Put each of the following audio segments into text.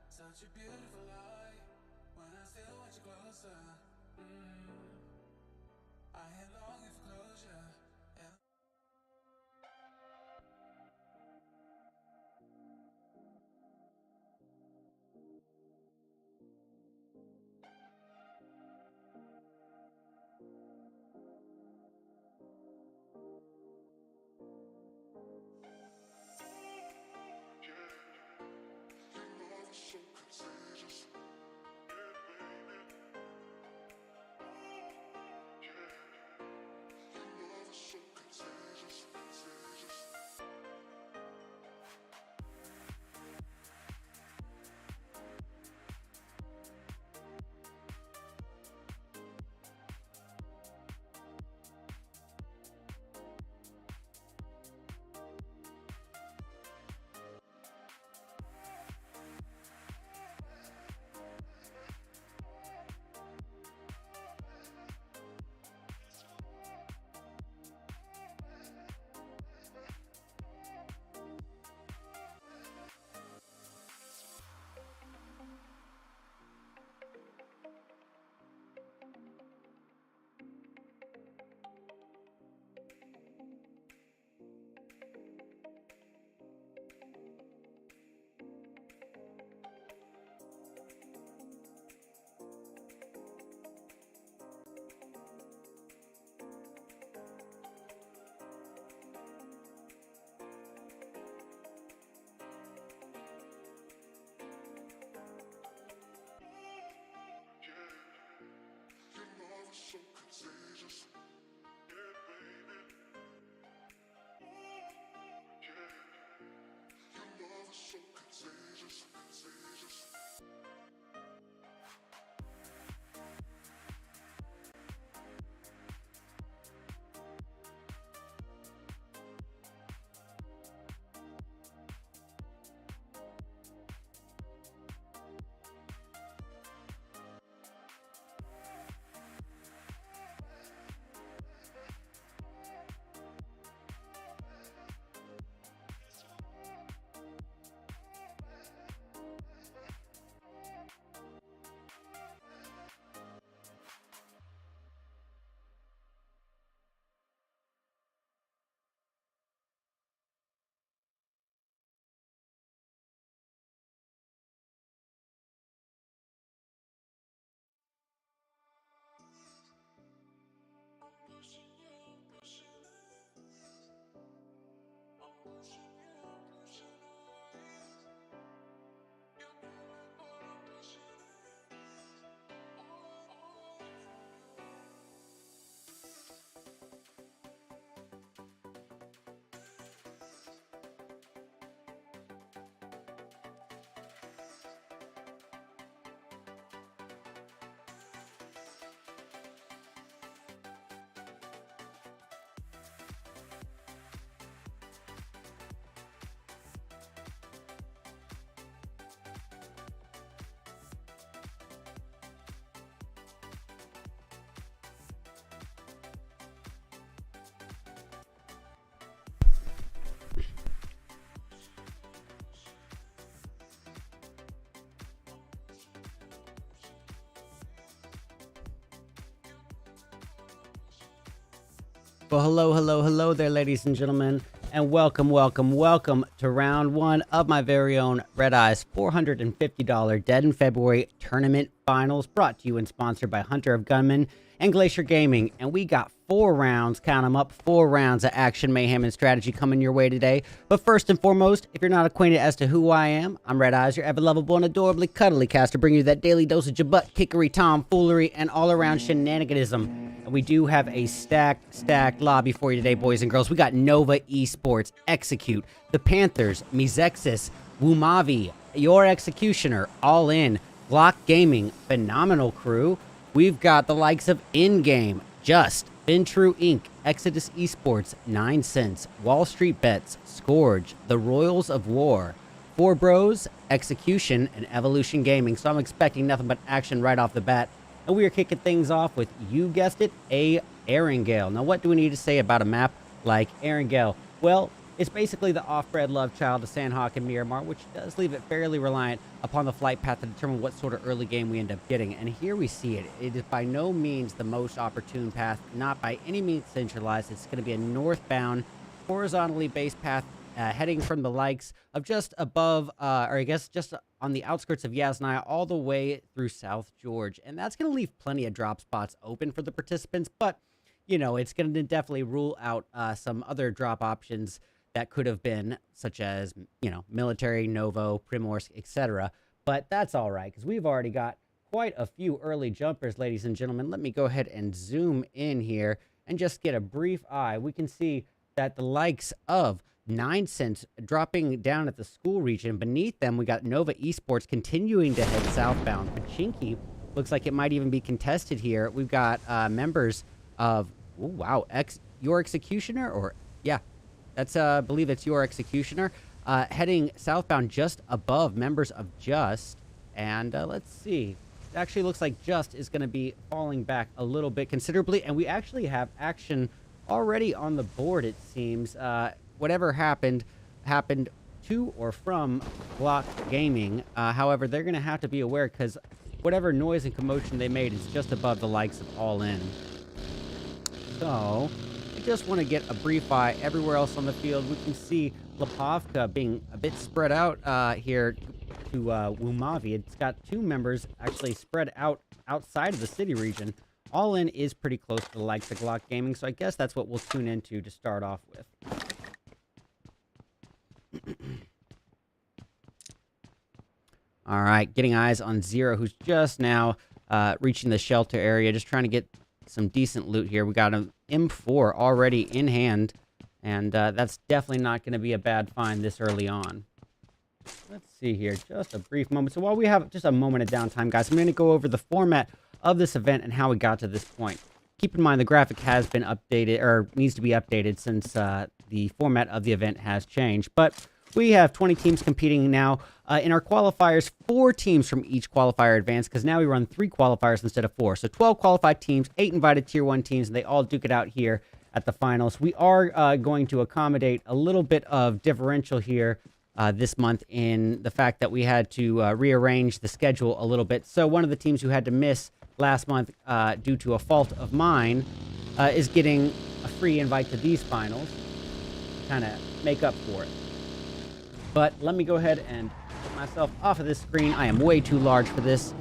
Such a beautiful lie when I still want you closer. I am longing for closure. Well, hello there, ladies and gentlemen, and welcome to round one of my very own RedEyes $450 Dead in February Tournament Finals, brought to you and sponsored by Hunter of Gunmen and Glacier Gaming. And we got 4 rounds, count them up, 4 rounds of action, mayhem, and strategy coming your way today. But first and foremost, if you're not acquainted as to who I am, I'm RedEyes, your ever-lovable and adorably cuddly caster, bringing you that daily dosage of butt kickery, tomfoolery, and all-around shenaniganism. And we do have a stacked lobby for you today, boys and girls. We got Nova Esports, Execute, the Panthers, MZS, Wumavi, Your Executioner, All In, Glock Gaming, phenomenal crew. We've got the likes of In-Game, Just, Ventrue Inc., Exodus Esports, 9 Cents, Wall Street Bets, Scourge, The Royals of War, Four Bros, Execution, and Evolution Gaming. So I'm expecting nothing but action right off the bat. And we are kicking things off with, you guessed it, a Erangel. Now, what do we need to say about a map like Erangel? Well, it's basically the off-bred love child of Sanhok and Miramar, which does leave it fairly reliant upon the flight path to determine what sort of early game we end up getting. And here we see it. It is by no means the most opportune path, not by any means centralized. It's going to be a northbound, horizontally based path heading from the likes of just above, or I guess just on the outskirts of Yasnaya all the way through South George. And that's going to leave plenty of drop spots open for the participants, but, you know, it's going to definitely rule out some other drop options that could have been, such as, you know, Military, Novo, Primorsk, etc. But that's all right, because we've already got quite a few early jumpers, ladies and gentlemen. Let me go ahead and zoom in here and just get a brief eye. We can see that the likes of 9 Cents dropping down at the school region. Beneath them, we got Nova Esports continuing to head southbound. Pachinki looks like it might even be contested here. We've got members of, oh, wow, Your Executioner, or, yeah, that's, I believe it's Your Executioner, heading southbound just above members of Just. And let's see. It actually looks like Just is going to be falling back a little bit considerably. And we actually have action already on the board, it seems. Whatever happened to or from Block Gaming. However, they're going to have to be aware, because whatever noise and commotion they made is just above the likes of All In. So I just want to get a brief eye everywhere else on the field. We can see Lipovka being a bit spread out here to Wumavi. It's got 2 members actually spread out outside of the city region. All In is pretty close to the likes of Glock Gaming, so I guess that's what we'll tune into to start off with. All right, getting eyes on Zero, who's just now reaching the shelter area, just trying to get some decent loot here. We got an M4 already in hand, and that's definitely not going to be a bad find this early on. Let's see here, just a brief moment. So while we have just a moment of downtime, guys, I'm going to go over the format of this event and how we got to this point. Keep in mind the graphic has been updated, or needs to be updated, since the format of the event has changed. But we have 20 teams competing now. In our qualifiers, 4 teams from each qualifier advance, because now we run 3 qualifiers instead of 4. So 12 qualified teams, 8 invited Tier 1 teams, and they all duke it out here at the finals. We are going to accommodate a little bit of differential here this month in the fact that we had to rearrange the schedule a little bit. So one of the teams who had to miss last month due to a fault of mine is getting a free invite to these finals to kind of make up for it. But let me go ahead and get myself off of this screen. I am way too large for this.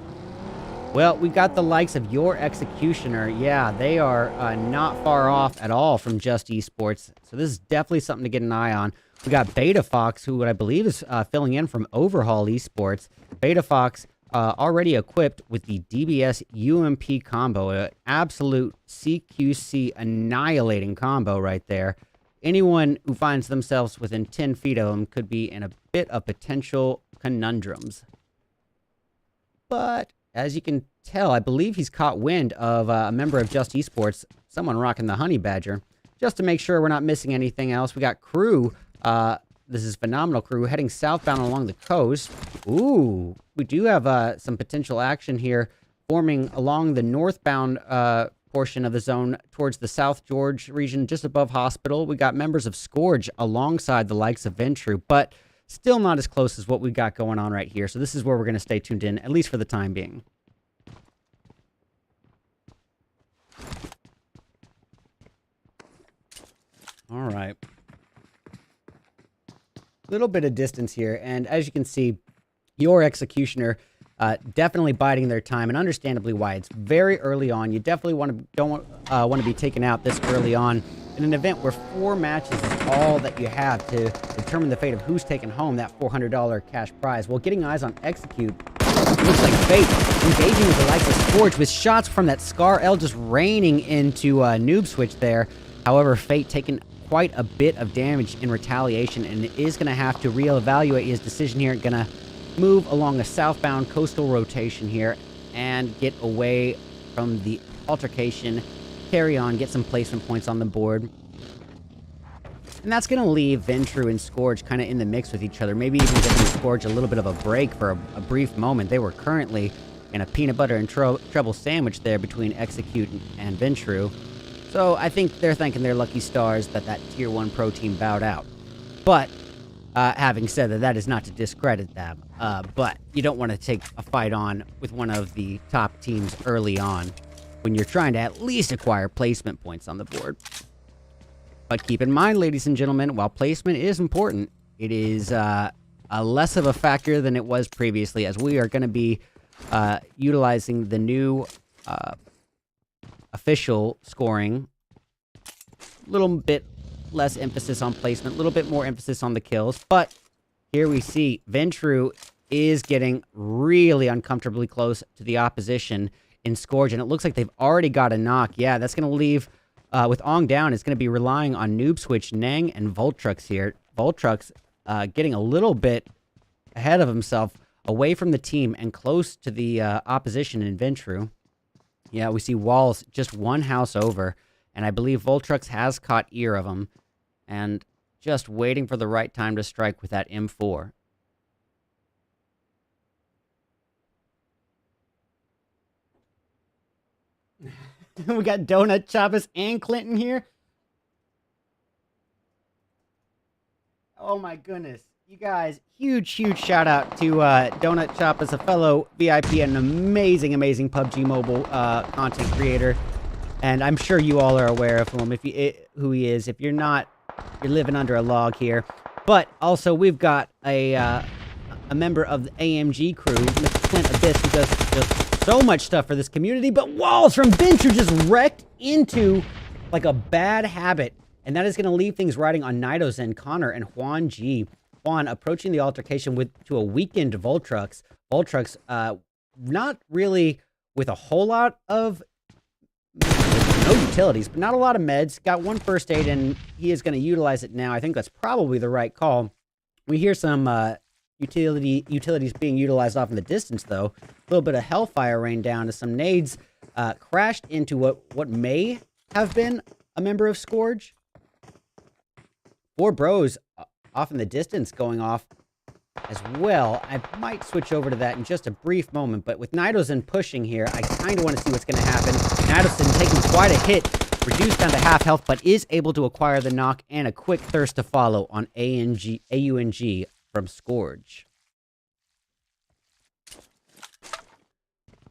Well, we've got the likes of Your Executioner. Yeah, they are not far off at all from Just Esports. So this is definitely something to get an eye on. We got Beta Fox, who I believe is filling in from Overhaul Esports. Beta Fox already equipped with the DBS UMP combo, an absolute CQC annihilating combo right there. Anyone who finds themselves within 10 feet of him could be in a bit of potential conundrums. But as you can tell, I believe he's caught wind of a member of Just Esports, someone rocking the Honey Badger. Just to make sure we're not missing anything else, we got Crew. This is Phenomenal Crew heading southbound along the coast. Ooh, we do have some potential action here forming along the northbound portion of the zone towards the South George region, just above Hospital. We got members of Scourge alongside the likes of Ventrue, but still not as close as what we got going on right here. So this is where we're going to stay tuned in, at least for the time being. All right. Little bit of distance here, and as you can see, Your Executioner definitely biding their time, and understandably why. It's very early on. You definitely don't want to be taken out this early on in an event where 4 matches is all that you have to determine the fate of who's taking home that $400 cash prize. Well, getting eyes on Execute, looks like Fate engaging with the likes of Scourge with shots from that Scar L just raining into Noob Switch there. However, Fate taking quite a bit of damage in retaliation, and is going to have to reevaluate his decision here. Going to move along a southbound coastal rotation here and get away from the altercation carry on, get some placement points on the board. And that's going to leave Ventru and Scourge kind of in the mix with each other. Maybe even giving Scourge a little bit of a break for a brief moment. They were currently in a peanut butter and treble sandwich there between Execute and Ventru. So I think they're thanking their lucky stars that that Tier 1 Pro team bowed out. But, having said that, that is not to discredit them. But you don't want to take a fight on with one of the top teams early on when you're trying to at least acquire placement points on the board. But keep in mind, ladies and gentlemen, while placement is important, it is a less of a factor than it was previously, as we are going to be utilizing the new official scoring. A little bit less emphasis on placement, a little bit more emphasis on the kills. But here we see Ventru is getting really uncomfortably close to the opposition in Scourge, and it looks like they've already got a knock. Yeah, that's going to leave, with Ong down, it's going to be relying on Noob Switch, Nang, and Voltrux here. Voltrux getting a little bit ahead of himself, away from the team and close to the opposition in Ventru. Yeah, we see Walls just one house over, and I believe Voltrux has caught ear of him, and just waiting for the right time to strike with that M4. We got Donut Chapas and Clinton here. Oh my goodness. You guys, huge shout out to Donut Chapas, a fellow VIP and an amazing PUBG Mobile content creator. And I'm sure you all are aware of him, who he is. If you're not, you're living under a log here. But also, we've got a member of the AMG crew, Mr. Clint Abyss, who does just so much stuff for this community. But Walls from Ventru just wrecked into like a bad habit. And that is going to leave things riding on Nido's and Connor and Juan G. Juan approaching the altercation to a weakened Voltrux. Voltrux, not really with a whole lot of no utilities, but not a lot of meds. Got one first aid, and he is going to utilize it now. I think that's probably the right call. We hear some utilities being utilized off in the distance, though. A little bit of hellfire rained down as some nades crashed into what may have been a member of Scourge. 4 bros off in the distance going off as well. I might switch over to that in just a brief moment, but with Nidozen pushing here, I kind of want to see what's going to happen. Nidozen taking quite a hit, reduced down to half health, but is able to acquire the knock and a quick thirst to follow on AUNG from Scourge.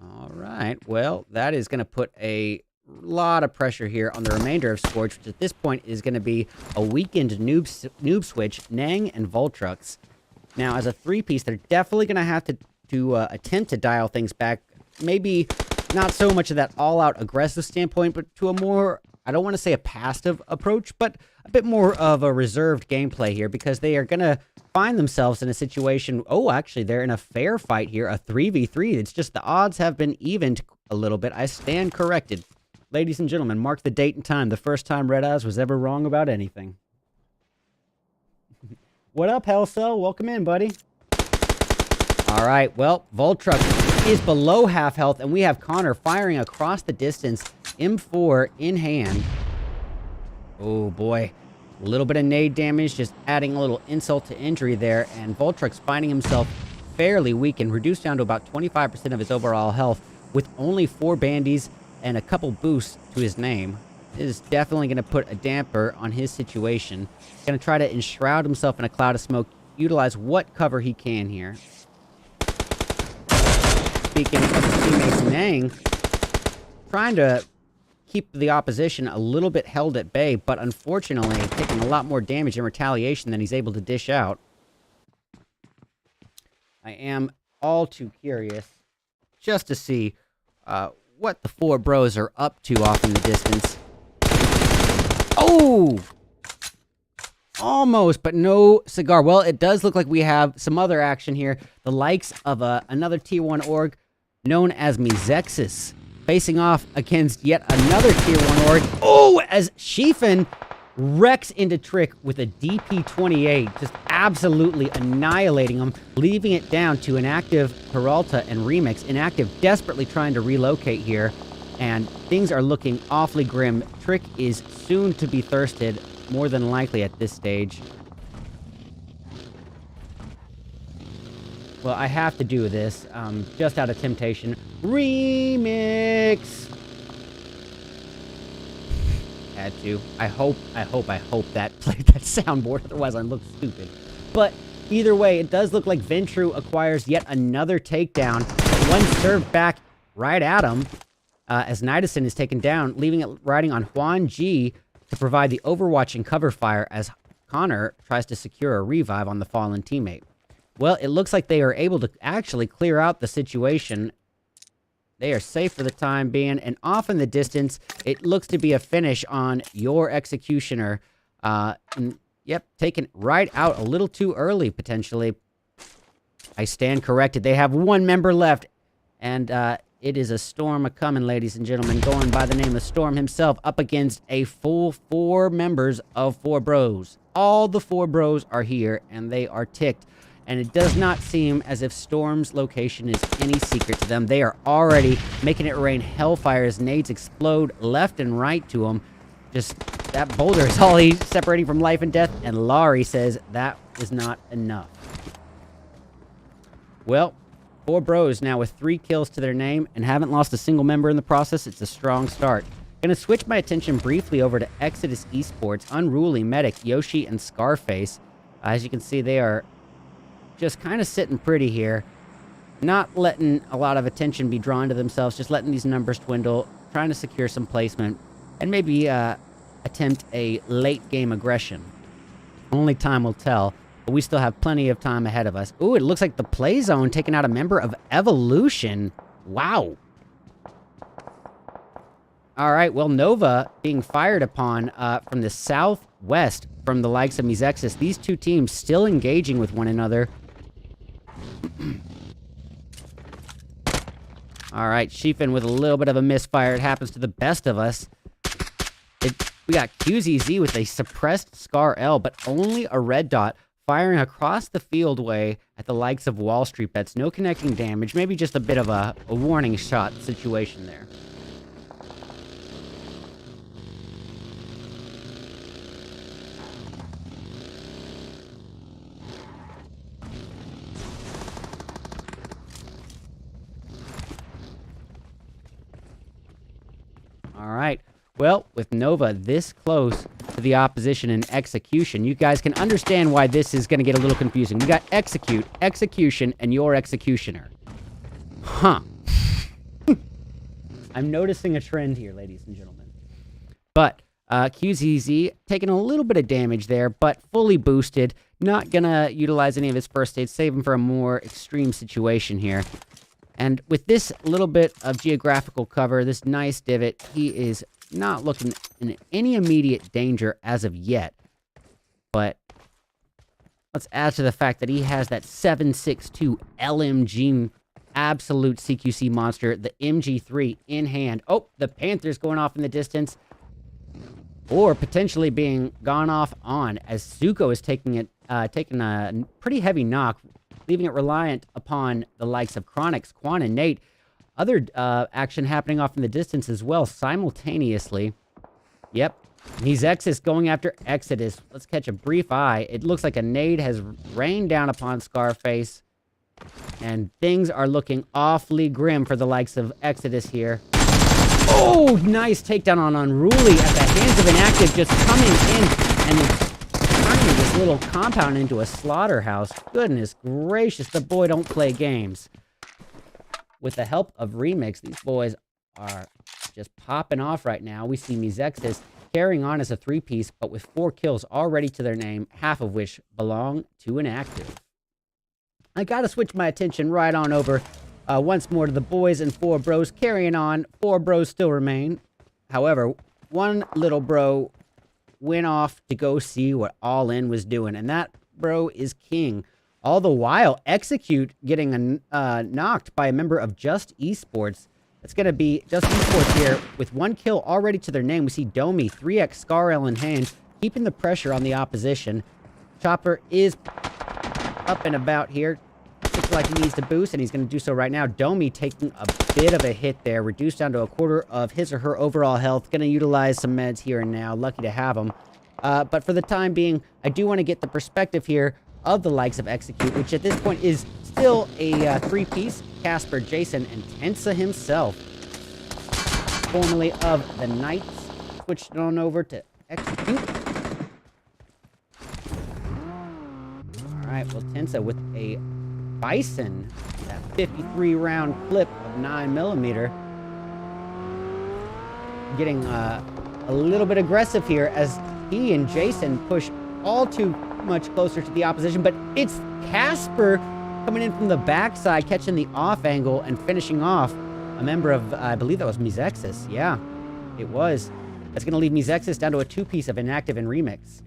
All right, well, that is going to put a lot of pressure here on the remainder of Scourge, which at this point is going to be a weakened noob switch, Nang, and Voltrux. Now, as a 3-piece, they're definitely going to have to attempt to dial things back. Maybe not so much of that all-out aggressive standpoint, but to a more, I don't want to say a passive approach, but a bit more of a reserved gameplay here, because they are going to find themselves in a situation, oh, actually, they're in a fair fight here, a 3v3. It's just the odds have been evened a little bit. I stand corrected. Ladies and gentlemen, mark the date and time. The first time RedEyes was ever wrong about anything. What up, Hellcell? Welcome in, buddy. All right, well, Voltrux is below half health, and we have Connor firing across the distance, M4 in hand. Oh, boy. A little bit of nade damage, just adding a little insult to injury there, and Voltrux finding himself fairly weak and reduced down to about 25% of his overall health with only 4 bandies and a couple boosts to his name. It is definitely going to put a damper on his situation. Going to try to enshroud himself in a cloud of smoke, utilize what cover he can here. Speaking of his teammates, Nang trying to keep the opposition a little bit held at bay, but unfortunately taking a lot more damage in retaliation than he's able to dish out. I am all too curious just to see what the 4 bros are up to off in the distance. Oh! Almost, but no cigar. Well, it does look like we have some other action here. The likes of another Tier 1 org known as MZS facing off against yet another Tier 1 org. Oh, as Shifen wrecks into Trick with a DP28, just absolutely annihilating him, leaving it down to Inactive, Peralta, and Remix. Inactive desperately trying to relocate here. And things are looking awfully grim. Trick is soon to be thirsted, more than likely at this stage. Well, I have to do this, just out of temptation. Remix! Had to. I hope that played that soundboard, otherwise I look stupid. But either way, it does look like Ventru acquires yet another takedown. One served back right at him, as Nidison is taken down, leaving it riding on Juan G to provide the overwatch and cover fire as Connor tries to secure a revive on the fallen teammate. Well, it looks like they are able to actually clear out the situation. They are safe for the time being, and off in the distance, it looks to be a finish on your Executioner. Yep, taken right out a little too early, potentially. I stand corrected. They have one member left, and it is a Storm a-coming, ladies and gentlemen, going by the name of Storm himself, up against a full 4 members of 4 Bros. All the 4 Bros are here, and they are ticked. And it does not seem as if Storm's location is any secret to them. They are already making it rain hellfire as nades explode left and right to them. Just, that boulder is all he's separating from life and death. And Laurie says that is not enough. Well, 4 Bros now with 3 kills to their name and haven't lost a single member in the process. It's a strong start. Gonna switch my attention briefly over to Exodus Esports, Unruly, Medic, Yoshi, and Scarface. As you can see, they are just kind of sitting pretty here, not letting a lot of attention be drawn to themselves, just letting these numbers dwindle, trying to secure some placement, and maybe attempt a late game aggression. Only time will tell, but we still have plenty of time ahead of us. Ooh, it looks like the play zone taking out a member of Evolution. Wow. All right, well, Nova being fired upon from the southwest from the likes of MZS. These two teams still engaging with one another. All right, Sheefin with a little bit of a misfire. It happens to the best of us. We got QZZ with a suppressed Scar L, but only a red dot firing across the fieldway at the likes of Wall Street Bets. No connecting damage, maybe just a bit of a warning shot situation there. All right. Well, with Nova this close to the opposition in execution, you guys can understand why this is going to get a little confusing. We got execute, execution, and your executioner. Huh. I'm noticing a trend here, ladies and gentlemen. But QZZ taking a little bit of damage there, but fully boosted. Not going to utilize any of his first aid, save him for a more extreme situation here. And with this little bit of geographical cover, this nice divot, he is not looking in any immediate danger as of yet. But let's add to the fact that he has that 7.62 LMG absolute CQC monster, the MG3 in hand. Oh, the Panther's going off in the distance. Or potentially being gone off on as Zuko is taking a pretty heavy knock, leaving it reliant upon the likes of Chronix, Quan, and Nate. Other action happening off in the distance as well, simultaneously. Yep. MZS going after Exodus. Let's catch a brief eye. It looks like a nade has rained down upon Scarface. And things are looking awfully grim for the likes of Exodus here. Oh, nice takedown on Unruly at the hands of Inactive, just coming in and turning this little compound into a slaughterhouse. Goodness gracious, the boy don't play games. With the help of Remix, these boys are just popping off right now. We see MZS carrying on as a 3-piece, but with 4 kills already to their name, half of which belong to Inactive. I gotta switch my attention right on over once more to the boys and 4 Bros carrying on. 4 Bros still remain. However, one little bro went off to go see what All In was doing, and that bro is King. All the while, Execute getting knocked by a member of Just Esports. It's going to be Just Esports here with 1 kill already to their name. We see Domi, 3x Scar L in hand, keeping the pressure on the opposition. Chopper is up and about here. Looks like he needs to boost, and he's going to do so right now. Domi taking a bit of a hit there, reduced down to a quarter of his or her overall health. Going to utilize some meds here and now. Lucky to have them. But for the time being, I do want to get the perspective here of the likes of Execute, which at this point is still a three-piece. Casper, Jason, and Tensa himself. Formerly of the Knights. Switched it on over to Execute. Alright, well, Tensa with a Bison. That 53-round clip of 9mm. Getting a little bit aggressive here as he and Jason push all too much closer to the opposition. But it's Casper coming in from the backside, catching the off angle and finishing off a member of, I believe that was MZS. Yeah, it was. That's going to leave MZS down to a two-piece of Inactive and Remix.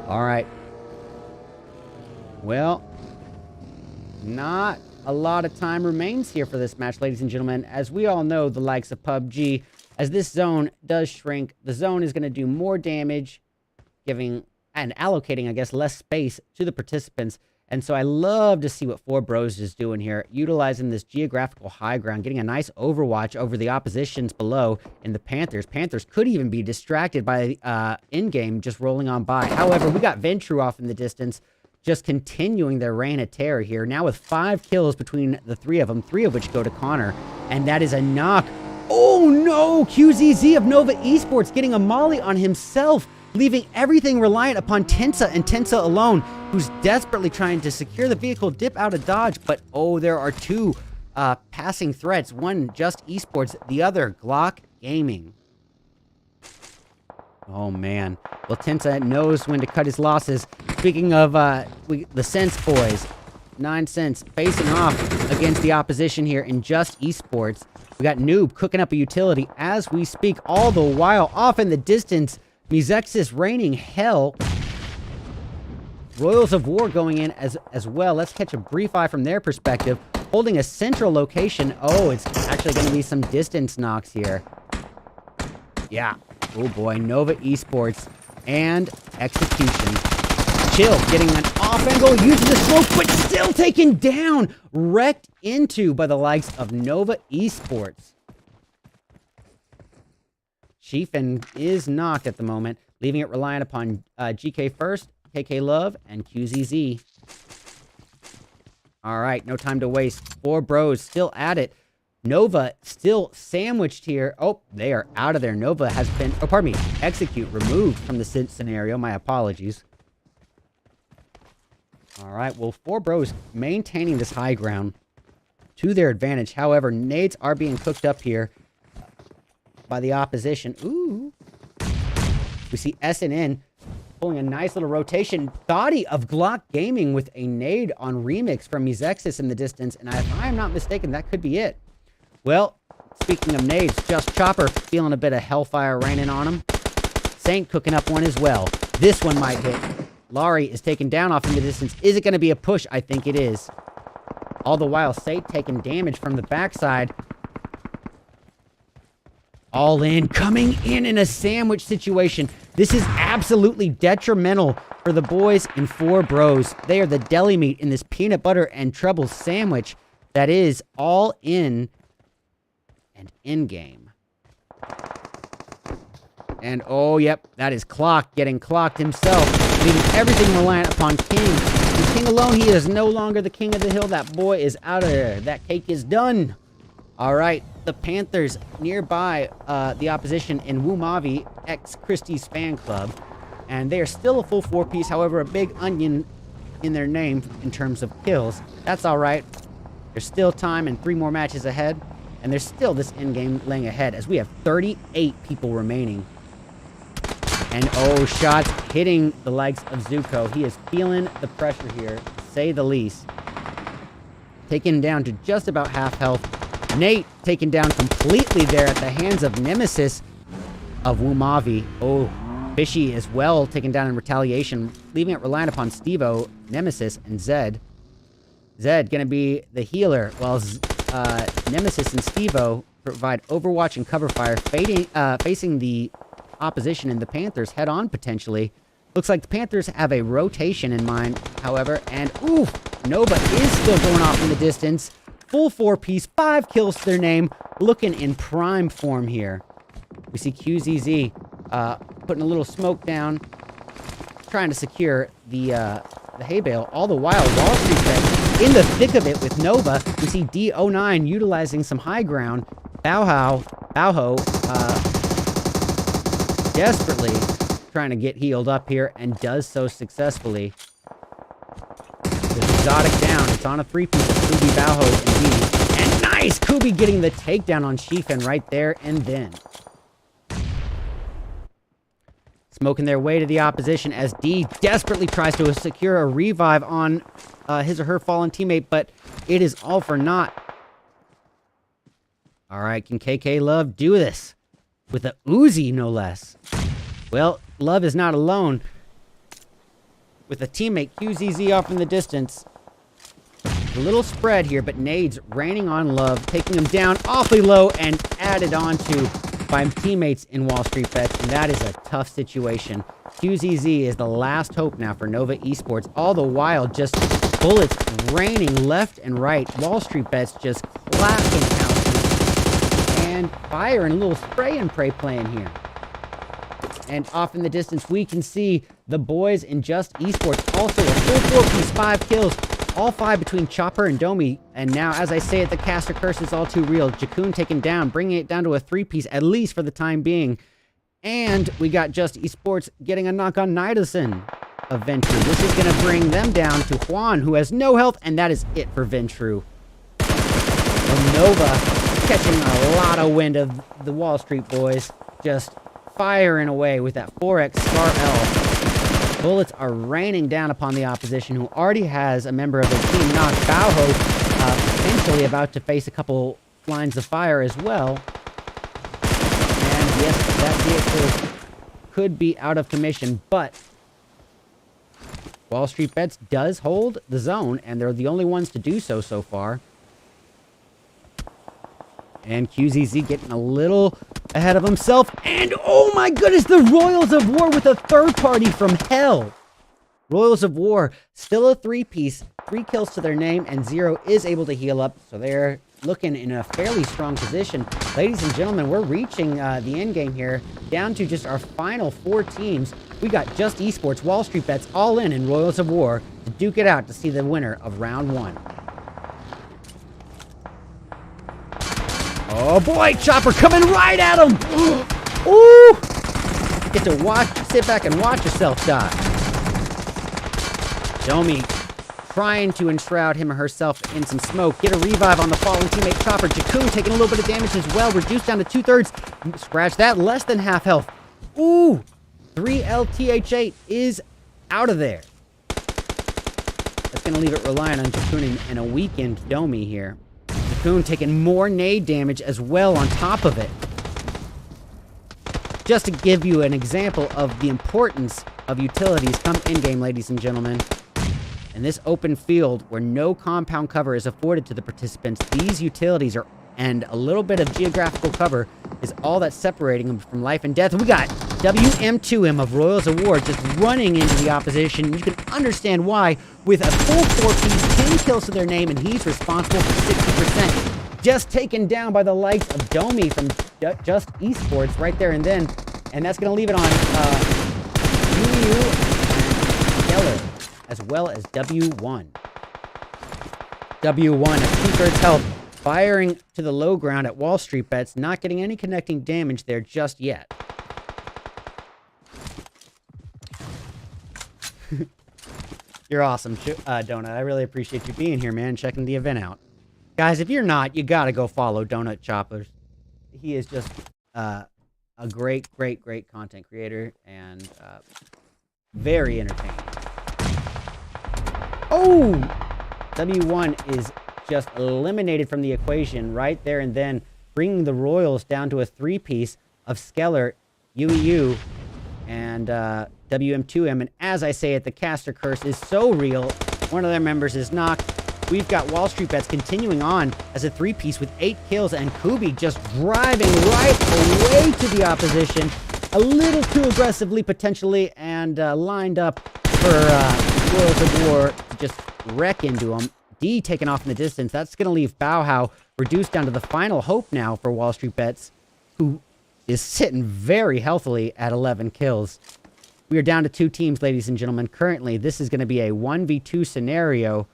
All right. Well, not a lot of time remains here for this match, ladies and gentlemen. As we all know, the likes of PUBG, as this zone does shrink, the zone is going to do more damage, giving and allocating, I guess, less space to the participants. And so I love to see what Four Bros is doing here, utilizing this geographical high ground, getting a nice overwatch over the oppositions below in the Panthers. Panthers could even be distracted by in-game just rolling on by. However, we got Ventru off in the distance, just continuing their reign of terror here. Now with 5 kills between the 3 of them, 3 of which go to Connor. And that is a knock. Oh no! QZZ of Nova Esports getting a molly on himself, leaving everything reliant upon Tensa and Tensa alone, who's desperately trying to secure the vehicle, dip out of dodge. But oh, there are 2 passing threats. One just Esports, the other Glock Gaming. Oh man. Well, Tensa knows when to cut his losses. Speaking of the Sense boys, 9 cents facing off against the opposition here in just Esports. We got Noob cooking up a utility as we speak, all the while off in the distance. MZS raining hell. Royals of War going in as well. Let's catch a brief eye from their perspective. Holding a central location. Oh, it's actually going to be some distance knocks here. Yeah. Oh boy, Nova Esports and Execution. Chill, getting an off angle, using the smoke, but still taken down. Wrecked into by the likes of Nova Esports. Chiefin is knocked at the moment, leaving it reliant upon GK first, KK Love, and QZZ. All right, no time to waste. 4 Bros still at it. Nova still sandwiched here. Oh, they are out of there. Nova has been, oh, pardon me, Execute removed from the scenario. My apologies. All right, well, 4 Bros maintaining this high ground to their advantage. However, nades are being cooked up here by the opposition. Ooh. We see SNN pulling a nice little rotation. Body of Glock Gaming with a nade on Remix from MZS in the distance. And if I am not mistaken, that could be it. Well, speaking of nades, Just Chopper feeling a bit of hellfire raining on him. Saint cooking up one as well. This one might hit. Laurie is taken down off in the distance. Is it going to be a push? I think it is. All the while, Saint taking damage from the backside. All in, coming in a sandwich situation. This is absolutely detrimental for the boys in 4 Bros. They are the deli meat in this peanut butter and treble sandwich that is all in and in-game. And oh, yep, that is Clock getting clocked himself, leaving everything reliant upon King. With King alone, he is no longer the king of the hill. That boy is out of there. That cake is done. All right, the Panthers nearby the opposition in Wumavi, ex-Christie's fan club. And they are still a full 4-piece, however, a big onion in their name in terms of kills. That's all right. There's still time and 3 more matches ahead. And there's still this in-game laying ahead as we have 38 people remaining. And oh, shots hitting the likes of Zuko. He is feeling the pressure here, to say the least. Taken down to just about half health. Nate taken down completely there at the hands of Nemesis of Wumavi. Oh, Fishy as well taken down in retaliation, leaving it reliant upon Stevo, Nemesis, and Zed. Zed gonna be the healer, while Nemesis and Stevo provide overwatch and cover fire, facing the opposition and the Panthers head-on potentially. Looks like the Panthers have a rotation in mind, however, and ooh, Nova is still going off in the distance. Full 4-piece, 5 kills to their name, looking in prime form here. We see QZZ putting a little smoke down, trying to secure the hay bale. All the while, Wall Street Bets in the thick of it with Nova. We see D09 utilizing some high ground. Bauho, desperately trying to get healed up here and does so successfully. The exotic down. It's on a 3-piece of Kubi, Bauho, and D. And nice! Kubi getting the takedown on Shifen right there and then. Smoking their way to the opposition as D desperately tries to secure a revive on his or her fallen teammate, but it is all for naught. All right, can KK Love do this? With a Uzi, no less. Well, Love is not alone. With a teammate, QZZ off in the distance. A little spread here, but nades raining on Love, taking him down awfully low and added on to by teammates in Wall Street Bets, and that is a tough situation. QZZ is the last hope now for Nova Esports. All the while, just bullets raining left and right. Wall Street Bets just clapping houses and fire and a little spray and pray playing here. And off in the distance, we can see the boys in Just Esports. Also a full 4-piece, 5 kills. All 5 between Chopper and Domi. And now, as I say it, the caster curse is all too real. Jakun taken down, bringing it down to a 3-piece, at least for the time being. And we got Just Esports getting a knock on Nidason of Ventru. This is going to bring them down to Juan, who has no health, and that is it for Ventru. And Nova catching a lot of wind of the Wall Street boys. Just firing away with that 4x Scar L. Bullets are raining down upon the opposition, who already has a member of their team knocked. Bauho potentially about to face a couple lines of fire as well. And yes, that vehicle could be out of commission, but Wall Street Bets does hold the zone, and they're the only ones to do so far. And QZZ getting a little ahead of himself. And oh my goodness, the Royals of War with a third party from hell. Royals of War, still a 3-piece, 3 kills to their name, and Zero is able to heal up. So they're looking in a fairly strong position. Ladies and gentlemen, we're reaching the end game here, down to just our final 4 teams. We got Just Esports, Wall Street Bets, all in Royals of War to duke it out to see the winner of round 1. Oh boy, Chopper coming right at him! Ooh! Get to sit back and watch yourself die. Domi trying to enshroud him or herself in some smoke. Get a revive on the fallen teammate Chopper. Jakun taking a little bit of damage as well. Reduced down to 2/3. Scratch that, less than half health. Ooh! 3LTH8 is out of there. That's going to leave it relying on Jakun and a weakened Domi here. Jakun taking more nade damage as well on top of it. Just to give you an example of the importance of utilities come in-game, ladies and gentlemen. In this open field where no compound cover is afforded to the participants, these utilities are, and a little bit of geographical cover is all that's separating them from life and death. We got WM2M of Royals of War just running into the opposition. You can understand why, with a full 4-piece, 10 kills to their name, and he's responsible for 60%. Just taken down by the likes of Domi from Just Esports right there and then. And that's going to leave it on UU and Geller, as well as W1. W1 at 2/3 health, firing to the low ground at Wall Street Bets, not getting any connecting damage there just yet. You're awesome, Donut. I really appreciate you being here, man, checking the event out. Guys, if you're not, you gotta go follow Donut Choppers. He is just a great content creator and very entertaining. Oh! W1 is just eliminated from the equation right there and then, bringing the Royals down to a 3-piece of Skeller, UEU, and WM2M. And as I say it, the caster curse is so real. One of their members is knocked. We've got Wall Street Bets continuing on as a 3-piece with 8 kills, and Kubi just driving right away to the opposition. A little too aggressively, potentially, and and lined up for Royals of War to just wreck into him. D taken off in the distance. That's going to leave Bauhau reduced down to the final hope now for Wall Street Bets, who is sitting very healthily at 11 kills. We are down to 2 teams, ladies and gentlemen. Currently, this is going to be a 1v2 scenario,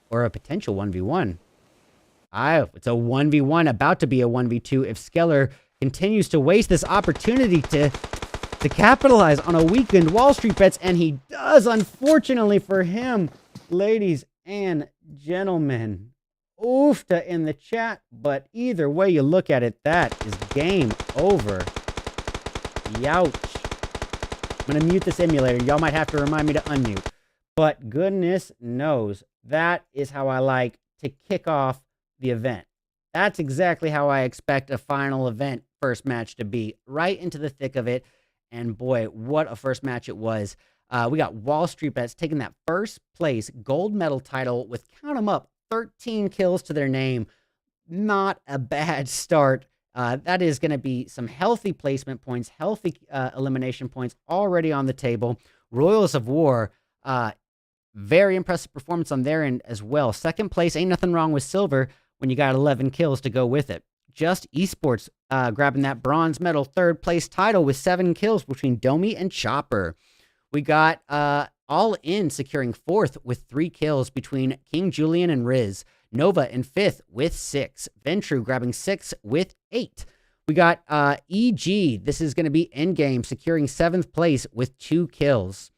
or a potential 1v1. It's a 1v1, about to be a 1v2 if Skeller continues to waste this opportunity to capitalize on a weakened Wall Street Bets, and he does, unfortunately for him, ladies and gentlemen. Oofta in the chat, but either way you look at it, that is game over. Youch. I'm going to mute this emulator. Y'all might have to remind me to unmute. But goodness knows, that is how I like to kick off the event. That's exactly how I expect a final event first match to be. Right into the thick of it. And boy, what a first match it was. We got Wall Street Bets taking that first place gold medal title with, count them up, 13 kills to their name. Not a bad start. That is going to be some healthy placement points, healthy elimination points already on the table. Royals of War, very impressive performance on their end as well. Second place, ain't nothing wrong with silver when you got 11 kills to go with it. Just Esports grabbing that bronze medal third place title with 7 kills between Domi and Chopper. We got All In securing 4th with 3 kills between King Julian and Riz. Nova in 5th with 6. Ventru grabbing 6 with 8. We got EG. This is going to be Endgame securing 7th place with 2 kills.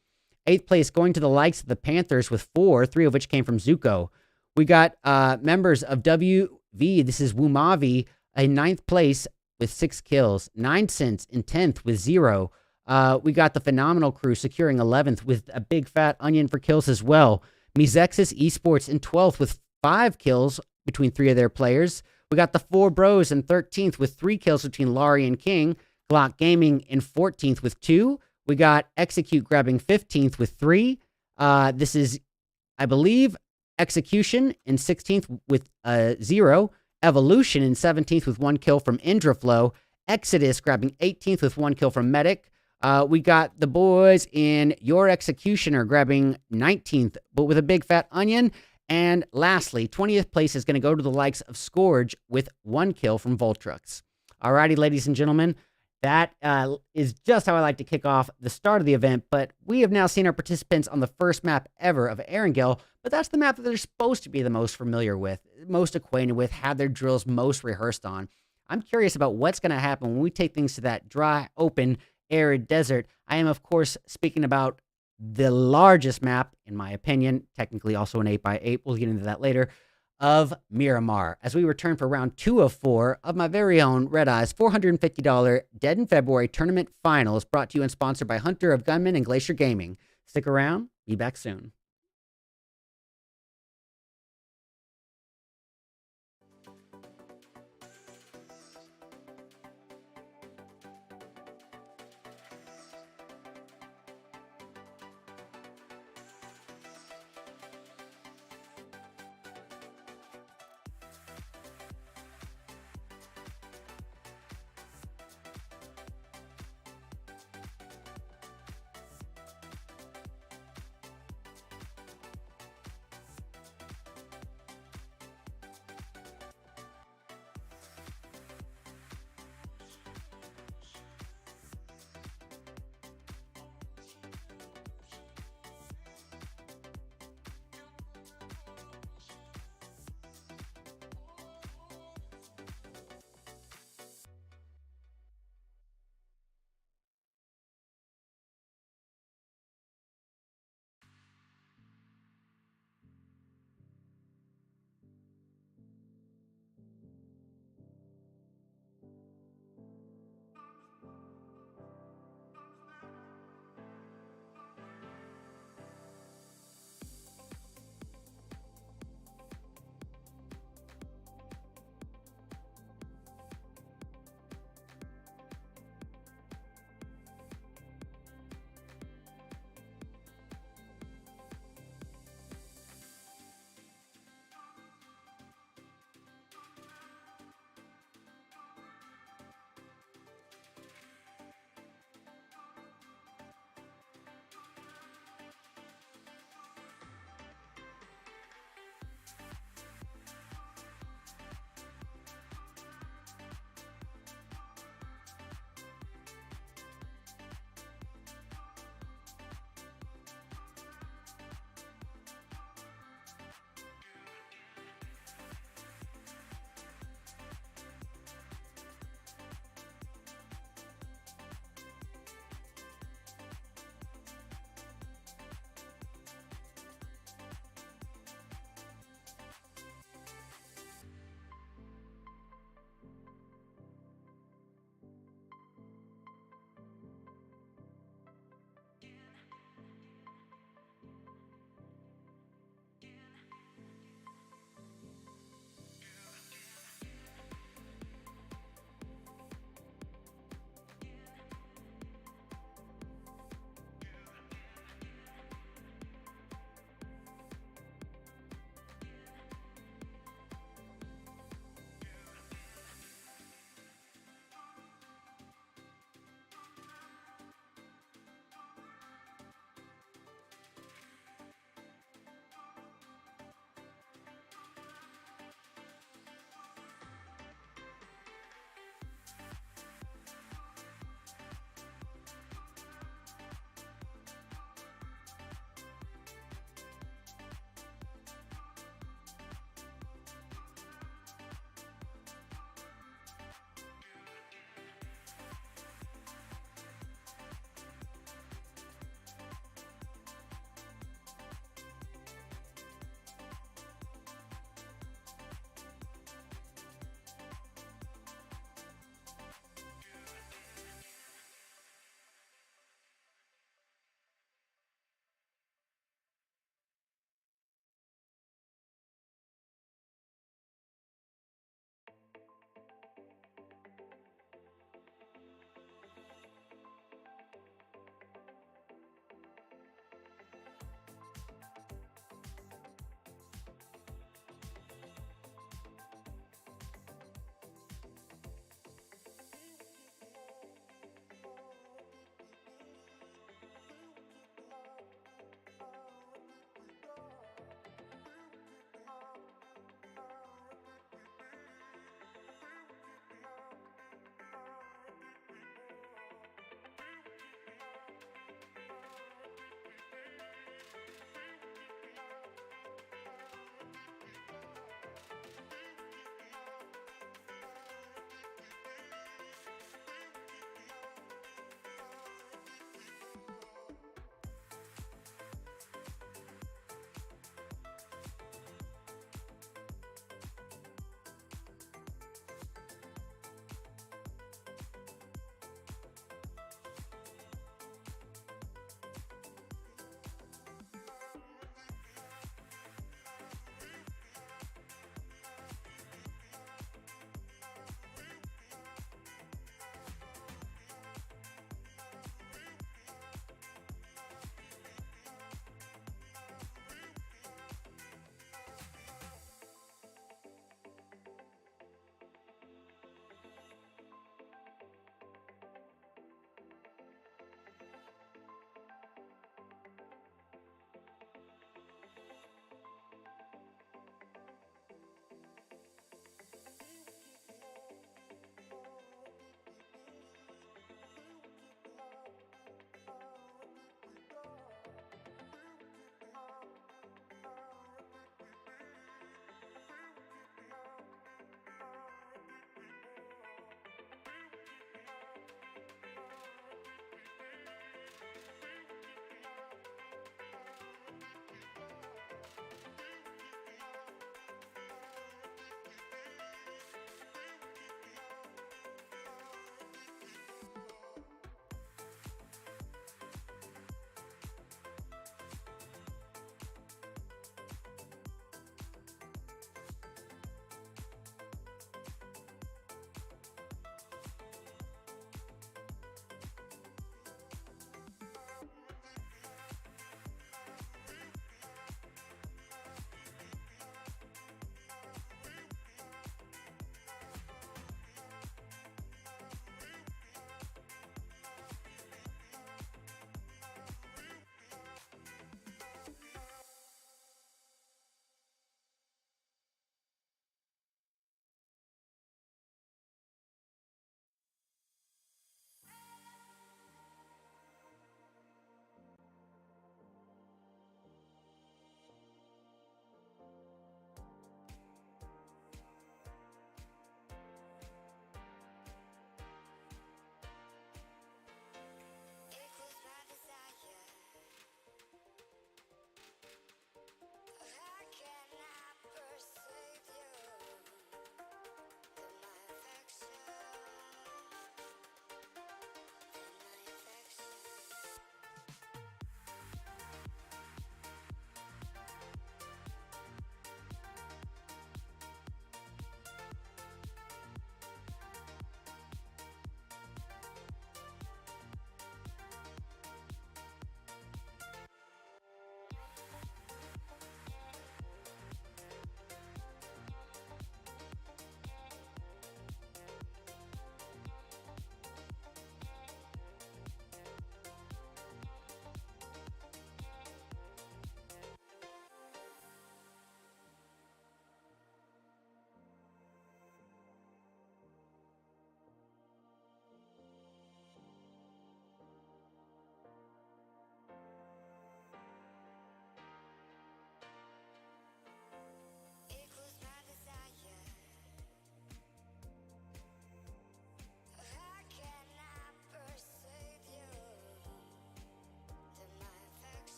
8th place going to the likes of the Panthers with 4, 3 of which came from Zuko. We got members of WV. This is Wumavi in 9th place with 6 kills. 9 cents in 10th with 0. We got the Phenomenal Crew securing 11th with a big fat onion for kills as well. MZS Esports in 12th with 5 kills between 3 of their players. We got the 4 Bros in 13th with 3 kills between Laurie and King. Glock Gaming in 14th with 2. We got Execute grabbing 15th with 3. This is, I believe, Execution in 16th with 0. Evolution in 17th with 1 kill from Indraflow. Exodus grabbing 18th with 1 kill from Medic. We got the boys in Your Executioner grabbing 19th, but with a big fat onion. And lastly, 20th place is going to go to the likes of Scourge with 1 kill from Voltrux. Alrighty, ladies and gentlemen, that is just how I like to kick off the start of the event. But we have now seen our participants on the first map ever of Erangel, but that's the map that they're supposed to be the most familiar with, most acquainted with, have their drills most rehearsed on. I'm curious about what's going to happen when we take things to that dry, open, arid desert. I am, of course, speaking about the largest map, in my opinion, technically also an 8x8, we'll get into that later, of Miramar, as we return for round 2 of 4 of my very own RedEyes $450 Dead in February Tournament Finals, brought to you and sponsored by Hunter of Gunmen and Glacier Gaming. Stick around, be back soon.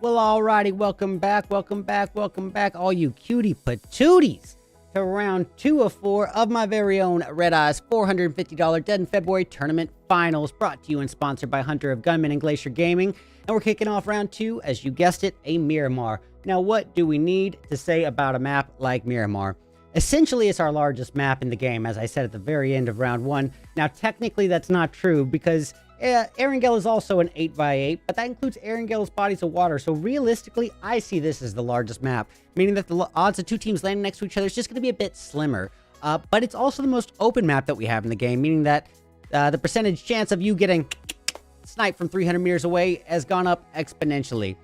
Well, alrighty, welcome back, all you cutie patooties, to round 2 of 4 of my very own RedEyes $450 Dead in February Tournament Finals, brought to you and sponsored by Hunter of Gunmen and Glacier Gaming. And we're kicking off round 2, as you guessed it, a Miramar. Now, what do we need to say about a map like Miramar? Essentially, it's our largest map in the game, as I said at the very end of round 1. Now, technically, that's not true, because Erangel is also an 8x8, but that includes Erangel's bodies of water. So realistically, I see this as the largest map, meaning that the odds of two teams landing next to each other is just going to be a bit slimmer. But it's also the most open map that we have in the game, meaning that the percentage chance of you getting sniped from 300 meters away has gone up exponentially.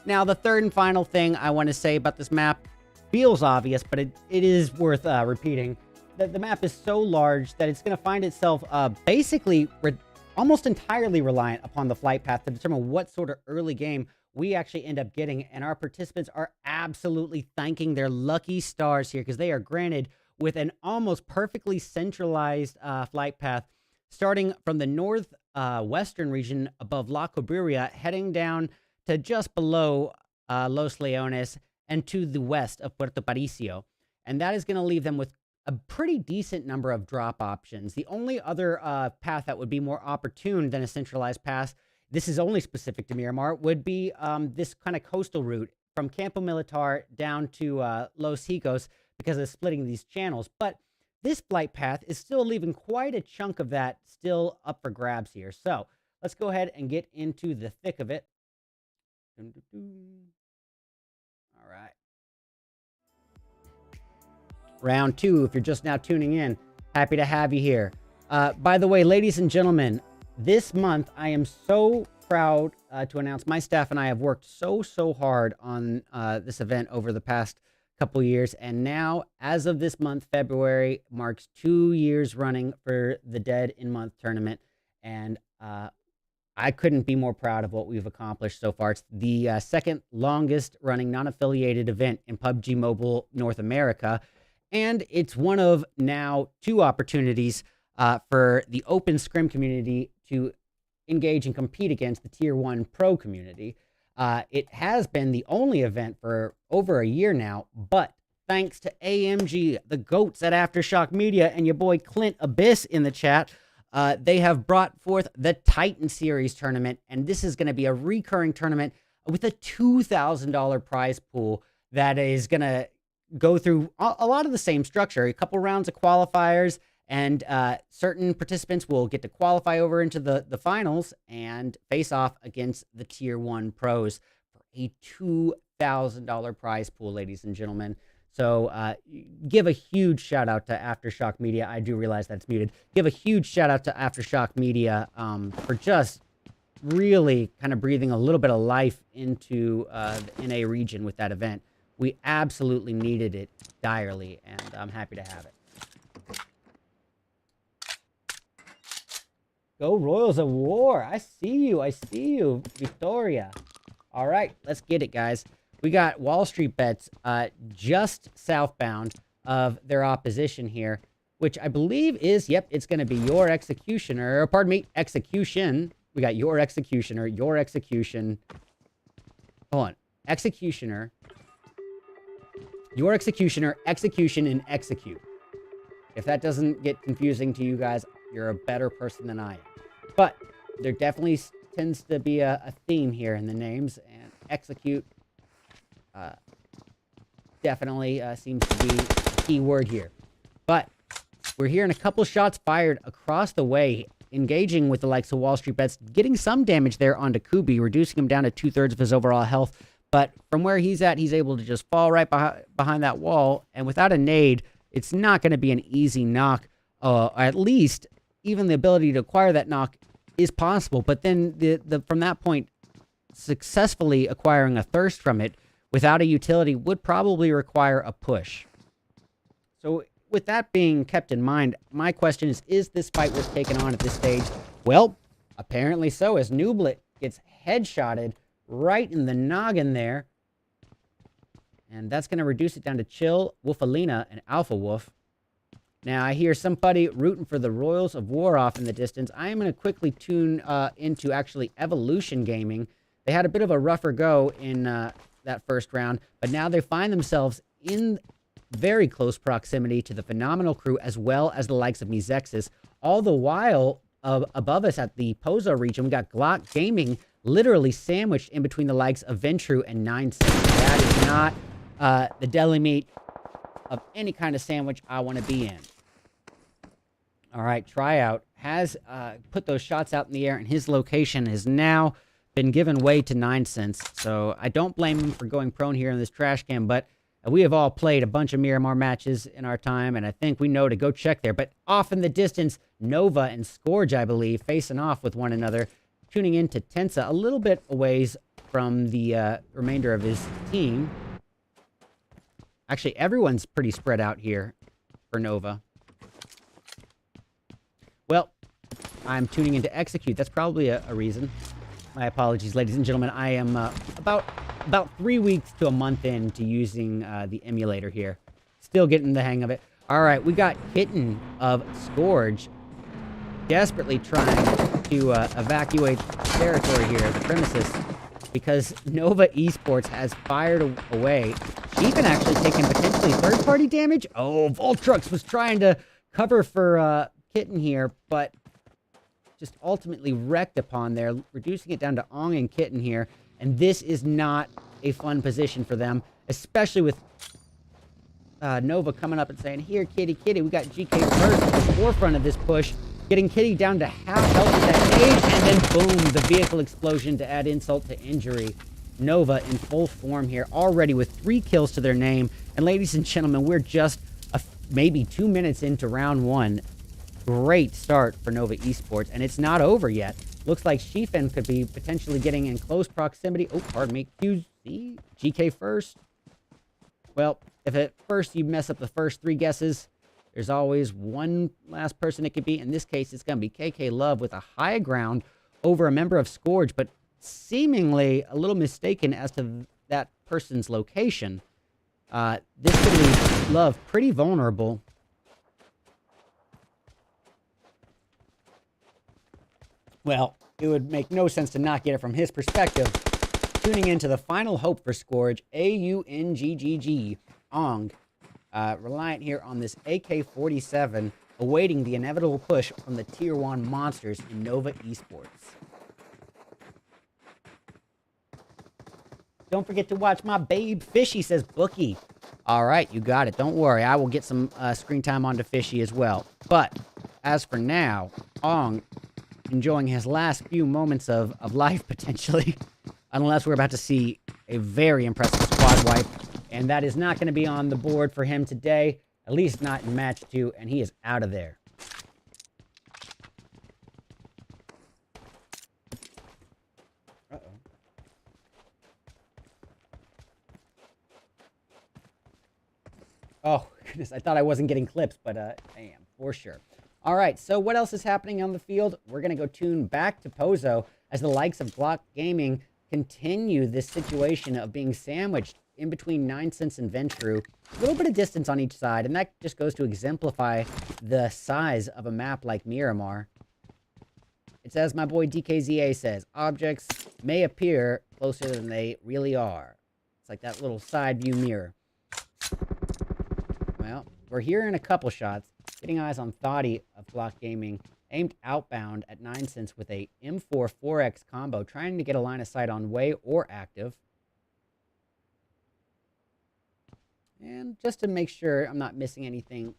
Now, the third and final thing I want to say about this map feels obvious, but it is worth repeating. The map is so large that it's going to find itself basically almost entirely reliant upon the flight path to determine what sort of early game we actually end up getting. And our participants are absolutely thanking their lucky stars here, because they are granted with an almost perfectly centralized flight path, starting from the northwestern region above La Cobreria, heading down to just below Los Leones and to the west of Puerto Paricio. And that is going to leave them with a pretty decent number of drop options. The only other path that would be more opportune than a centralized pass, this is only specific to Miramar, would be this kind of coastal route from Campo Militar down to Los Higos, because of splitting these channels. But this flight path is still leaving quite a chunk of that still up for grabs here. So let's go ahead and get into the thick of it. All right. Round 2, if you're just now tuning in, happy to have you here. By the way, ladies and gentlemen, this month I am so proud to announce my staff and I have worked so hard on this event over the past couple years, and now, as of this month, February marks 2 years running for the Dead in Month tournament, and I couldn't be more proud of what we've accomplished so far. It's the second longest running non-affiliated event in PUBG Mobile North America. And it's one of now 2 opportunities for the open scrim community to engage and compete against the Tier 1 pro community. It has been the only event for over a year now, but thanks to AMG, the GOATs at Aftershock Media, and your boy Clint Abyss in the chat, they have brought forth the Titan Series tournament, and this is going to be a recurring tournament with a $2,000 prize pool that is going to go through a lot of the same structure, a couple rounds of qualifiers, and certain participants will get to qualify over into the finals and face off against the Tier 1 pros for a $2,000 prize pool, ladies and gentlemen. So give a huge shout out to Aftershock Media. I do realize that's muted. Give a huge shout out to Aftershock Media for just really kind of breathing a little bit of life into the NA region with that event. We absolutely needed it direly, and I'm happy to have it. Go Royals of War. I see you, Victoria. All right, let's get it, guys. We got Wall Street bets just southbound of their opposition here, which I believe is, yep, it's going to be your Executioner, or pardon me, Execution. We got your Executioner, your Execution. Hold on. Executioner. Your Executioner, Execution, and Execute. If that doesn't get confusing to you guys, you're a better person than I am. But there definitely tends to be a theme here in the names, and Execute definitely seems to be the key word here. But we're hearing a couple shots fired across the way, engaging with the likes of Wall Street Bets, getting some damage there onto Kubi, reducing him down to 2/3 of his overall health. But from where he's at, he's able to just fall right behind that wall. And without a nade, it's not going to be an easy knock. At least, even the ability to acquire that knock is possible. But then from that point, successfully acquiring a thirst from it without a utility would probably require a push. So with that being kept in mind, my question is this fight worth taking on at this stage? Well, apparently so, as Nublet gets headshotted right in the noggin there. And that's going to reduce it down to Chill, Wolfalina, and Alpha Wolf. Now, I hear somebody rooting for the Royals of War off in the distance. I am going to quickly tune into actually Evolution Gaming. They had a bit of a rougher go in that first round, but now they find themselves in very close proximity to the phenomenal crew, as well as the likes of MZS. All the while, above us at the Pozo region, we got Glock Gaming literally sandwiched in between the likes of Ventru and 9cents. That is not the deli meat of any kind of sandwich I want to be in. All right, Tryout has put those shots out in the air, and his location has now been given way to 9cents. So I don't blame him for going prone here in this trash can, but we have all played a bunch of Miramar matches in our time, and I think we know to go check there. But off in the distance, Nova and Scourge, I believe, facing off with one another, tuning in to Tensa, a little bit a ways from the remainder of his team. Actually, everyone's pretty spread out here for Nova. Well, I'm tuning in to Execute. That's probably a reason. My apologies, ladies and gentlemen. I am about 3 weeks to a month into using the emulator here. Still getting the hang of it. All right, we got Kitten of Scourge desperately trying to evacuate territory here, the premises, because Nova Esports has fired away. Even actually taking potentially third-party damage. Oh, Voltrux was trying to cover for Kitten here, but just ultimately wrecked upon there, reducing it down to Ong and Kitten here. And this is not a fun position for them, especially with Nova coming up and saying, here, Kitty, we got GK first at the forefront of this push, getting Kitty down to half health at that stage, and then boom, the vehicle explosion to add insult to injury. Nova in full form here, already with 3 kills to their name. And ladies and gentlemen, we're just maybe 2 minutes into round 1. Great start for Nova Esports, and it's not over yet. Looks like Shifen could be potentially getting in close proximity. Oh, pardon me. QZ? GK first? Well, if at first you mess up the first 3 guesses, there's always one last person it could be. In this case, it's going to be KK Love with a high ground over a member of Scourge, but seemingly a little mistaken as to that person's location. This could leave Love pretty vulnerable. Well, it would make no sense to not get it from his perspective. Tuning into the final hope for Scourge, AUNGGG, Ong. Reliant here on this AK-47, awaiting the inevitable push from the Tier 1 monsters in Nova Esports. Don't forget to watch my babe Fishy, says Bookie. All right, you got it. Don't worry. I will get some screen time onto Fishy as well. But as for now, Ong enjoying his last few moments of life, potentially. Unless we're about to see a very impressive squad wipe. And that is not going to be on the board for him today. At least not in match 2. And he is out of there. Uh-oh. Oh, goodness. I thought I wasn't getting clips, but I am, for sure. All right, so what else is happening on the field? We're going to go tune back to Pozo as the likes of Glock Gaming continue this situation of being sandwiched in between 9cents and Ventru. A little bit of distance on each side, and that just goes to exemplify the size of a map like Miramar. It's as my boy DKZA says, objects may appear closer than they really are. It's like that little side view mirror. Well, we're hearing a couple shots. Getting eyes on Thoughty of Glock Gaming, aimed outbound at 9cents with a M4 4X combo, trying to get a line of sight on Way or Active. And just to make sure I'm not missing anything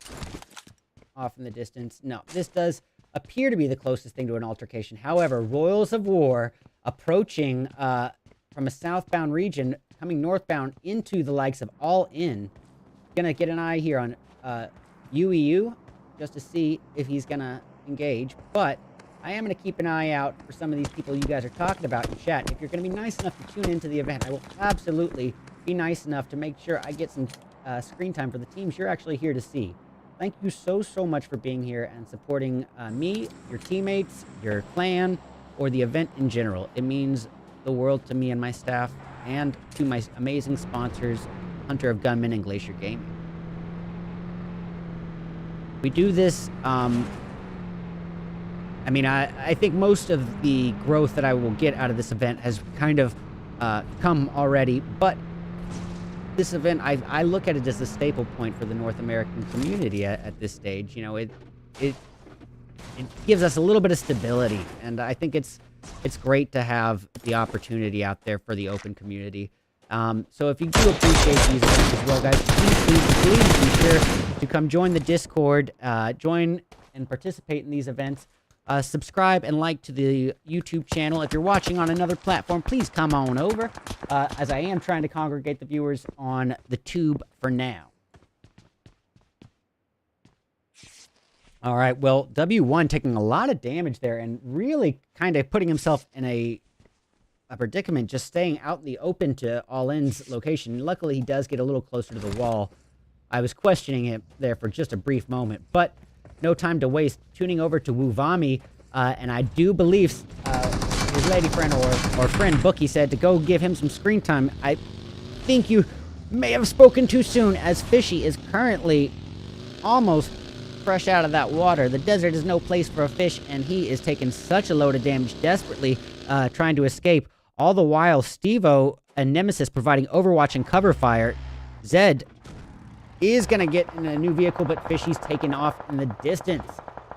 off in the distance, no, this does appear to be the closest thing to an altercation. However, Royals of War approaching from a southbound region, coming northbound into the likes of All In. Gonna get an eye here on UEU, just to see if he's gonna engage, but I am gonna keep an eye out for some of these people you guys are talking about in chat. If you're gonna be nice enough to tune into the event, I will absolutely be nice enough to make sure I get some screen time for the teams you're actually here to see. Thank you so much for being here and supporting me, your teammates, your clan, or the event in general. It means the world to me and my staff, and to my amazing sponsors, Hunter of Gunmen and Glacier Gaming. We do this I mean, I think most of the growth that I will get out of this event has kind of come already, but this event, I look at it as a staple point for the North American community at this stage. You know, it gives us a little bit of stability, and I think it's great to have the opportunity out there for the open community. So if you do appreciate these events as well, guys, please be sure to come join the Discord, join and participate in these events. Subscribe and like to the YouTube channel. If you're watching on another platform, please come on over, as I am trying to congregate the viewers on the tube for now. All right, well, W1 taking a lot of damage there and really kind of putting himself in a predicament, just staying out in the open to All-In's location. Luckily, he does get a little closer to the wall. I was questioning it there for just a brief moment, but no time to waste. Tuning over to Wuvami, and I do believe his lady friend or friend Bookie said to go give him some screen time. I think you may have spoken too soon, as Fishy is currently almost fresh out of that water. The desert is no place for a fish, and he is taking such a load of damage, desperately trying to escape. All the while, Steve-O and Nemesis providing overwatch and cover fire. Zed is going to get in a new vehicle, but Fishy's taken off in the distance.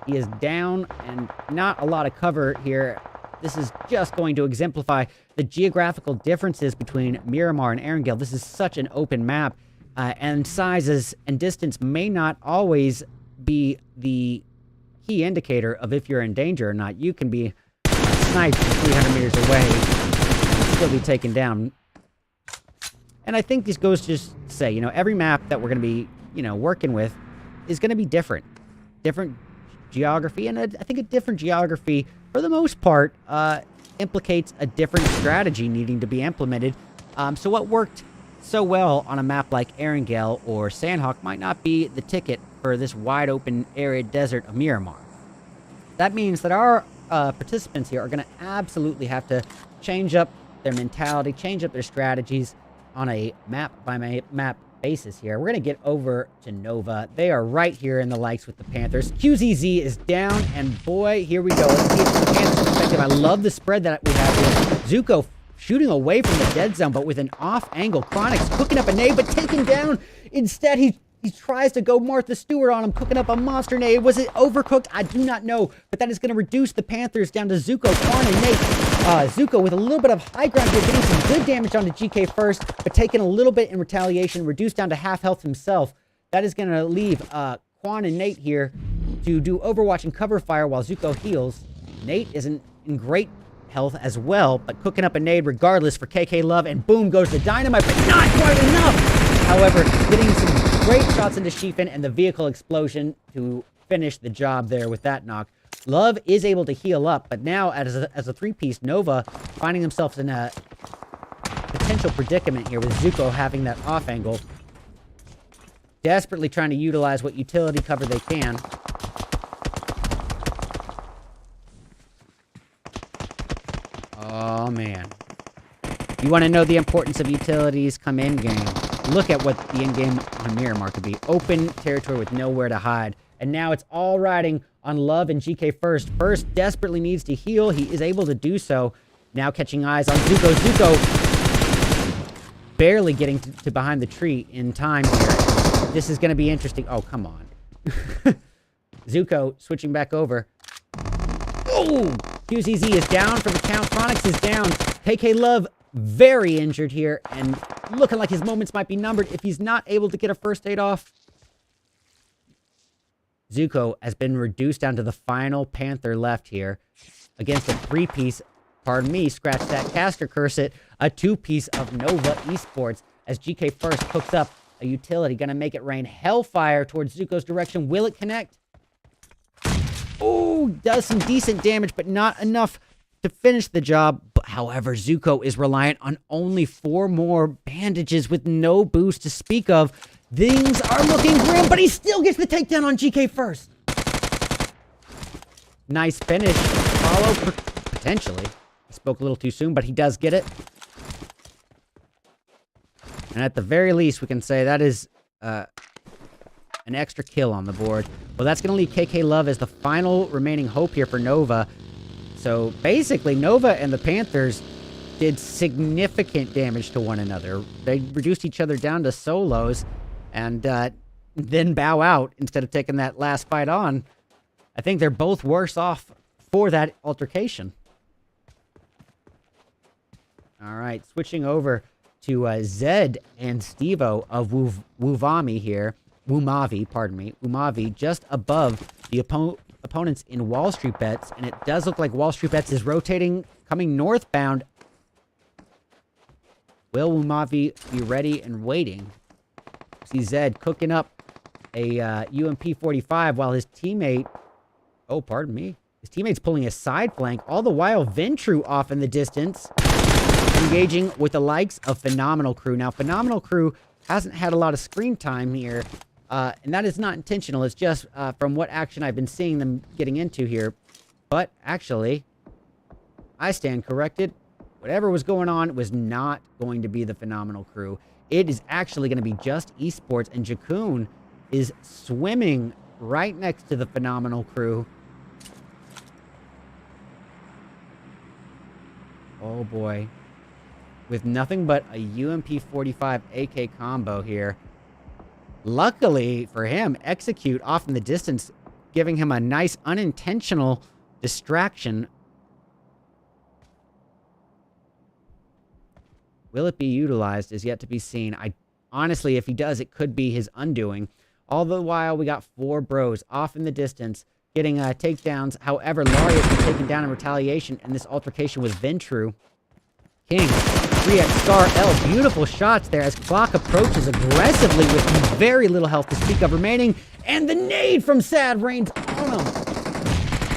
He is down and not a lot of cover here. This is just going to exemplify the geographical differences between Miramar and Erangel. This is such an open map, and sizes and distance may not always be the key indicator of if you're in danger or not. You can be sniped from 300 meters away and still be taken down. And I think this goes to just say, you know, every map that we're going to be, you know, working with is going to be different. Different geography, and I think a different geography, for the most part, implicates a different strategy needing to be implemented. So what worked so well on a map like Erangel or Sanhok might not be the ticket for this wide open arid desert of Miramar. That means that our participants here are going to absolutely have to change up their mentality, change up their strategies on a map-by-map basis here. We're going to get over to Nova. They are right here in the likes with the Panthers. QZZ is down, and boy, here we go. Let's see it from the Panthers' perspective. I love the spread that we have here. Zuko shooting away from the dead zone, but with an off angle. Chronix cooking up a nade, but taken down. Instead, he tries to go Martha Stewart on him, cooking up a monster nade. Was it overcooked? I do not know, but that is going to reduce the Panthers down to Zuko, Quan, and Nate. Zuko with a little bit of high ground here, getting some good damage onto GK first, but taking a little bit in retaliation, reduced down to half health himself. That is going to leave Quan and Nate here to do overwatch and cover fire while Zuko heals. Nate isn't in great health as well, but cooking up a nade regardless for KK Love, and boom goes the dynamite, but not quite enough. However, getting some great shots into Shifin and the vehicle explosion to finish the job there with that knock. Love is able to heal up, but now as a three-piece, Nova finding themselves in a potential predicament here with Zuko having that off angle. Desperately trying to utilize what utility cover they can. Oh, man. You want to know the importance of utilities come in-game. Look at what the in-game on Miramar could be. Open territory with nowhere to hide. And now it's all riding on Love and GK first. First desperately needs to heal. He is able to do so. Now catching eyes on Zuko. Zuko barely getting to behind the tree in time here. This is going to be interesting. Oh, come on. Zuko switching back over. Oh! QZZ is down for the count. Chronix is down. KK Love very injured here and looking like his moments might be numbered if he's not able to get a first aid off. Zuko has been reduced down to the final Panther left here against a three-piece, pardon me, scratch that, caster curse it, a two-piece of Nova Esports as GK first hooks up a utility, gonna make it rain hellfire towards Zuko's direction. Will it connect? Oh, does some decent damage, but not enough to finish the job. However, Zuko is reliant on only 4 more bandages with no boost to speak of. Things are looking grim, but he still gets the takedown on GK first. Nice finish. Follow, potentially. I spoke a little too soon, but he does get it. And at the very least, we can say that is an an extra kill on the board. Well, that's going to leave KK Love as the final remaining hope here for Nova. So basically, Nova and the Panthers did significant damage to one another. They reduced each other down to solos and then bow out instead of taking that last fight on. I think they're both worse off for that altercation. All right, switching over to Zed and Stevo of Wumavi here. Wumavi, pardon me. Wumavi just above the opponents in Wall Street Bets, and it does look like Wall Street Bets is rotating, coming northbound. Will Wumavi be ready and waiting? See Zed cooking up a UMP-45 while his teammate... Oh, pardon me. His teammate's pulling a side flank. All the while, Ventru off in the distance, engaging with the likes of Phenomenal Crew. Now, Phenomenal Crew hasn't had a lot of screen time here, and that is not intentional. It's just from what action I've been seeing them getting into here. But actually, I stand corrected. Whatever was going on was not going to be the Phenomenal Crew. It is actually going to be just esports, and Jakun is swimming right next to the Phenomenal Crew. Oh boy. With nothing but a UMP-45 AK combo here. Luckily for him, Execute off in the distance, giving him a nice unintentional distraction. Will it be utilized is yet to be seen. Honestly, if he does, it could be his undoing. All the while, we got 4 bros off in the distance, getting takedowns. However, Laurie has been taken down in retaliation in this altercation with Ventru. King, 3x Scar L, beautiful shots there as Clock approaches aggressively with very little health to speak of remaining. And the nade from Sad rains on him.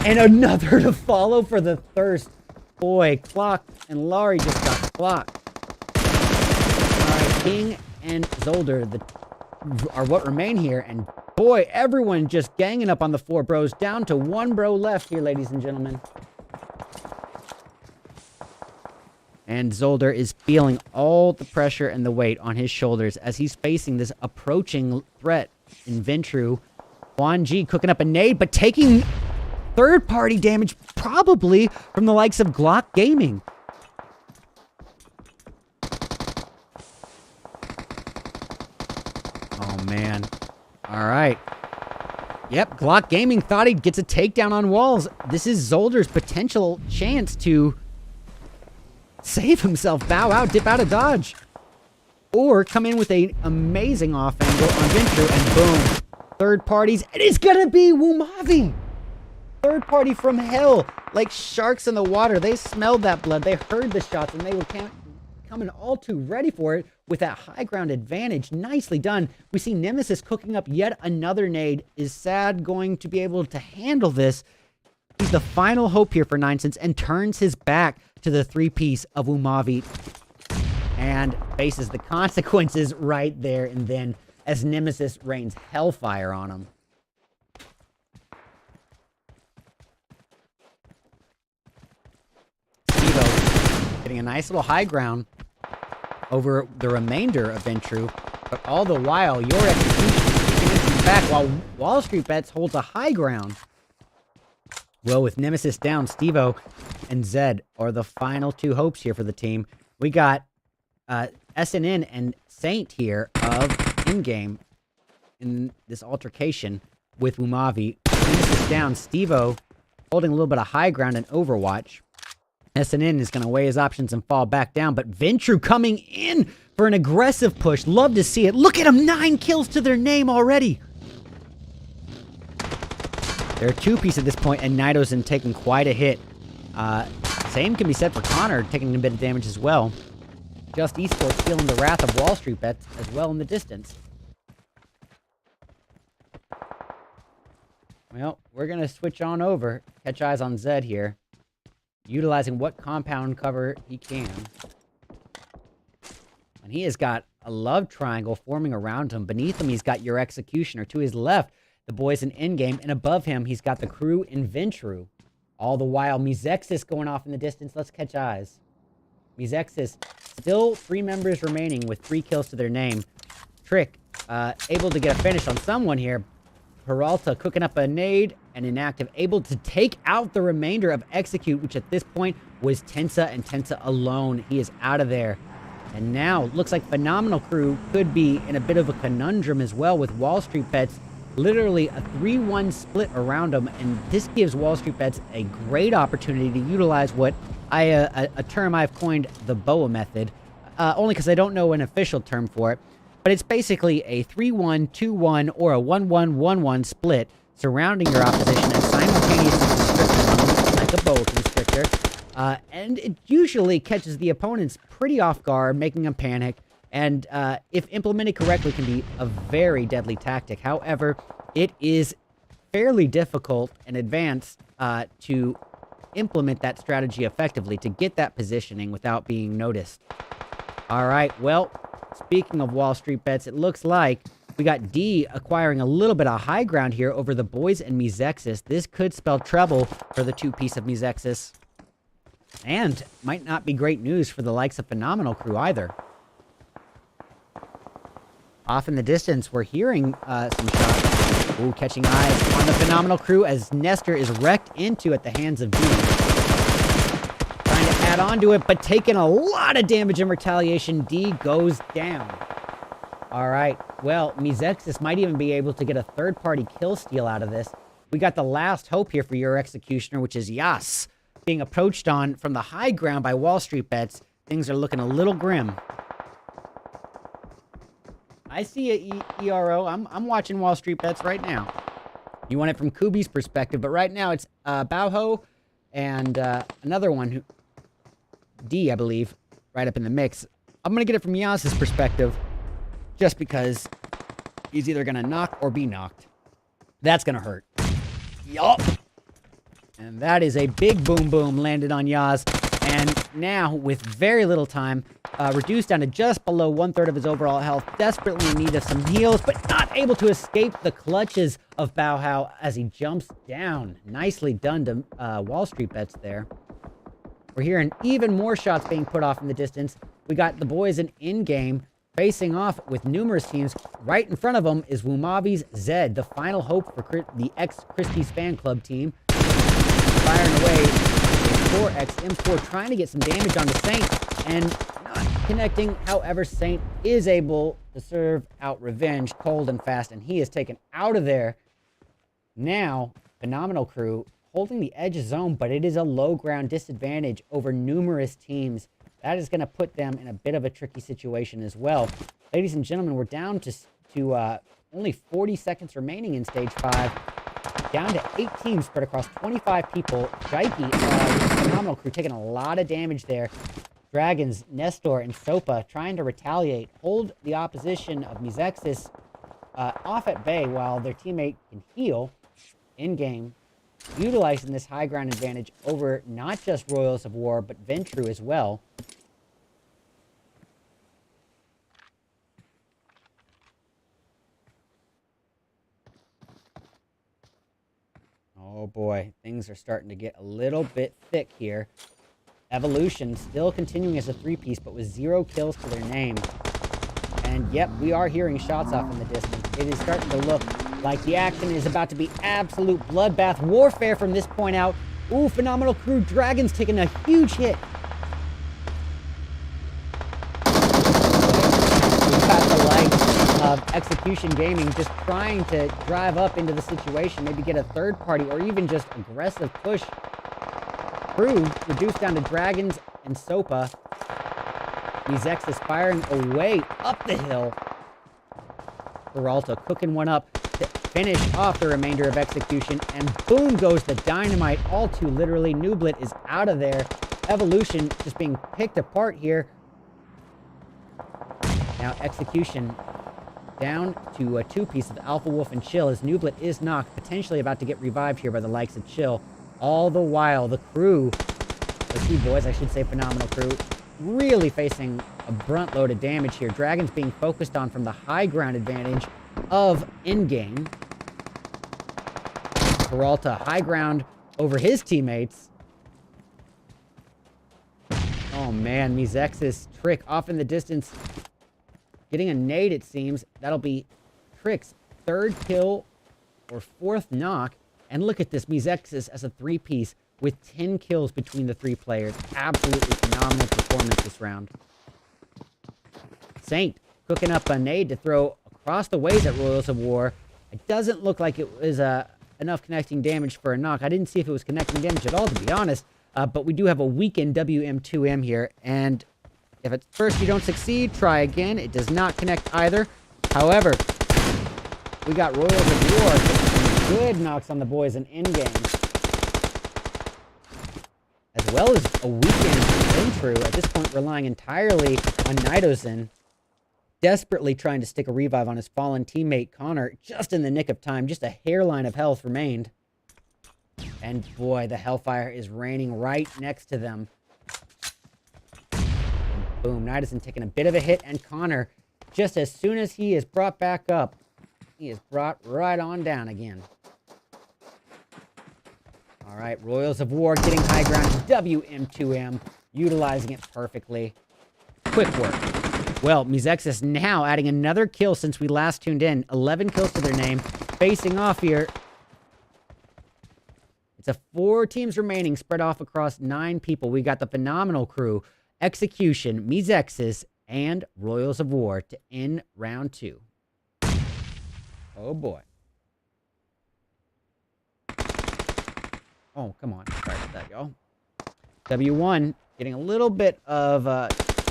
And another to follow for the thirst. Boy, Clock and Laurie just got clocked. Alright, King and Zolder are what remain here. And boy, everyone just ganging up on the 4 bros. Down to 1 bro left here, ladies and gentlemen. And Zolder is feeling all the pressure and the weight on his shoulders as he's facing this approaching threat in Ventru. Juan G cooking up a nade, but taking third-party damage probably from the likes of Glock Gaming. Oh, man. All right. Yep, Glock Gaming thought he gets a takedown on walls. This is Zolder's potential chance to save himself, bow out, dip out of dodge. Or come in with an amazing off angle on Ventru, and boom. Third parties. It is going to be Wumavi. Third party from hell. Like sharks in the water. They smelled that blood. They heard the shots, and they were coming all too ready for it with that high ground advantage. Nicely done. We see Nemesis cooking up yet another nade. Is Sad going to be able to handle this? He's the final hope here for 9cents and turns his back to the 3-piece of Wumavi and faces the consequences right there and then as Nemesis rains hellfire on him. Stevo getting a nice little high ground over the remainder of Ventru, but all the while, your execution is taking into back while Wall Street Bets holds a high ground. Well, with Nemesis down, Stevo and Zed are the final 2 hopes here for the team. We got SNN and Saint here of in-game in this altercation with Wumavi. Nemesis down, Stevo holding a little bit of high ground in Overwatch. SNN is going to weigh his options and fall back down, but Ventru coming in for an aggressive push. Love to see it. Look at him, 9 kills to their name already. They're 2-piece at this point, and Nido's taking quite a hit. Same can be said for Connor, taking a bit of damage as well. Just Esports feeling the wrath of Wall Street Bets as well in the distance. Well, we're going to switch on over. Catch eyes on Zed here. Utilizing what compound cover he can. And he has got a love triangle forming around him. Beneath him, he's got your Executioner. To his left, the boys in Endgame, and above him, he's got the crew in Ventru. All the while, MZS going off in the distance. Let's catch eyes. MZS, still 3 members remaining with 3 kills to their name. Trick able to get a finish on someone here. Peralta cooking up a nade and inactive, able to take out the remainder of Execute, which at this point was Tensa and Tensa alone. He is out of there. And now, looks like Phenomenal Crew could be in a bit of a conundrum as well with Wall Street Bets. Literally a 3-1 split around them, and this gives Wall Street Bets a great opportunity to utilize what a term I've coined, the BOA method, only because I don't know an official term for it. But it's basically a 3-1, 2-1, or a 1-1, 1-1 split surrounding your opposition and simultaneously constricting them like a boa constrictor. And it usually catches the opponents pretty off guard, making them panic. And if implemented correctly, can be a very deadly tactic. However, it is fairly difficult and advanced to implement that strategy effectively, to get that positioning without being noticed. All right, well, speaking of Wall Street Bets, it looks like we got D acquiring a little bit of high ground here over the boys and MZS. This could spell trouble for the two-piece of MZS. And might not be great news for the likes of Phenomenal Crew either. Off in the distance, we're hearing some shots. Ooh, catching eyes on the Phenomenal Crew as Nestor is wrecked into at the hands of D. Trying to add on to it, but taking a lot of damage in retaliation. D goes down. All right, well, MZS might even be able to get a third-party kill steal out of this. We got the last hope here for your Executioner, which is Yas, being approached on from the high ground by Wall Street Bets. Things are looking a little grim. I see it, ERO. I'm watching Wall Street Bets right now. You want it from Kubi's perspective, but right now it's Bauho and another one, who D, I believe, right up in the mix. I'm going to get it from Yas's perspective, just because he's either going to knock or be knocked. That's going to hurt. Yup. And that is a big boom landed on Yas. And now, with very little time, reduced down to just below 1/3 of his overall health, desperately in need of some heals, but not able to escape the clutches of Bauho as he jumps down. Nicely done to Wall Street Bets there. We're hearing even more shots being put off in the distance. We got the boys in-game facing off with numerous teams. Right in front of them is Wumavi's Zed, the final hope for the ex-Christie's fan club team. Firing away with 4x M4, trying to get some damage onto Saint, and not connecting. However, Saint is able to serve out revenge cold and fast, and he is taken out of there. Now, Phenomenal Crew holding the edge zone, but it is a low ground disadvantage over numerous teams. That is going to put them in a bit of a tricky situation as well. Ladies and gentlemen, we're down to only 40 seconds remaining in Stage 5. Down to 8 teams spread across 25 people. Jikey, Phenomenal Crew, taking a lot of damage there. Dragons, Nestor, and Sopa trying to retaliate, hold the opposition of MZS off at bay while their teammate can heal in-game, utilizing this high ground advantage over not just Royals of War, but Ventru as well. Oh boy, things are starting to get a little bit thick here. Evolution still continuing as a 3-piece, but with 0 kills to their name. And yep, we are hearing shots off in the distance. It is starting to look like the action is about to be absolute bloodbath warfare from this point out. Ooh, Phenomenal Crew, Dragons taking a huge hit. We've got the likes of Execution Gaming just trying to drive up into the situation, maybe get a third party or even just aggressive push. Crew reduced down to Dragons and Sopa. MZS is firing away up the hill. Peralta cooking one up to finish off the remainder of Execution, and boom goes the dynamite, all too literally. Nublet is out of there. Evolution just being picked apart here. Now Execution down to a 2-piece of Alpha Wolf and Chill as Nublet is knocked, potentially about to get revived here by the likes of Chill. All the while, the crew, the 2 boys, I should say, Phenomenal Crew, really facing a brunt load of damage here. Dragons being focused on from the high ground advantage of in-game. Peralta high ground over his teammates. Oh man, MZS trick off in the distance. Getting a nade, it seems. That'll be Trick's third kill or fourth knock. And look at this. MZS as a three-piece with 10 kills between the three players. Absolutely phenomenal performance this round. Saint cooking up a nade to throw across the ways at Royals of War. It doesn't look like it was enough connecting damage for a knock. I didn't see if it was connecting damage at all, to be honest. But we do have a weakened WM2M here. And if at first you don't succeed, try again. It does not connect either. However, we got Royals of War getting some good knocks on the boys in in-game. As well as a weakened Intru, at this point relying entirely on Nidozen. Desperately trying to stick a revive on his fallen teammate, Connor, just in the nick of time. Just a hairline of health remained. And boy, the Hellfire is raining right next to them. And boom, Nidozen taking a bit of a hit, and Connor, just as soon as he is brought back up, he is brought right on down again. All right, Royals of War getting high ground. WM2M, utilizing it perfectly. Quick work. Well, MZS now adding another kill since we last tuned in. 11 kills to their name. Facing off here. It's a 4 teams remaining, spread off across 9 people. We got the phenomenal crew, Execution, MZS, and Royals of War to end round 2. Oh boy. Oh, come on. Sorry about that, y'all. W1 getting a little bit of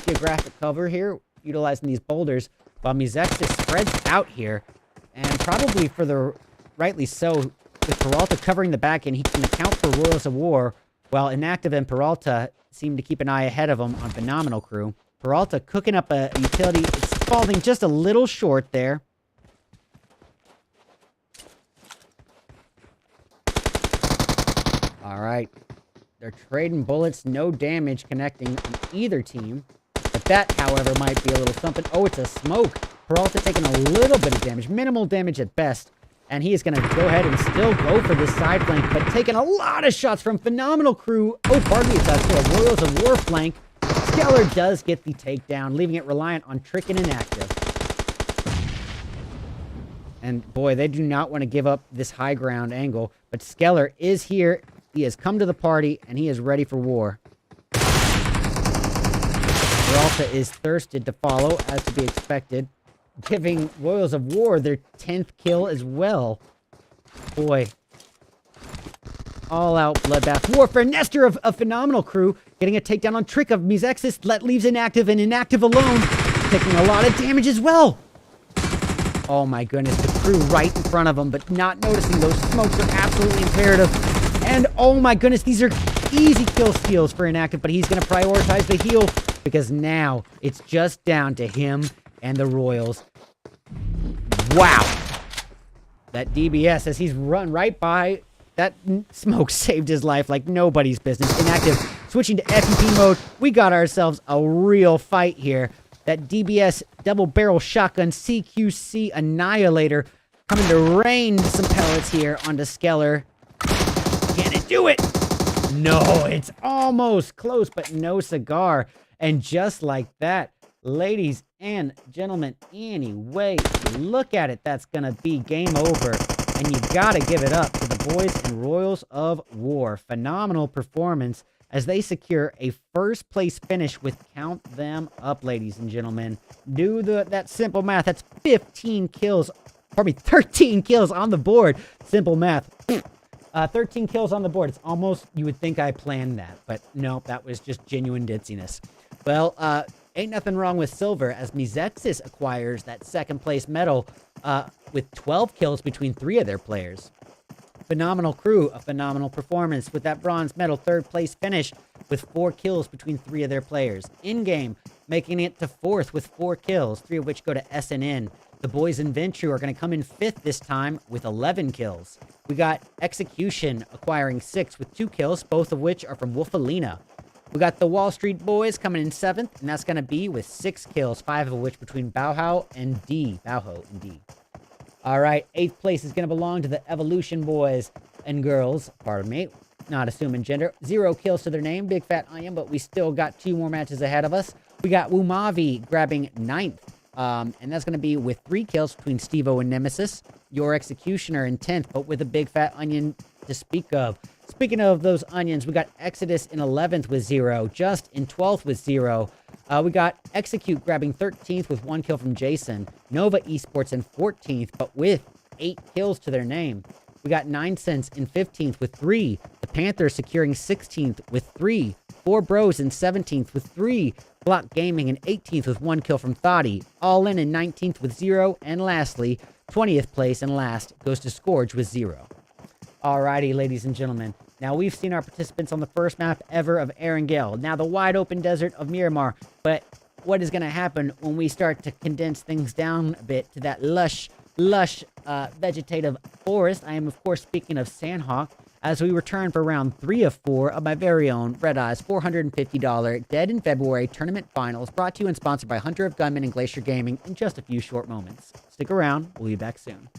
geographic cover here, utilizing these boulders, while MZS spreads out here. And probably for the rightly so, with Peralta covering the back end, he can account for Royals of War, while Inactive and Peralta seem to keep an eye ahead of him on Phenomenal Crew. Peralta cooking up a utility. It's falling just a little short there. All right. They're trading bullets. No damage connecting on either team. But that, however, might be a little something. Oh, it's a smoke. Peralta taking a little bit of damage. Minimal damage at best. And he is going to go ahead and still go for this side flank, but taking a lot of shots from Phenomenal Crew. Oh, pardon me, it's a Royals of War flank. Skeller does get the takedown, leaving it reliant on Trick and Inactive. And boy, they do not want to give up this high ground angle, but Skeller is here. He has come to the party, and he is ready for war. Peralta is thirsted to follow, as to be expected, giving Royals of War their 10th kill as well. Boy. All-out bloodbath warfare. Nestor of a Phenomenal Crew getting a takedown on Trick of MZS. Leaves Inactive, and Inactive alone taking a lot of damage as well. Oh my goodness, the crew right in front of him, but not noticing those smokes are absolutely imperative. And oh my goodness, these are easy kill steals for Inactive, but he's going to prioritize the heal because now it's just down to him and the Royals. Wow. That DBS, as he's run right by, that smoke saved his life like nobody's business. Inactive switching to FUP mode. We got ourselves a real fight here. That DBS double barrel shotgun CQC Annihilator coming to rain some pellets here onto Skeller. Can it do it? No, it's almost close, but no cigar. And just like that, ladies and gentlemen, anyway, look at it. That's going to be game over. And you got to give it up to the boys and Royals of War. Phenomenal performance as they secure a first place finish with count them up, ladies and gentlemen. Do that simple math. That's 15 kills. Pardon me, 13 kills on the board. Simple math. 13 kills on the board. It's almost, you would think I planned that. But no, that was just genuine ditziness. Well, ain't nothing wrong with silver as MZS acquires that second place medal with 12 kills between 3 of their players. Phenomenal Crew, a phenomenal performance with that bronze medal third place finish with 4 kills between 3 of their players. In-game, making it to 4th with 4 kills, 3 of which go to SNN. The boys in Venture are going to come in 5th this time with 11 kills. We got Execution acquiring 6 with 2 kills, both of which are from Wolfalina. We got the Wall Street Boys coming in 7th, and that's going to be with 6 kills, 5 of which between Bauho and D. All right, 8th place is going to belong to the Evolution Boys and Girls. Pardon me, not assuming gender. 0 kills to their name, big fat I am, but we still got 2 more matches ahead of us. We got Wumavi grabbing 9th. And that's going to be with 3 kills between Steve-O and Nemesis. Your Executioner in 10th, but with a big fat onion to speak of. Speaking of those onions, we got Exodus in 11th with 0. Just in 12th with 0. We got Execute grabbing 13th with 1 kill from Jason. Nova Esports in 14th, but with 8 kills to their name. We got 9 Cents in 15th with 3. The Panthers securing 16th with 3. 4 Bros in 17th with 3. Block Gaming in 18th with 1 kill from Thoughty. All in 19th with 0. And lastly, 20th place and last goes to Scourge with 0. Alrighty, ladies and gentlemen. Now, we've seen our participants on the first map ever of Erangel. Now, the wide open desert of Miramar. But what is going to happen when we start to condense things down a bit to that lush vegetative forest? I am, of course, speaking of Sanhok, as we return for round 3 of 4 of my very own RedEyes $450 Dead in February Tournament Finals, brought to you and sponsored by Hunter of Gunmen and Glacier Gaming in just a few short moments. Stick around, we'll be back soon.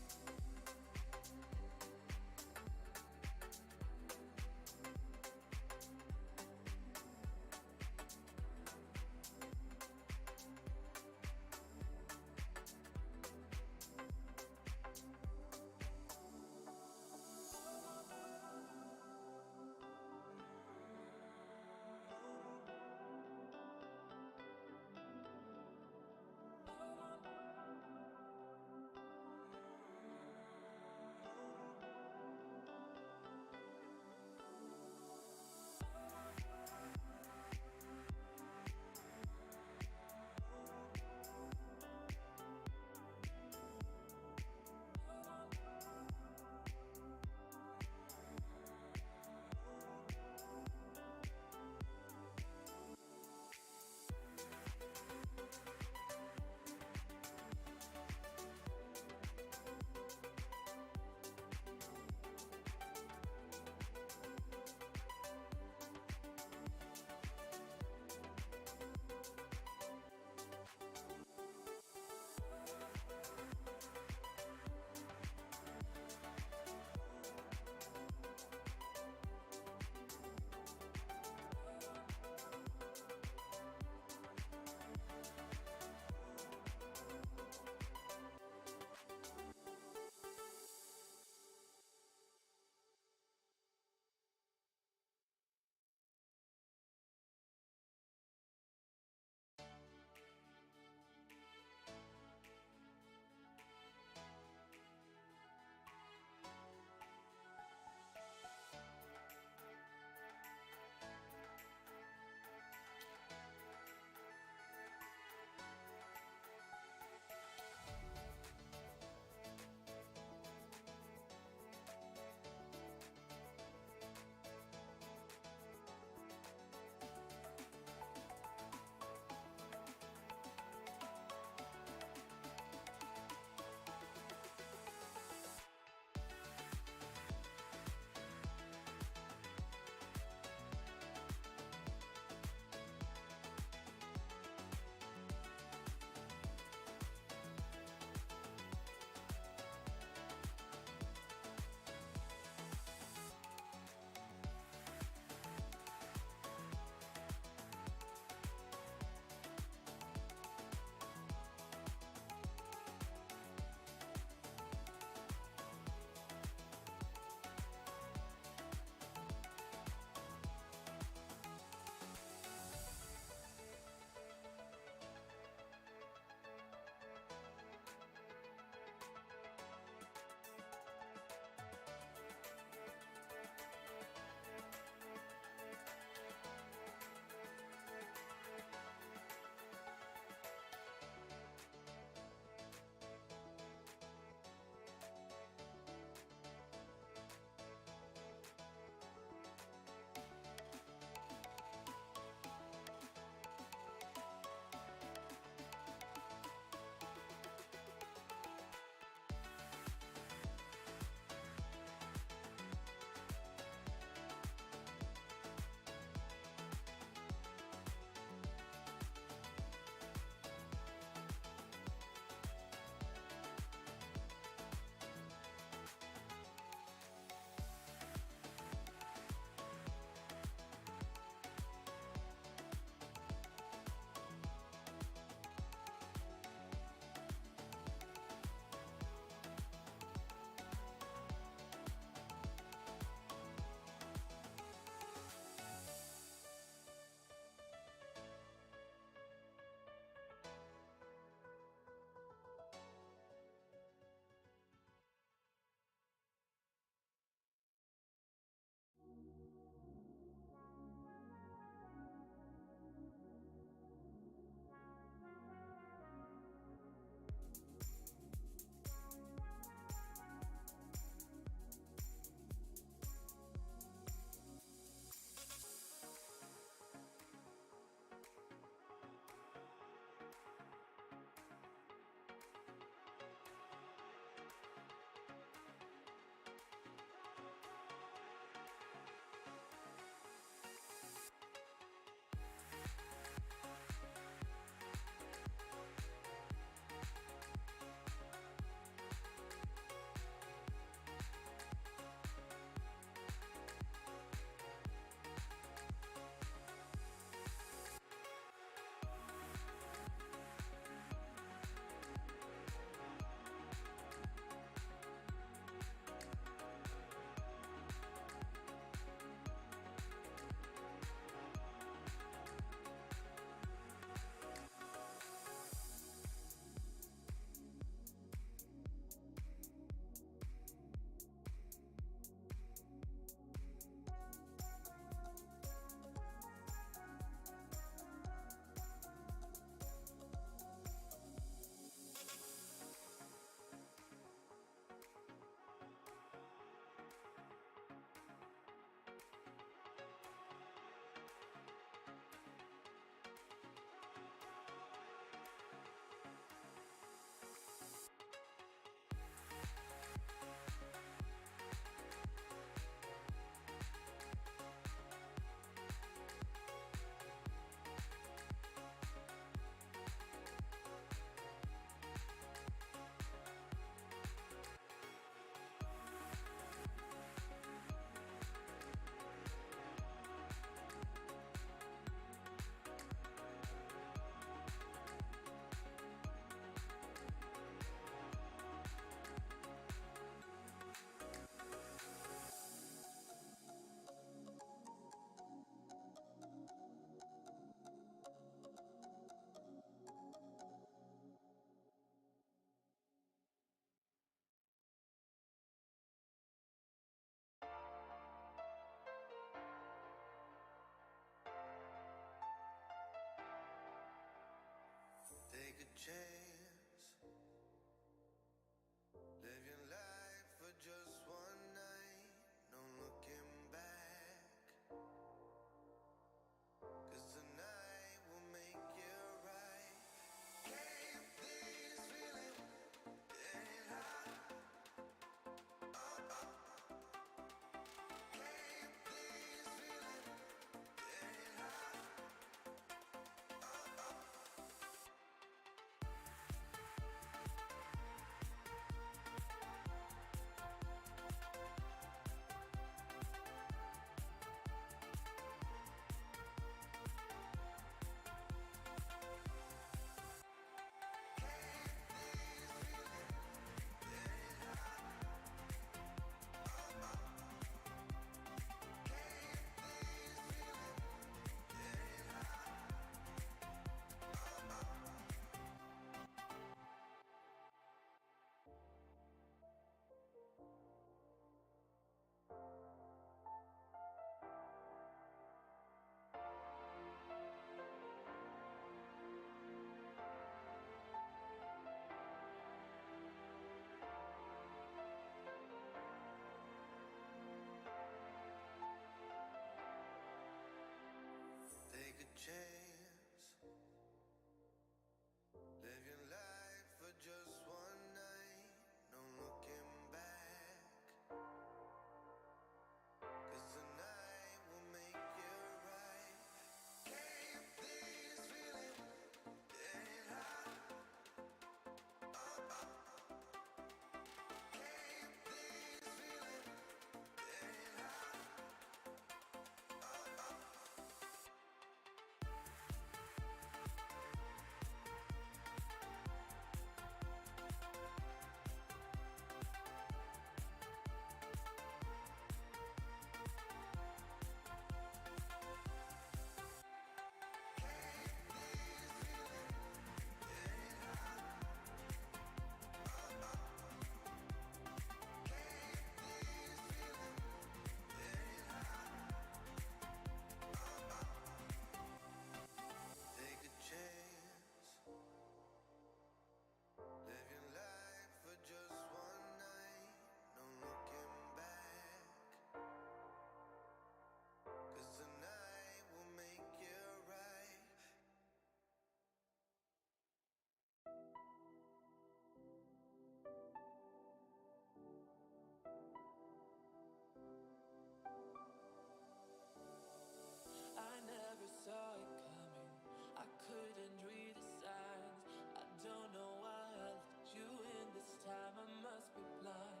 saw it coming. I couldn't read the signs. I don't know why I let you in this time. I must be blind.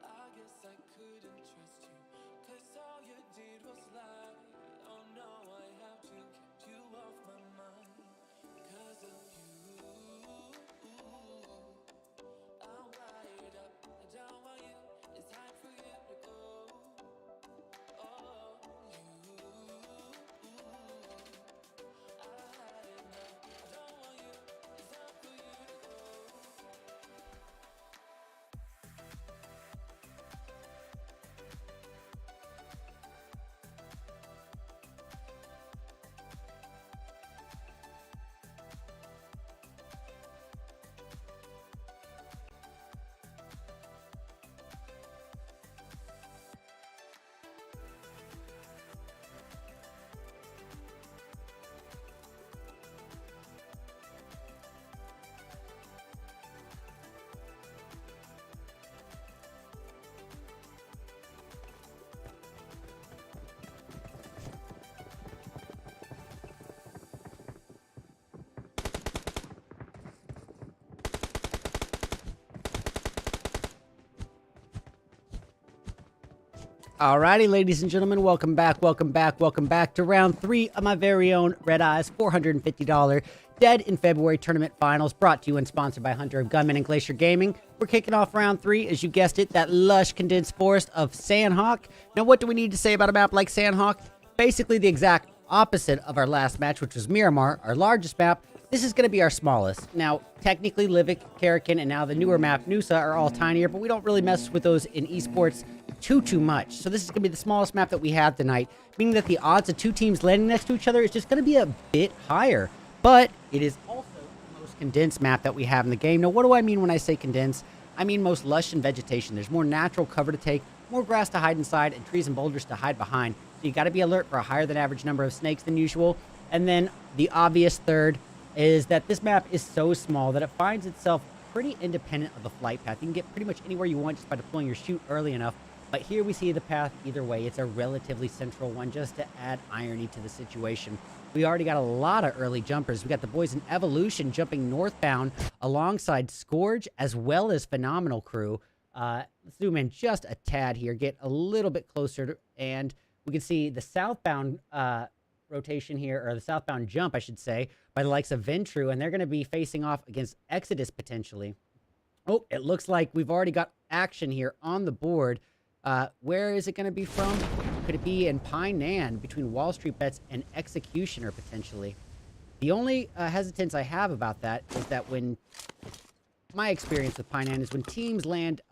I guess I couldn't trust you, 'cause all you did was lie. Oh no, I have to keep you off my mind. 'Cause of you, I'm wired up. I don't want you. It's time for you to go. Oh, you, I had enough. I don't want you. It's time for you to go. Alrighty, ladies and gentlemen, welcome back to round 3 of my very own RedEyes $450 Dead in February tournament finals, brought to you and sponsored by Hunter of Gunman and Glacier Gaming. We're kicking off round 3, as you guessed it, that lush condensed forest of Sanhok. Now, what do we need to say about a map like Sanhok? Basically the exact opposite of our last match, which was Miramar, our largest map. This is going to be our smallest. Now, technically, Livik, Karakin, and now the newer map, Nusa, are all tinier, but we don't really mess with those in esports too much. So this is going to be the smallest map that we have tonight, meaning that the odds of two teams landing next to each other is just going to be a bit higher. But it is also the most condensed map that we have in the game. Now, what do I mean when I say condensed? I mean most lush in vegetation. There's more natural cover to take, more grass to hide inside, and trees and boulders to hide behind. So you got to be alert for a higher than average number of snakes than usual. And then the obvious third is that this map is so small that it finds itself pretty independent of the flight path. You can get pretty much anywhere you want just by deploying your chute early enough. But here we see the path either way. It's a relatively central one, just to add irony to the situation. We already got a lot of early jumpers. We got the boys in Evolution jumping northbound alongside Scourge, as well as Phenomenal Crew. Let's zoom in just a tad here, get a little bit closer, and we can see the southbound rotation here, or the southbound jump, I should say, by the likes of Ventru, and they're going to be facing off against Exodus potentially. Oh, it looks like we've already got action here on the board. Where is it going to be from? Could it be in Painan, between Wall Street Bets and Executioner, potentially? The only hesitance I have about that is that when my experience with Painan is when teams land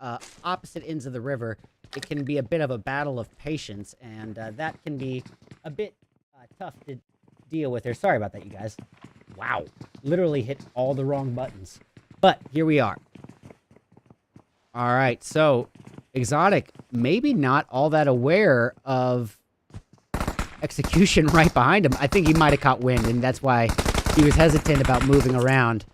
opposite ends of the river, it can be a bit of a battle of patience, and that can be a bit tough to deal with there. Sorry about that, you guys. Wow. Literally hit all the wrong buttons. But here we are. All right, so Exotic, maybe not all that aware of Execution right behind him. I think he might have caught wind, and that's why he was hesitant about moving around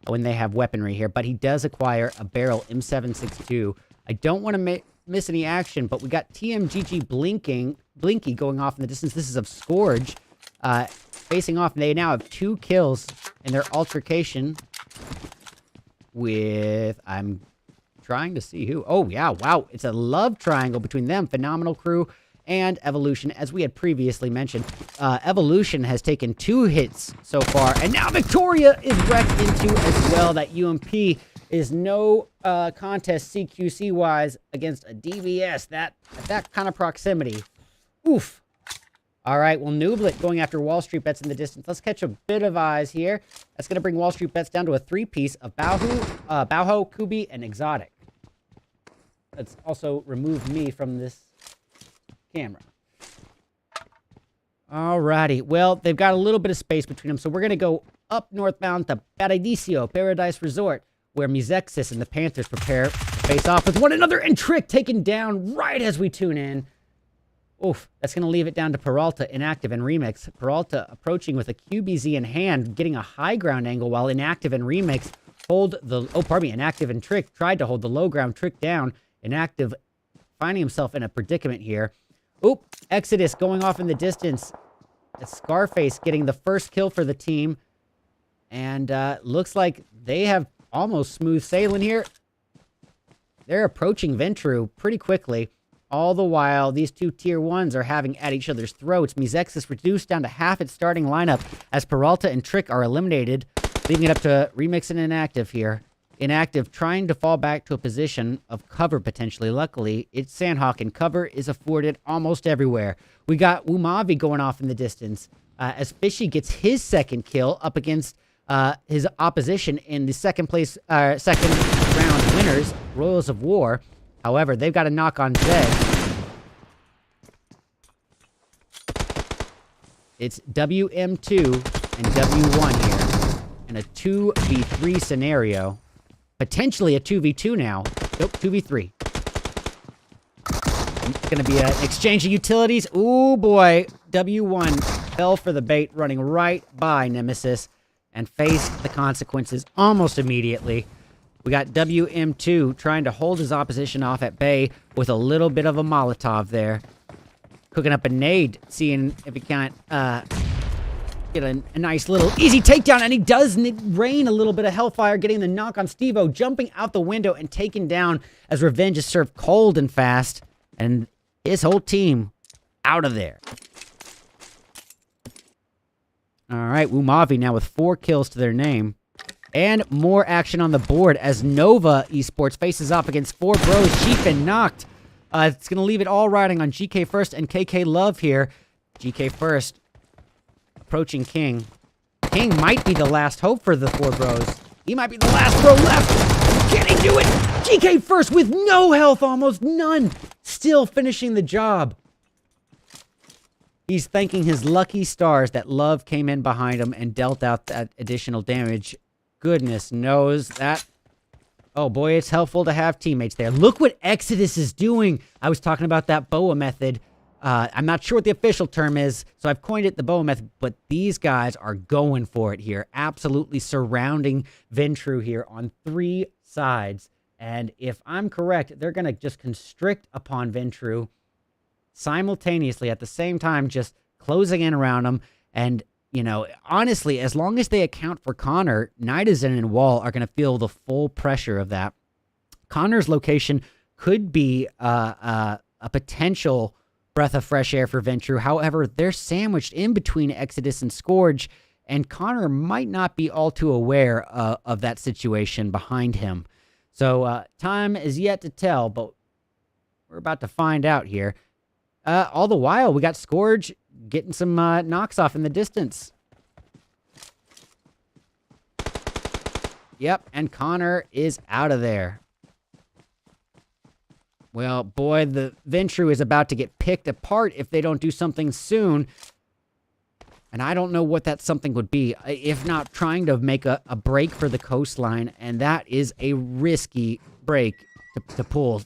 when they have weaponry here. But he does acquire a barrel M762. I don't want to miss any action, but we got TMGG Blinky going off in the distance. This is of Scourge facing off. They now have 2 kills in their altercation with... I'm trying to see who. Oh, yeah, wow. It's a love triangle between them, Phenomenal Crew and Evolution, as we had previously mentioned. Evolution has taken 2 hits so far, and now Victoria is wrecked into as well. That UMP is no contest CQC-wise against a DBS. That kind of proximity. Oof. All right, well, Nublet going after Wall Street Bets in the distance. Let's catch a bit of eyes here. That's going to bring Wall Street Bets down to a 3-piece of Bauho, Kubi, and Exotic. Let's also remove me from this camera. Alrighty, well, they've got a little bit of space between them, so we're going to go up northbound to Paradiso, Paradise Resort, where MZS and the Panthers prepare to face off with one another, and Trick taken down right as we tune in. Oof, that's going to leave it down to Peralta, Inactive, and Remix. Peralta approaching with a QBZ in hand, getting a high ground angle, while Inactive and Remix hold the... Oh, pardon me, Inactive and Trick tried to hold the low ground. Trick down. Inactive finding himself in a predicament here. Oop, Exodus going off in the distance. Scarface getting the first kill for the team. And looks like they have almost smooth sailing here. They're approaching Ventru pretty quickly. All the while, these two tier 1s are having at each other's throats. MZS is reduced down to half its starting lineup as Peralta and Trick are eliminated, leaving it up to Remix and Inactive here. Inactive trying to fall back to a position of cover potentially. Luckily, it's Sanhok, and cover is afforded almost everywhere. We got Umavi going off in the distance as Fishy gets his second kill up against his opposition in the second round winners, Royals of War. However, they've got a knock on Zed. It's WM2 and W1 here in a 2v3 scenario. Potentially a 2v2 now. Nope, 2v3. It's going to be an exchange of utilities. Ooh, boy. W1 fell for the bait, running right by Nemesis and faced the consequences almost immediately. We got WM2 trying to hold his opposition off at bay with a little bit of a Molotov there. Cooking up a nade, seeing if he can't get a nice little easy takedown, and he does rain a little bit of hellfire, getting the knock on Steve-O, jumping out the window and taken down as revenge is served cold and fast, and his whole team out of there. All right, Umavi now with 4 kills to their name. And more action on the board as Nova Esports faces off against 4 bros. Sheep and Knocked. It's going to leave it all riding on GK First and KK Love here. GK First approaching King. King might be the last hope for the 4 bros. He might be the last bro left. Can he do it? GK First with no health, almost none. Still finishing the job. He's thanking his lucky stars that Love came in behind him and dealt out that additional damage. Goodness knows that. Oh boy, it's helpful to have teammates there. Look what Exodus is doing. I was talking about that BOA method. I'm not sure what the official term is, so I've coined it the BOA method, but these guys are going for it here. Absolutely surrounding Ventru here on 3 sides. And if I'm correct, they're going to just constrict upon Ventru simultaneously at the same time, just closing in around them. And you know, honestly, as long as they account for Connor, Nightizen and Wall are going to feel the full pressure of that. Connor's location could be a potential breath of fresh air for Ventru. However, they're sandwiched in between Exodus and Scourge, and Connor might not be all too aware of that situation behind him. So time is yet to tell, but we're about to find out here. All the while, we got Scourge getting some knocks off in the distance. Yep, and Connor is out of there. Well, boy, the Ventru is about to get picked apart if they don't do something soon. And I don't know what that something would be, if not trying to make a break for the coastline. And that is a risky break to pull.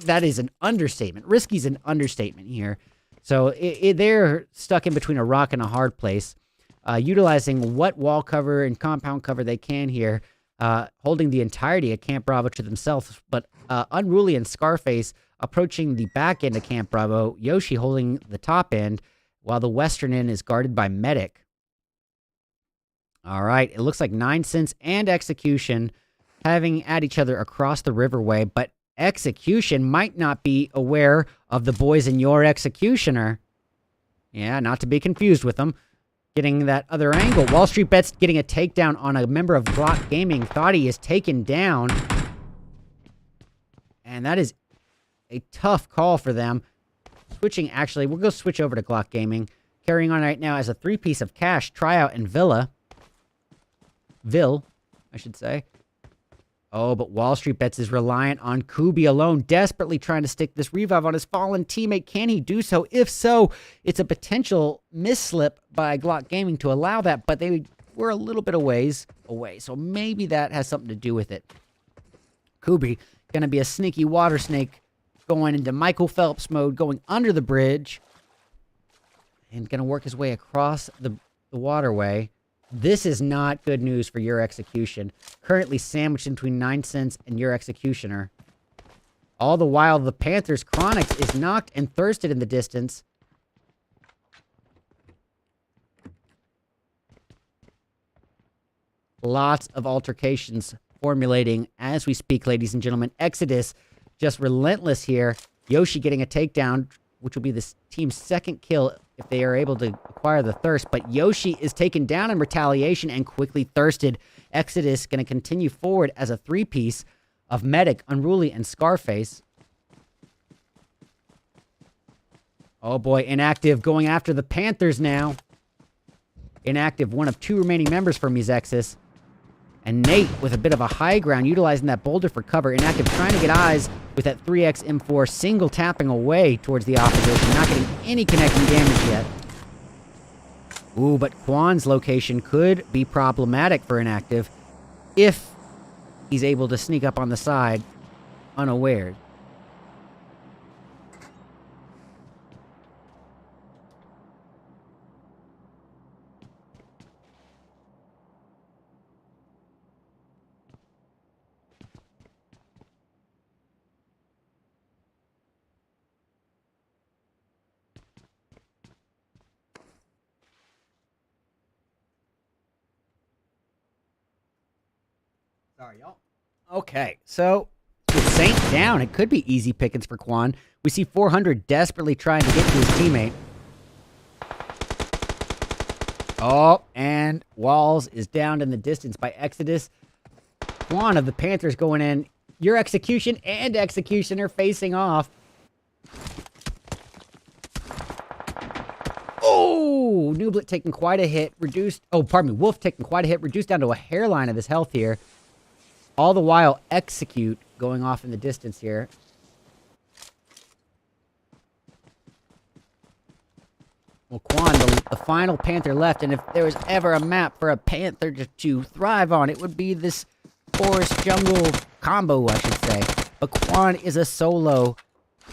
That is an understatement. Risky is an understatement here. So they're stuck in between a rock and a hard place, utilizing what wall cover and compound cover they can here, holding the entirety of Camp Bravo to themselves. But Unruly and Scarface approaching the back end of Camp Bravo, Yoshi holding the top end, while the western end is guarded by Medic. All right, it looks like 9 Cents and Execution having at each other across the riverway, but Execution might not be aware of the boys in your Executioner. Yeah, not to be confused with them. Getting that other angle. Wall Street Bets getting a takedown on a member of Glock Gaming. Thought he is taken down. And that is a tough call for them. Switching, actually, we'll go switch over to Glock Gaming. Carrying on right now as a 3-piece of Cash, Tryout, and Villa. Vil, I should say. Oh, but Wall Street Bets is reliant on Kubi alone, desperately trying to stick this revive on his fallen teammate. Can he do so? If so, it's a potential misslip by Glock Gaming to allow that, but they were a little bit of ways away, so maybe that has something to do with it. Kubi, going to be a sneaky water snake, going into Michael Phelps mode, going under the bridge, and going to work his way across the waterway. This is not good news for your Execution. Currently sandwiched in between 9 Cents and your Executioner. All the while, the Panthers' Chronix is knocked and thirsted in the distance. Lots of altercations formulating as we speak, ladies and gentlemen. Exodus just relentless here. Yoshi getting a takedown, which will be this team's second kill if they are able to acquire the thirst. But Yoshi is taken down in retaliation and quickly thirsted. Exodus going to continue forward as a three-piece of Medic, Unruly, and Scarface. Oh boy, Inactive going after the Panthers now. Inactive, one of 2 remaining members for MZS. And Nate with a bit of a high ground, utilizing that boulder for cover. Inactive trying to get eyes with that 3x M4, single tapping away towards the opposition. Not getting any connecting damage yet. Ooh, but Quan's location could be problematic for Inactive if he's able to sneak up on the side unaware. Sorry, y'all. Okay, so with Saint down, it could be easy pickings for Quan. We see 400 desperately trying to get to his teammate. Oh, and Walls is downed in the distance by Exodus. Quan of the Panthers going in. Your Execution and Executioner facing off. Oh, Nublet taking quite a hit. Reduced. Oh, pardon me. Wolf taking quite a hit. Reduced down to a hairline of his health here. All the while, Execute going off in the distance here. Well, Quan, the final Panther left, and if there was ever a map for a Panther to thrive on, it would be this forest jungle combo, I should say. But Quan is a solo.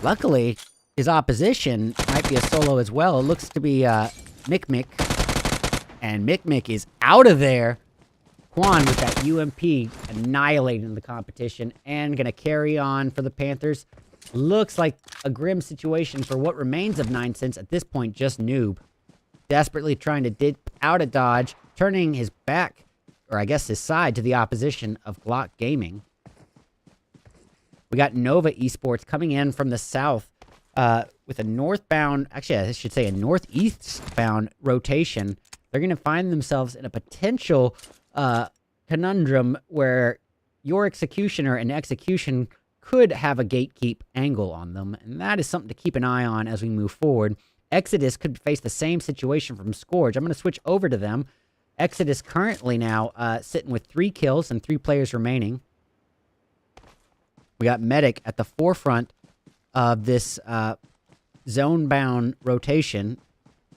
Luckily, his opposition might be a solo as well. It looks to be Mick. And Mick is out of there. Quan with that UMP annihilating the competition and going to carry on for the Panthers. Looks like a grim situation for what remains of 9 cents. At this point, just Noob. Desperately trying to dip out of dodge, turning his back, or I guess his side, to the opposition of Glock Gaming. We got Nova Esports coming in from the south with a northbound, actually I should say a northeast-bound rotation. They're going to find themselves in a potential conundrum where your Executioner and Execution could have a gatekeep angle on them, and that is something to keep an eye on as we move forward. Exodus could face the same situation from Scourge. I'm going to switch over to them. Exodus currently now sitting with 3 kills and 3 players remaining. We got Medic at the forefront of this zone-bound rotation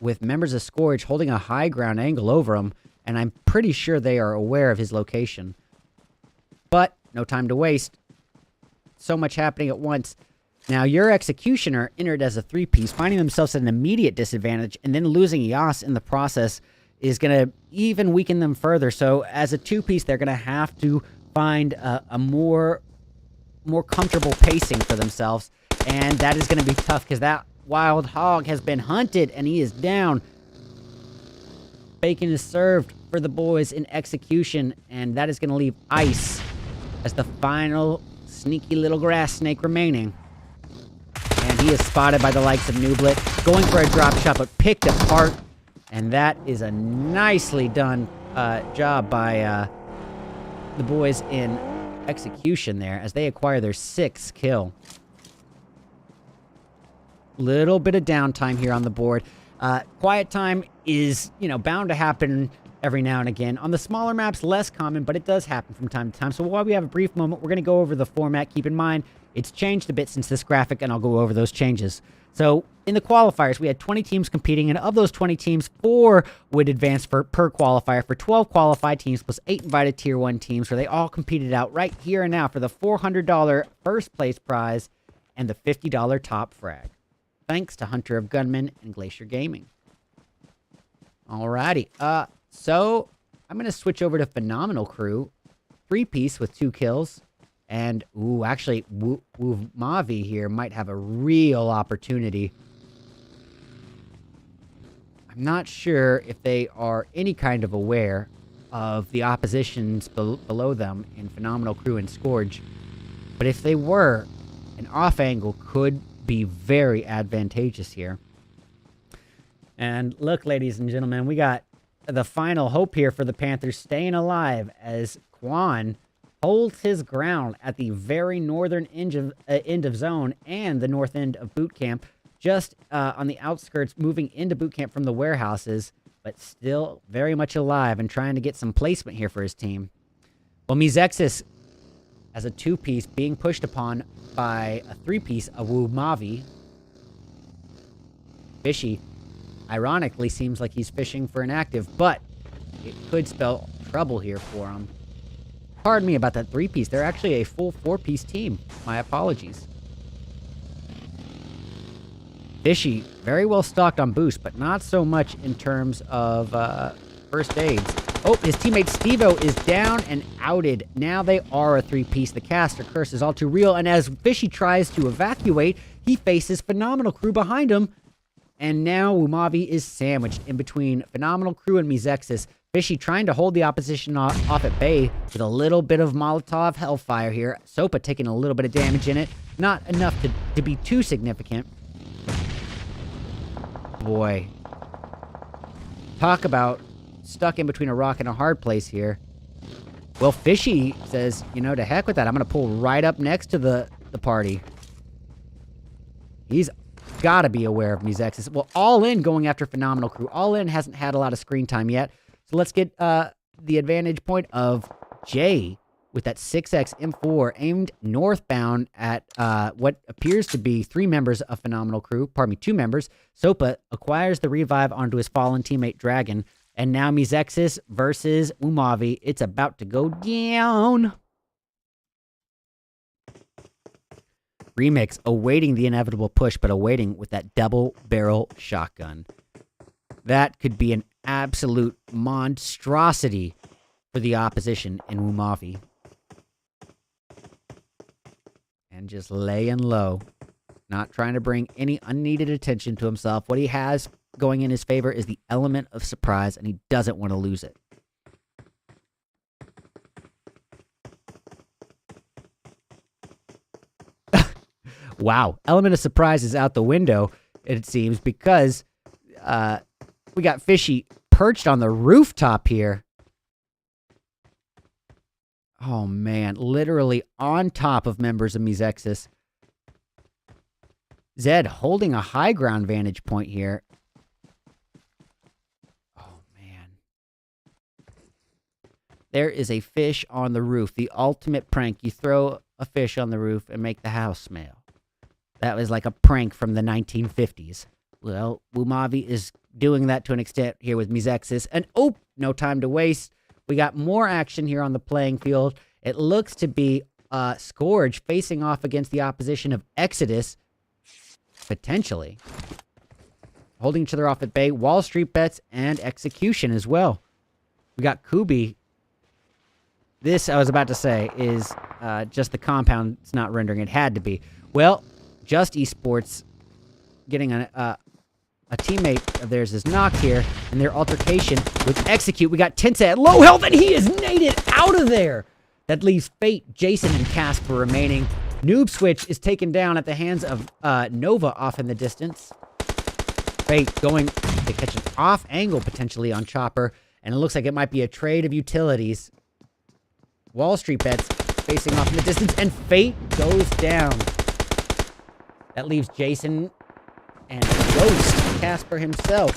with members of Scourge holding a high ground angle over him, and I'm pretty sure they are aware of his location. But no time to waste. So much happening at once. Now, your Executioner entered as a 3-piece, finding themselves at an immediate disadvantage, and then losing Yas in the process is going to even weaken them further. So, as a 2-piece, they're going to have to find a more comfortable pacing for themselves, and that is going to be tough because that wild hog has been hunted, and he is down. Bacon is served for the boys in Execution, and that is going to leave Ice as the final sneaky little grass snake remaining. And he is spotted by the likes of Nublet, going for a drop shot, but picked apart. And that is a nicely done job by the boys in Execution there, as they acquire their 6th kill. Little bit of downtime here on the board. Quiet time is, bound to happen every now and again. On the smaller maps, less common, but it does happen from time to time. So while we have a brief moment, we're going to go over the format. Keep in mind, it's changed a bit since this graphic, and I'll go over those changes. So in the qualifiers, we had 20 teams competing, and of those 20 teams, 4 would advance per qualifier for 12 qualified teams plus 8 invited Tier 1 teams, where they all competed out right here and now for the $400 first place prize and the $50 top frag. Thanks to Hunter of Gunmen and Glacier Gaming. Alrighty. So I'm going to switch over to Phenomenal Crew. 3-piece with 2 kills. And, ooh, actually, Mavi here might have a real opportunity. I'm not sure if they are any kind of aware. of the oppositions below them in Phenomenal Crew and Scourge. But if they were, an off angle could be very advantageous here. And look, ladies and gentlemen, we got the final hope here for the Panthers staying alive as Quan holds his ground at the very northern end of zone and the north end of boot camp, just on the outskirts, moving into boot camp from the warehouses, but still very much alive and trying to get some placement here for his team. Well, MZS as a 2-piece being pushed upon by a 3-piece of Wumavi. Fishy, ironically, seems like he's fishing for an active, but it could spell trouble here for him. Pardon me about that 3-piece. They're actually a full 4-piece team. My apologies. Fishy, very well stocked on boost, but not so much in terms of first aids. Oh, his teammate Stevo is down and outed. Now they are a 3-piece. The caster curse is all too real, and as Fishy tries to evacuate, he faces Phenomenal Crew behind him. And now Wumavi is sandwiched in between Phenomenal Crew and MZS. Fishy trying to hold the opposition off at bay with a little bit of Molotov Hellfire here. Sopa taking a little bit of damage in it. Not enough to be too significant. Boy. Talk about stuck in between a rock and a hard place here. Well, Fishy says, you know, to heck with that. I'm going to pull right up next to the party. He's got to be aware of MZS. Well, All In going after Phenomenal Crew. All In hasn't had a lot of screen time yet. So let's get the advantage point of Jay with that 6X M4 aimed northbound at what appears to be 3 members of Phenomenal Crew. Pardon me, 2 members. Sopa acquires the revive onto his fallen teammate Dragon. And now MZS versus Wumavi. It's about to go down. Remix awaiting the inevitable push, but awaiting with that double barrel shotgun. That could be an absolute monstrosity for the opposition in Wumavi. And just laying low. Not trying to bring any unneeded attention to himself. What he has going in his favor is the element of surprise, and he doesn't want to lose it. Wow. Element of surprise is out the window, it seems, because we got Fishy perched on the rooftop here. Oh, man. Literally on top of members of MZS. Zed holding a high ground vantage point here. Oh, man. There is a fish on the roof. The ultimate prank. You throw a fish on the roof and make the house smell. That was like a prank from the 1950s. Well, Wumavi is doing that to an extent here with MZS. And, oh, no time to waste. We got more action here on the playing field. It looks to be Scourge facing off against the opposition of Exodus. Potentially. Holding each other off at bay. Wall Street bets and execution as well. We got Kubi. This, I was about to say, is just the compound. It's not rendering. It had to be. Well, Just Esports getting a teammate of theirs is knocked here, and their altercation with Execute. We got Tensa at low health, and he is naded out of there. That leaves Fate, Jason, and Casper remaining. Noob Switch is taken down at the hands of Nova off in the distance. Fate going to catch an off angle potentially on Chopper, and it looks like it might be a trade of utilities. Wall Street bets facing off in the distance, and Fate goes down. That leaves Jason and Ghost, Casper himself.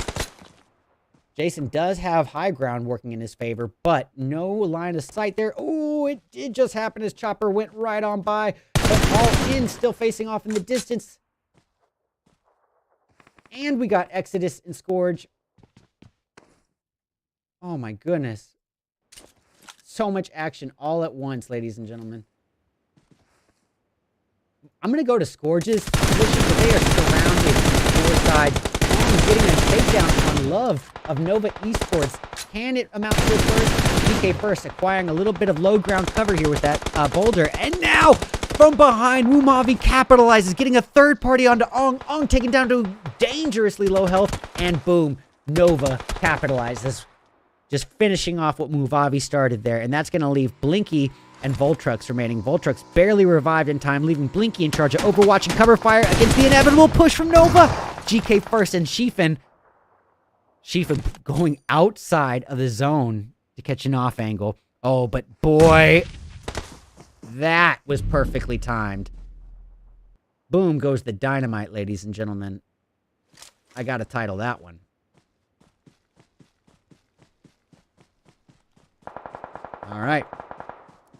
Jason does have high ground working in his favor, but no line of sight there. Oh, it did just happen as Chopper went right on by, but All In still facing off in the distance. And we got Exodus and Scourge. Oh my goodness. So much action all at once, ladies and gentlemen. I'm going to go to Scourge's position, but they are surrounded on the north side. And getting a takedown on Love of Nova Esports. Can it amount to a first? DK first, acquiring a little bit of low ground cover here with that boulder. And now, from behind, Wumavi capitalizes, getting a third party onto Ong. Ong taken down to dangerously low health. And boom, Nova capitalizes. just finishing off what Movavi started there. And that's going to leave Blinky and Voltrux remaining. Voltrux barely revived in time, leaving Blinky in charge of Overwatch and cover fire against the inevitable push from Nova. GK first and Shifen. Shifen going outside of the zone to catch an off angle. Oh, but boy, that was perfectly timed. Boom goes the dynamite, ladies and gentlemen. I gotta title that one. All right.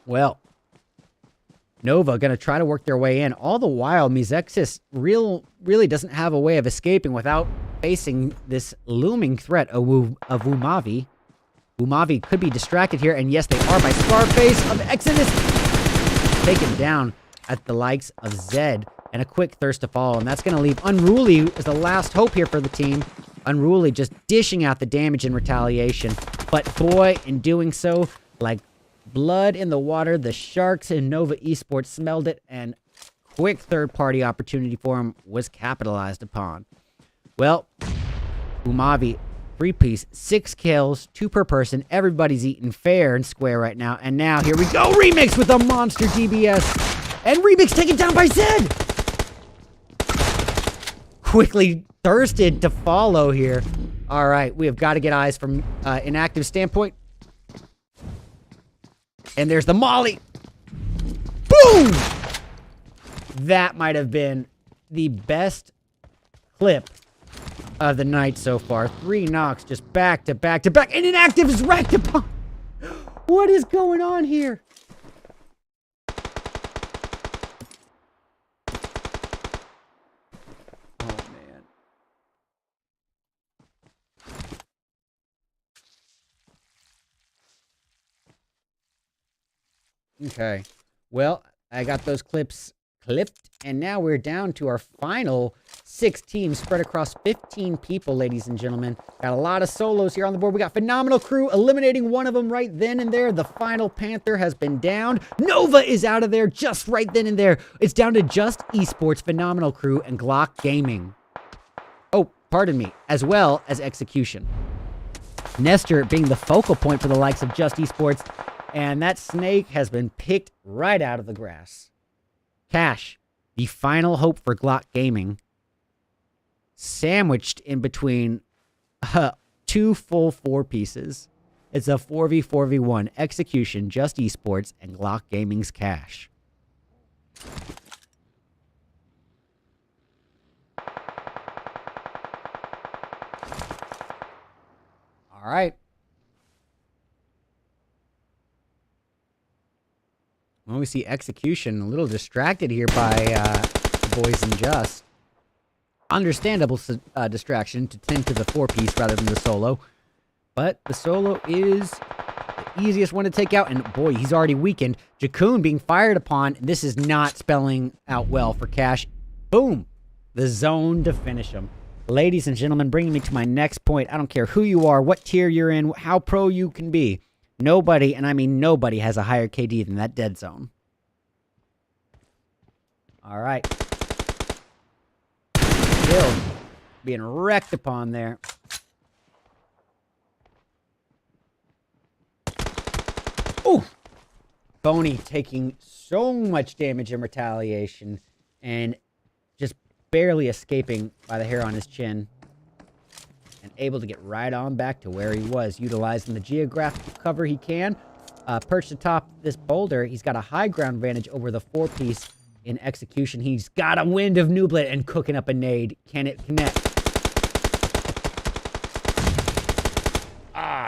Well, Nova gonna try to work their way in. All the while, MZS really doesn't have a way of escaping without facing this looming threat of Wumavi. Wumavi could be distracted here, and yes, they are by Scarface of Exodus. Taken down at the likes of Zed, and a quick thirst to follow, and that's going to leave Unruly as the last hope here for the team. Unruly just dishing out the damage in retaliation, but boy, in doing so, like blood in the water, the Sharks and Nova Esports smelled it, and quick third-party opportunity for him was capitalized upon. Well, Umavi, 3-piece, 6 kills, 2 per person. Everybody's eating fair and square right now. And now, here we go. Remix with a monster DBS. And Remix taken down by Zed. Quickly thirsted to follow here. All right, we have got to get eyes from inactive standpoint. And there's the Molly. Boom! That might have been the best clip of the night so far. 3 knocks just back to back to back. And inactive is racked upon. What is going on here? Oh, man. Okay. Well, I got those clips clipped, and now we're down to our final 6 teams spread across 15 people, ladies and gentlemen. Got a lot of solos here on the board. We got Phenomenal Crew eliminating one of them right then and there. The final Panther has been downed. Nova is out of there just right then and there. It's down to Just Esports, Phenomenal Crew, and Glock Gaming. Oh, pardon me, as well as Execution. Nestor being the focal point for the likes of Just Esports, and that snake has been picked right out of the grass. Cash, the final hope for Glock Gaming, sandwiched in between 2 full 4 pieces. It's a 4v4v1 Execution, Just Esports, and Glock Gaming's Cash. All right. Well, we see Execution a little distracted here by Boys and Just. Understandable distraction to tend to the 4-piece rather than the solo. But the solo is the easiest one to take out. And boy, he's already weakened. Jakun being fired upon. This is not spelling out well for Cash. Boom. The zone to finish him. Ladies and gentlemen, bringing me to my next point. I don't care who you are, what tier you're in, how pro you can be. Nobody, and I mean nobody, has a higher KD than that dead zone. All right. Still being wrecked upon there. Ooh! Boney taking so much damage in retaliation and just barely escaping by the hair on his chin. And able to get right on back to where he was, utilizing the geographical cover he can. Perched atop this boulder, he's got a high ground advantage over the 4-piece in Execution. He's got a wind of Nublet and cooking up a nade. Can it connect?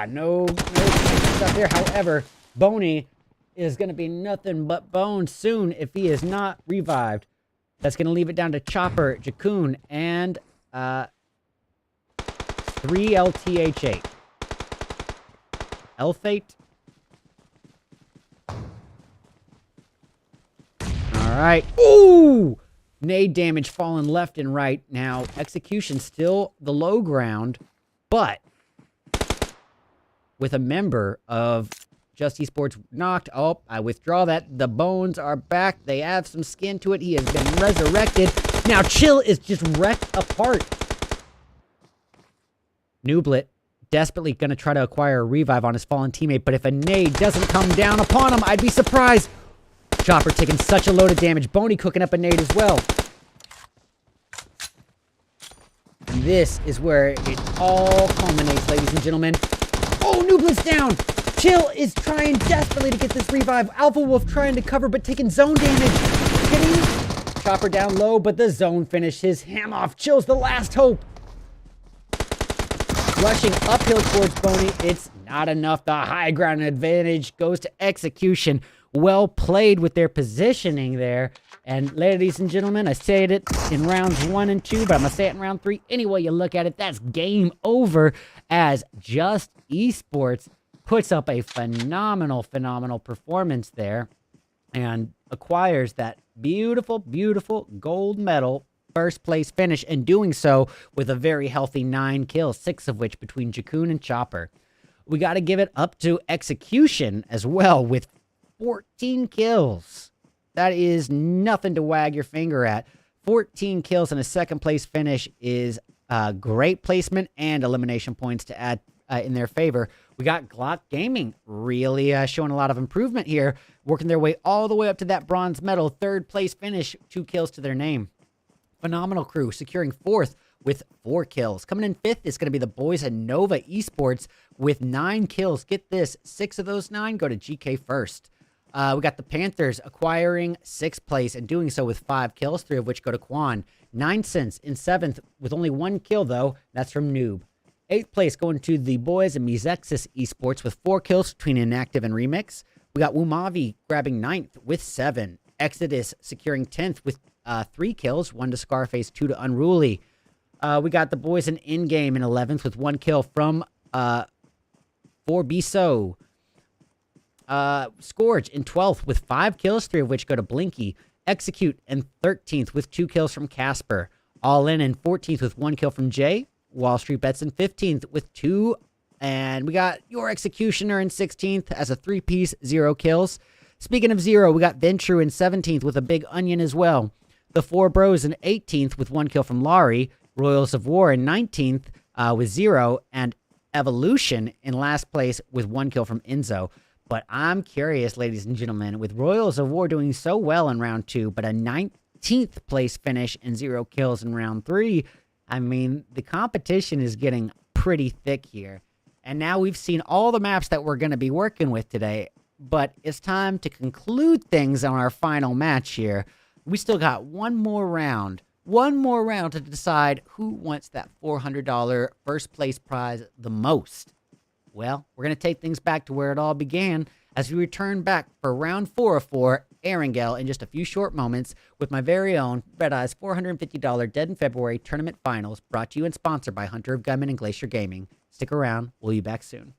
No stuff there. However, Boney is going to be nothing but bone soon if he is not revived. That's going to leave it down to Chopper, Jakun, and 3 LTH8. L-Fate. Alright. Ooh! Nade damage falling left and right. Now, Execution still the low ground, but with a member of Just Esports knocked. Oh, I withdraw that. The bones are back. They have some skin to it. He has been resurrected. Now, Chill is just wrecked apart. Nublet desperately going to try to acquire a revive on his fallen teammate, but if a nade doesn't come down upon him, I'd be surprised. Chopper taking such a load of damage. Boney cooking up a nade as well. And this is where it all culminates, ladies and gentlemen. Oh, Nooblin's down. Chill is trying desperately to get this revive. Alpha Wolf trying to cover, but taking zone damage. Hitting Chopper down low, but the zone finishes him off. Chill's the last hope. Rushing uphill towards Boney. It's not enough. The high ground advantage goes to Execution. Well played with their positioning there. And ladies and gentlemen, I said it in rounds 1 and 2, but I'm going to say it in round 3. Any way you look at it, that's game over as Just Esports puts up a phenomenal performance there and acquires that beautiful gold medal first place finish, and doing so with a very healthy 9 kills, 6 of which between Jakun and Chopper. We got to give it up to Execution as well with 14 kills. That is nothing to wag your finger at. 14 kills and a second place finish is great placement and elimination points to add in their favor. We got Glock Gaming really showing a lot of improvement here, working their way all the way up to that bronze medal, third place finish, 2 kills to their name. Phenomenal crew securing 4th with 4 kills. Coming in 5th is going to be the boys at Nova Esports with 9 kills. Get this, 6 of those 9 go to GK first. We got the Panthers acquiring 6th place and doing so with 5 kills, 3 of which go to Quan. 9 cents in 7th with only 1 kill, though. That's from Noob. 8th place going to the boys at MZS Esports with 4 kills between Inactive and Remix. We got Wumavi grabbing 9th with 7. Exodus securing 10th with 3 kills, 1 to Scarface, 2 to Unruly. We got the boys in In-Game in 11th with 1 kill from 4BSO. Scourge in 12th with 5 kills, 3 of which go to Blinky. Execute in 13th with 2 kills from Casper. All in 14th with 1 kill from Jay. Wall Street Bets in 15th with 2. And we got Your Executioner in 16th as a 3-piece, 0 kills. Speaking of 0, we got Ventru in 17th with a big onion as well. The 4 Bros in 18th with 1 kill from Laurie. Royals of War in 19th with 0. And Evolution in last place with 1 kill from Enzo. But I'm curious, ladies and gentlemen, with Royals of War doing so well in round 2, but a 19th place finish and 0 kills in round 3, I mean, the competition is getting pretty thick here. And now we've seen all the maps that we're going to be working with today, but it's time to conclude things on our final match here. We still got one more round to decide who wants that $400 first place prize the most. Well, we're going to take things back to where it all began as we return back for round 4 of 4, Erangel, in just a few short moments with my very own RedEyes $450 Dead in February Tournament Finals, brought to you and sponsored by Hunter of Gunman and Glacier Gaming. Stick around. We'll be back soon.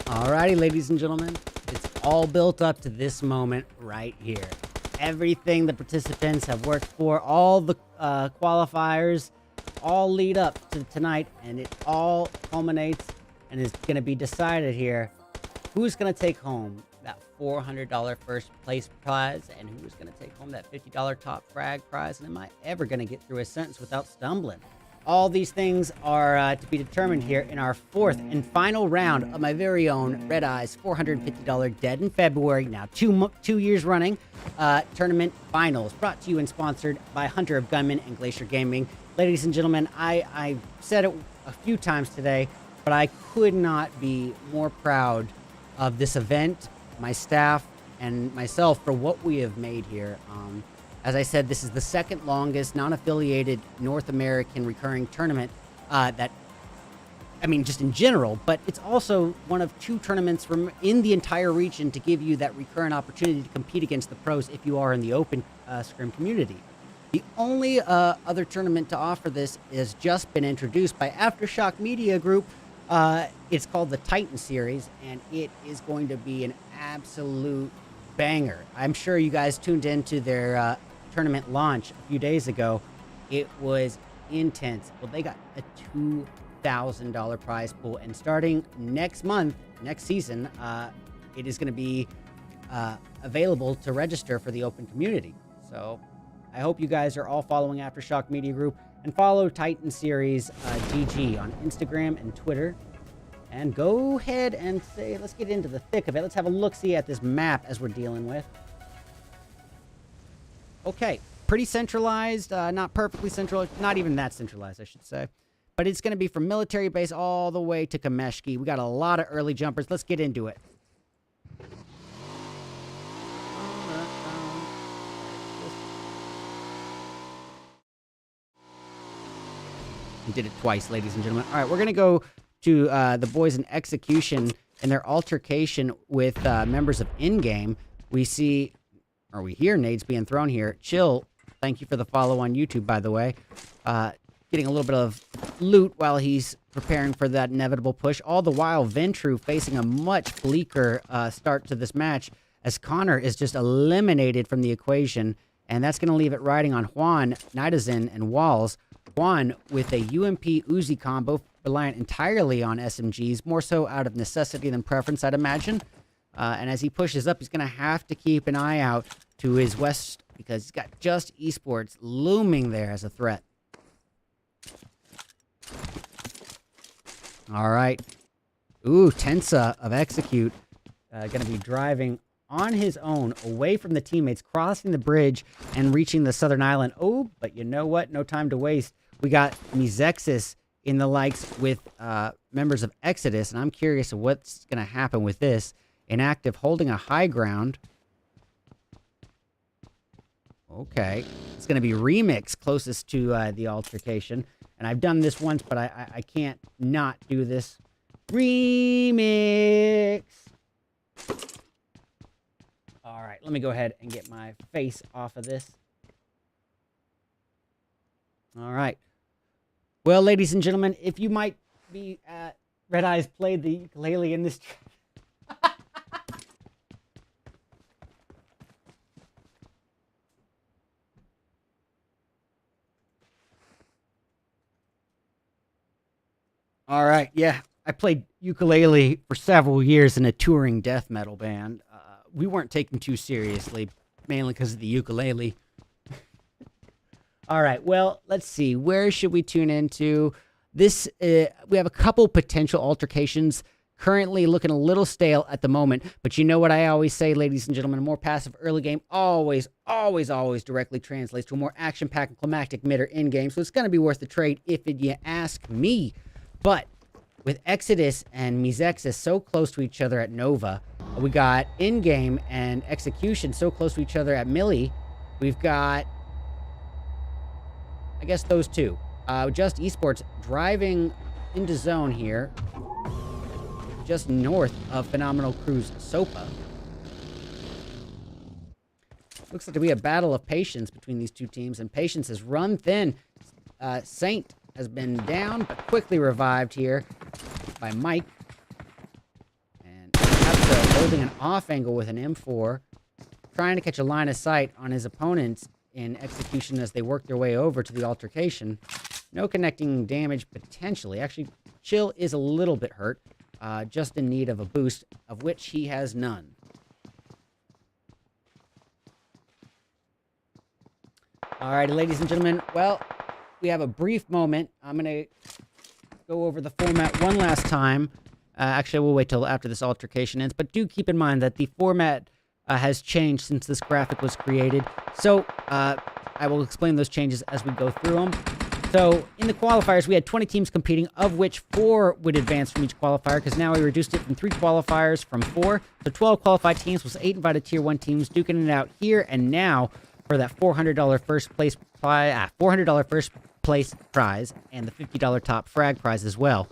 Alrighty, ladies and gentlemen, it's all built up to this moment right here. Everything the participants have worked for, all the qualifiers, all lead up to tonight, and it all culminates and is going to be decided here. Who's going to take home that $400 first place prize, and who's going to take home that $50 top frag prize, and am I ever going to get through a sentence without stumbling? All these things are to be determined here in our fourth and final round of my very own RedEyes $450 Dead in February, now two years running, tournament finals, brought to you and sponsored by Hunter of Gunman and Glacier Gaming. Ladies and gentlemen, I said it a few times today, but I could not be more proud of this event, my staff, and myself for what we have made here. As I said, this is the second longest non-affiliated North American recurring tournament just in general, but it's also one of two tournaments from in the entire region to give you that recurrent opportunity to compete against the pros if you are in the open scrim community. The only other tournament to offer this has just been introduced by Aftershock Media Group. It's called the Titan Series, and it is going to be an absolute banger. I'm sure you guys tuned into their tournament launch a few days ago. It was intense. Well, they got a $2,000 prize pool, and starting next season, it is going to be available to register for the open community. So I hope you guys are all following Aftershock Media Group and follow Titan Series GG on Instagram and Twitter. And go ahead and say, let's get into the thick of it. Let's have a look-see at this map as we're dealing with. Okay, pretty centralized, not perfectly centralized, not even that centralized, I should say. But it's going to be from military base all the way to Kameshki. We got a lot of early jumpers. Let's get into it. We did it twice, ladies and gentlemen. All right, we're going to go to the boys in execution and their altercation with members of in-game. We hear nades being thrown here. Chill, thank you for the follow on YouTube, by the way. Getting a little bit of loot while he's preparing for that inevitable push. All the while, Ventru facing a much bleaker start to this match as Connor is just eliminated from the equation. And that's going to leave it riding on Juan, Nidazin, and Walls. Juan with a UMP Uzi combo, reliant entirely on SMGs, more so out of necessity than preference, I'd imagine. And as he pushes up, he's going to have to keep an eye out to his west because he's got Just Esports looming there as a threat. All right. Ooh, Tensa of Execute going to be driving on his own away from the teammates, crossing the bridge and reaching the southern island. Oh, but you know what? No time to waste. We got MZS in the likes with members of Exodus, and I'm curious of what's going to happen with this. Inactive holding a high ground. Okay. It's going to be Remix closest to the altercation. And I've done this once, but I can't not do this. Remix! All right, let me go ahead and get my face off of this. All right. Well, ladies and gentlemen, if you might be RedEyes played the ukulele in this... All right, yeah, I played ukulele for several years in a touring death metal band. We weren't taken too seriously, mainly because of the ukulele. All right, well, let's see. Where should we tune into? This, we have a couple potential altercations. Currently looking a little stale at the moment, but you know what I always say, ladies and gentlemen, a more passive early game always directly translates to a more action-packed and climactic mid or in-game, so it's going to be worth the trade if you ask me. But with Exodus and MZS so close to each other at Nova, we got in-game and execution so close to each other at Millie. We've got, I guess, those two. Just Esports driving into zone here, just north of Phenomenal Cruz Sopa. Looks like to be a battle of patience between these two teams, and patience has run thin. Saint has been down, but quickly revived here by Mike. And Absa holding an off angle with an M4, trying to catch a line of sight on his opponents in execution as they work their way over to the altercation. No connecting damage, potentially. Actually, Chill is a little bit hurt, just in need of a boost, of which he has none. Alrighty, ladies and gentlemen, well, we have a brief moment. I'm going to go over the format one last time. Actually, we'll wait till after this altercation ends, but do keep in mind that the format has changed since this graphic was created. So, I will explain those changes as we go through them. So, in the qualifiers, we had 20 teams competing, of which 4 would advance from each qualifier, because now we reduced it from 3 qualifiers from 4. So 12 qualified teams plus 8 invited Tier 1 teams, duking it out here and now for that $400 first place prize and the $50 top frag prize as well.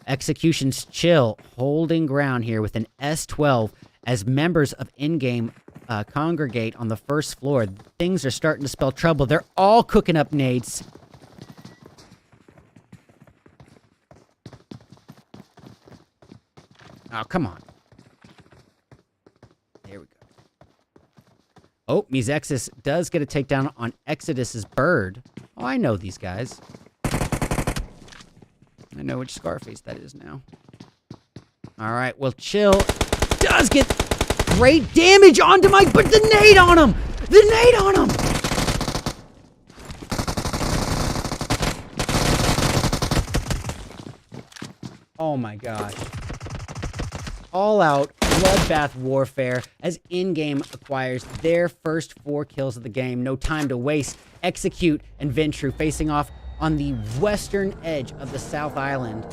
Execution's Chill holding ground here with an S12 as members of in-game congregate on the first floor. Things are starting to spell trouble. They're all cooking up nades. Oh, come on. There we go. Oh, MZS does get a takedown on Exodus's Bird. Oh, I know these guys. I know which Scarface that is now. All right, well, Chill does get great damage onto Mike, but the nade on him! The nade on him! Oh my gosh. All-out bloodbath warfare as in-game acquires their first 4 kills of the game. No time to waste. Execute and Ventru facing off on the western edge of the South Island.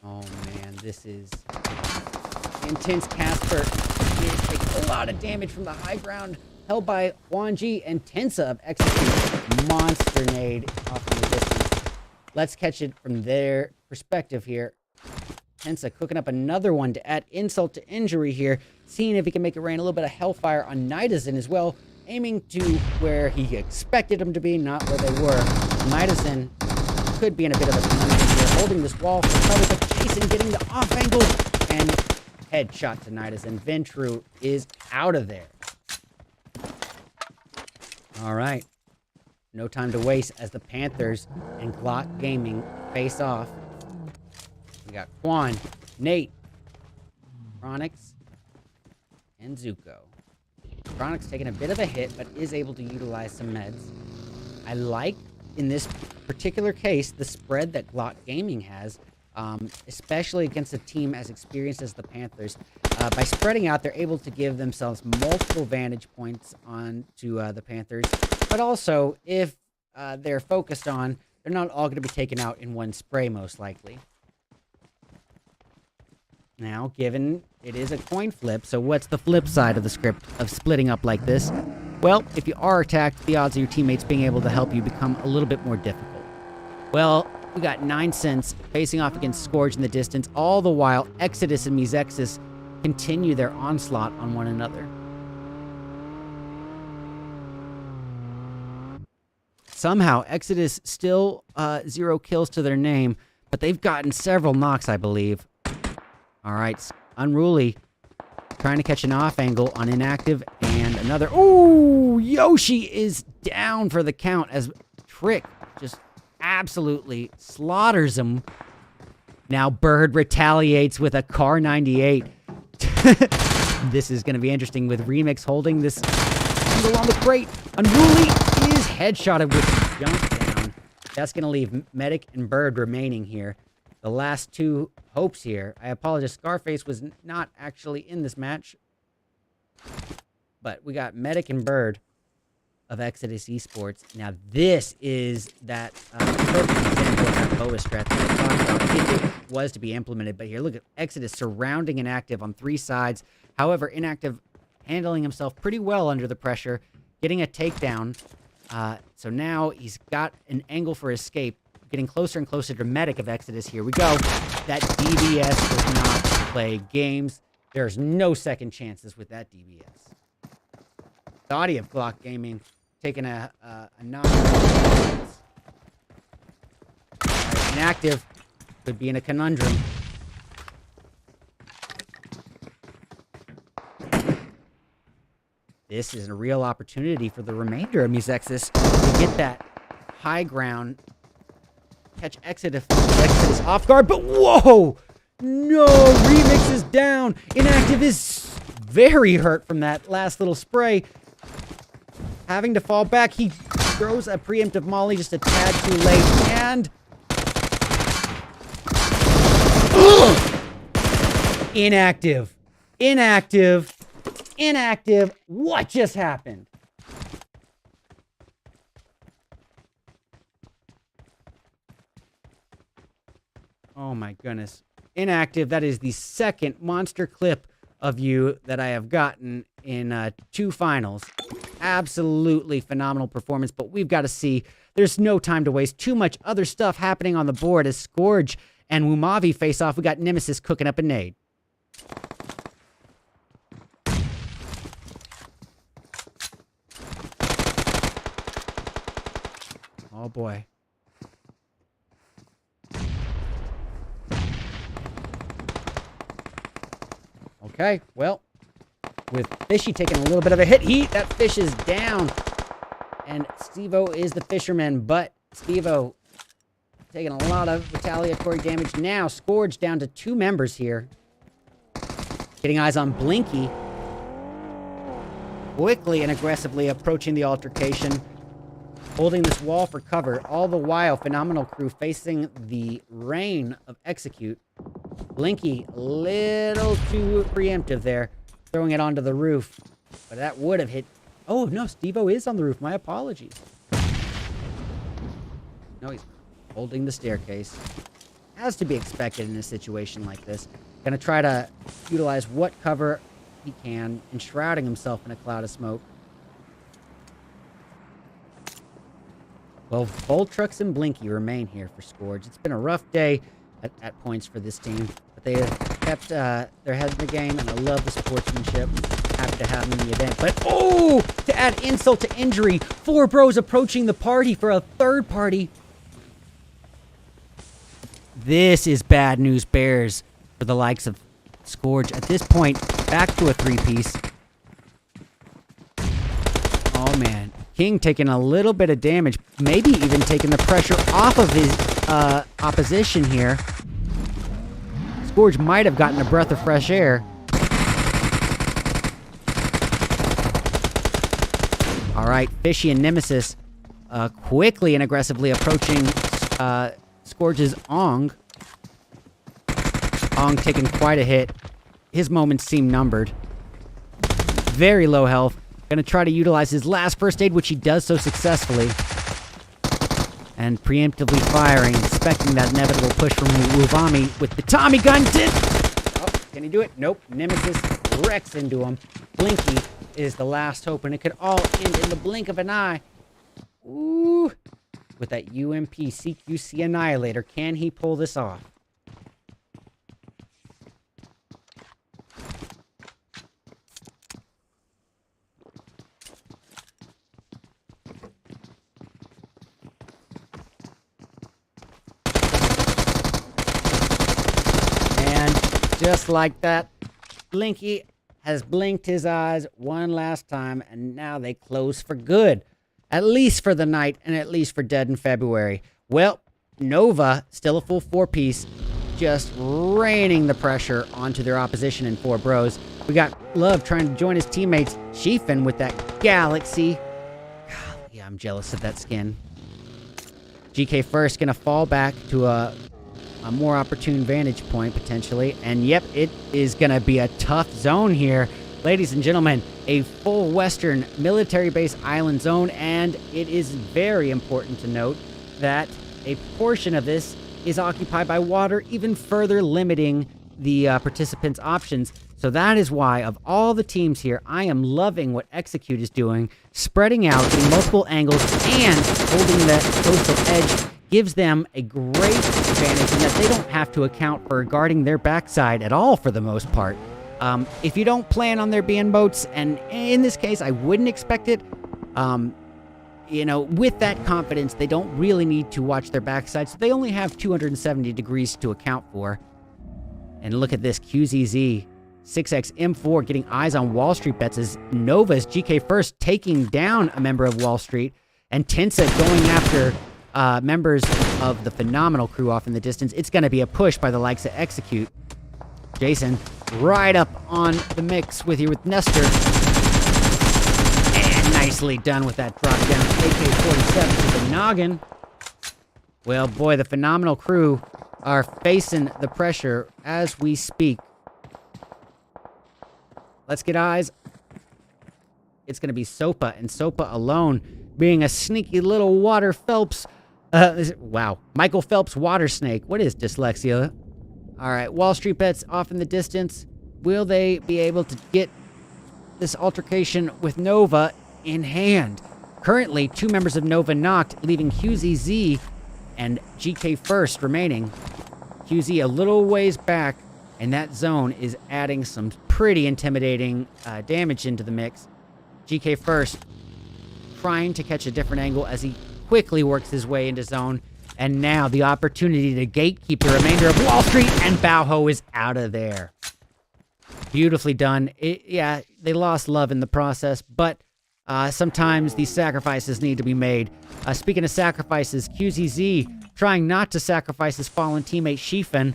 Oh man, this is intense. Casper takes a lot of damage from the high ground held by Wanji, and Tensa executes monster nade off in the distance. Let's catch it from their perspective here. Tensa cooking up another one to add insult to injury here, seeing if he can make it rain a little bit of hellfire on Nidazin as well, aiming to where he expected him to be, not where they were. Nidazin could be in a bit of a conundrum here, holding this wall for cover, but Jason getting the off angle, and headshot to Nidazin. Ventru is out of there. All right. No time to waste as the Panthers and Glock Gaming face off. We got Quan, Nate, Chronix, and Zuko. Chronix taking a bit of a hit, but is able to utilize some meds. I like, in this particular case, the spread that Glock Gaming has, especially against a team as experienced as the Panthers. By spreading out, they're able to give themselves multiple vantage points on to the Panthers. But also, if they're focused on, they're not all going to be taken out in one spray, most likely. Now, given it is a coin flip, so what's the flip side of the script of splitting up like this? Well, if you are attacked, the odds of your teammates being able to help you become a little bit more difficult. Well, we got 9 cents facing off against Scourge in the distance. All the while, Exodus and MZS continue their onslaught on one another. Somehow, Exodus still 0 kills to their name, but they've gotten several knocks, I believe. All right, Unruly trying to catch an off angle on Inactive, and another. Ooh, Yoshi is down for the count as Trick just absolutely slaughters him. Now Bird retaliates with a Car 98. This is going to be interesting with Remix holding this angle on the crate. Unruly is headshotted with jump down. That's going to leave Medic and Bird remaining here. The last 2 hopes here. I apologize. Scarface was not actually in this match. But we got Medic and Bird of Exodus Esports. Now, this is that perfect example of that BOA strat that I talked about if it was to be implemented. But here, look at Exodus surrounding Inactive on 3 sides. However, Inactive handling himself pretty well under the pressure, getting a takedown. So now he's got an angle for escape. getting closer and closer to Medic of Exodus. Here we go. That DBS does not play games. There's no second chances with that DBS. Thoughty of Glock Gaming taking a 9. Inactive. Could be in a conundrum. This is a real opportunity for the remainder of MZS to get that high ground. Catch Exodus off guard, but whoa! No! Remix is down! Inactive is very hurt from that last little spray. Having to fall back, he throws a preemptive molly just a tad too late, and... Inactive. Inactive. Inactive. What just happened? Oh my goodness. Inactive. That is the second monster clip of you that I have gotten in 2 finals. Absolutely phenomenal performance, but we've got to see. There's no time to waste. Too much other stuff happening on the board as Scourge and Wumavi face off. We got Nemesis cooking up a nade. Oh boy. Okay, well, with Fishy taking a little bit of a hit, that fish is down. And Stevo is the fisherman, but Stevo taking a lot of retaliatory damage. Now, Scourge down to 2 members here. Getting eyes on Blinky. Quickly and aggressively approaching the altercation. Holding this wall for cover. All the while, Phenomenal Crew facing the rain of Execute. Blinky, little too preemptive there. Throwing it onto the roof. But that would have hit... Oh, no, Stevo is on the roof. My apologies. No, he's holding the staircase. Has to be expected in a situation like this. Gonna try to utilize what cover he can, enshrouding himself in a cloud of smoke. Well, Voltrux and Blinky remain here for Scourge. It's been a rough day at points for this team, but they have kept their head in the game, and I love the sportsmanship. Happy to have them in the event. But, oh! To add insult to injury, 4 bros approaching the party for a third party. This is bad news bears for the likes of Scourge. At this point, back to a 3-piece. Oh, man. King taking a little bit of damage, maybe even taking the pressure off of his opposition here. Scourge might have gotten a breath of fresh air. All right, Fishy and Nemesis quickly and aggressively approaching Scourge's Ong. Ong taking quite a hit. His moments seem numbered. Very low health. Gonna try to utilize his last first aid, which he does so successfully. And preemptively firing, expecting that inevitable push from Wuvami with the Tommy gun. Oh, can he do it? Nope. Nemesis wrecks into him. Blinky is the last hope, and it could all end in the blink of an eye. Ooh. With that UMP CQC Annihilator, can he pull this off? Just like that, Blinky has blinked his eyes one last time, and now they close for good. At least for the night, and at least for Dead in February. Well, Nova, still a full 4-piece, just raining the pressure onto their opposition in 4 bros. We got Love trying to join his teammates. Chiefin with that Galaxy. Golly, I'm jealous of that skin. GK first gonna fall back to a more opportune vantage point, potentially. And yep, it is going to be a tough zone here. Ladies and gentlemen, a full Western military base island zone. And it is very important to note that a portion of this is occupied by water, even further limiting the participants' options. So that is why, of all the teams here, I am loving what Execute is doing, spreading out in multiple angles and holding that coastal edge, gives them a great advantage in that they don't have to account for guarding their backside at all for the most part. If you don't plan on there being boats, and in this case, I wouldn't expect it, you know, with that confidence, they don't really need to watch their backside, so they only have 270 degrees to account for. And look at this, QZZ, 6X M4 getting eyes on Wall Street bets as Nova's GK First taking down a member of Wall Street, and Tensa going after members of the Phenomenal crew off in the distance. It's going to be a push by the likes of Execute. Jason right up on the mix with you with Nestor. And nicely done with that drop down. AK-47 to the noggin. Well, boy, the Phenomenal crew are facing the pressure as we speak. Let's get eyes. It's going to be Sopa, and Sopa alone being a sneaky little water Phelps. Wow. Michael Phelps water snake. What is dyslexia? All right. Wall Street bets off in the distance. Will they be able to get this altercation with Nova in hand? Currently, 2 members of Nova knocked, leaving QZZ and GK First remaining. QZ a little ways back, and that zone is adding some pretty intimidating damage into the mix. GK First trying to catch a different angle as he quickly works his way into zone. And now the opportunity to gatekeep the remainder of Wall Street, and Bauho is out of there. Beautifully done. Yeah, they lost love in the process, but sometimes these sacrifices need to be made. Speaking of sacrifices, QZZ trying not to sacrifice his fallen teammate Shifen,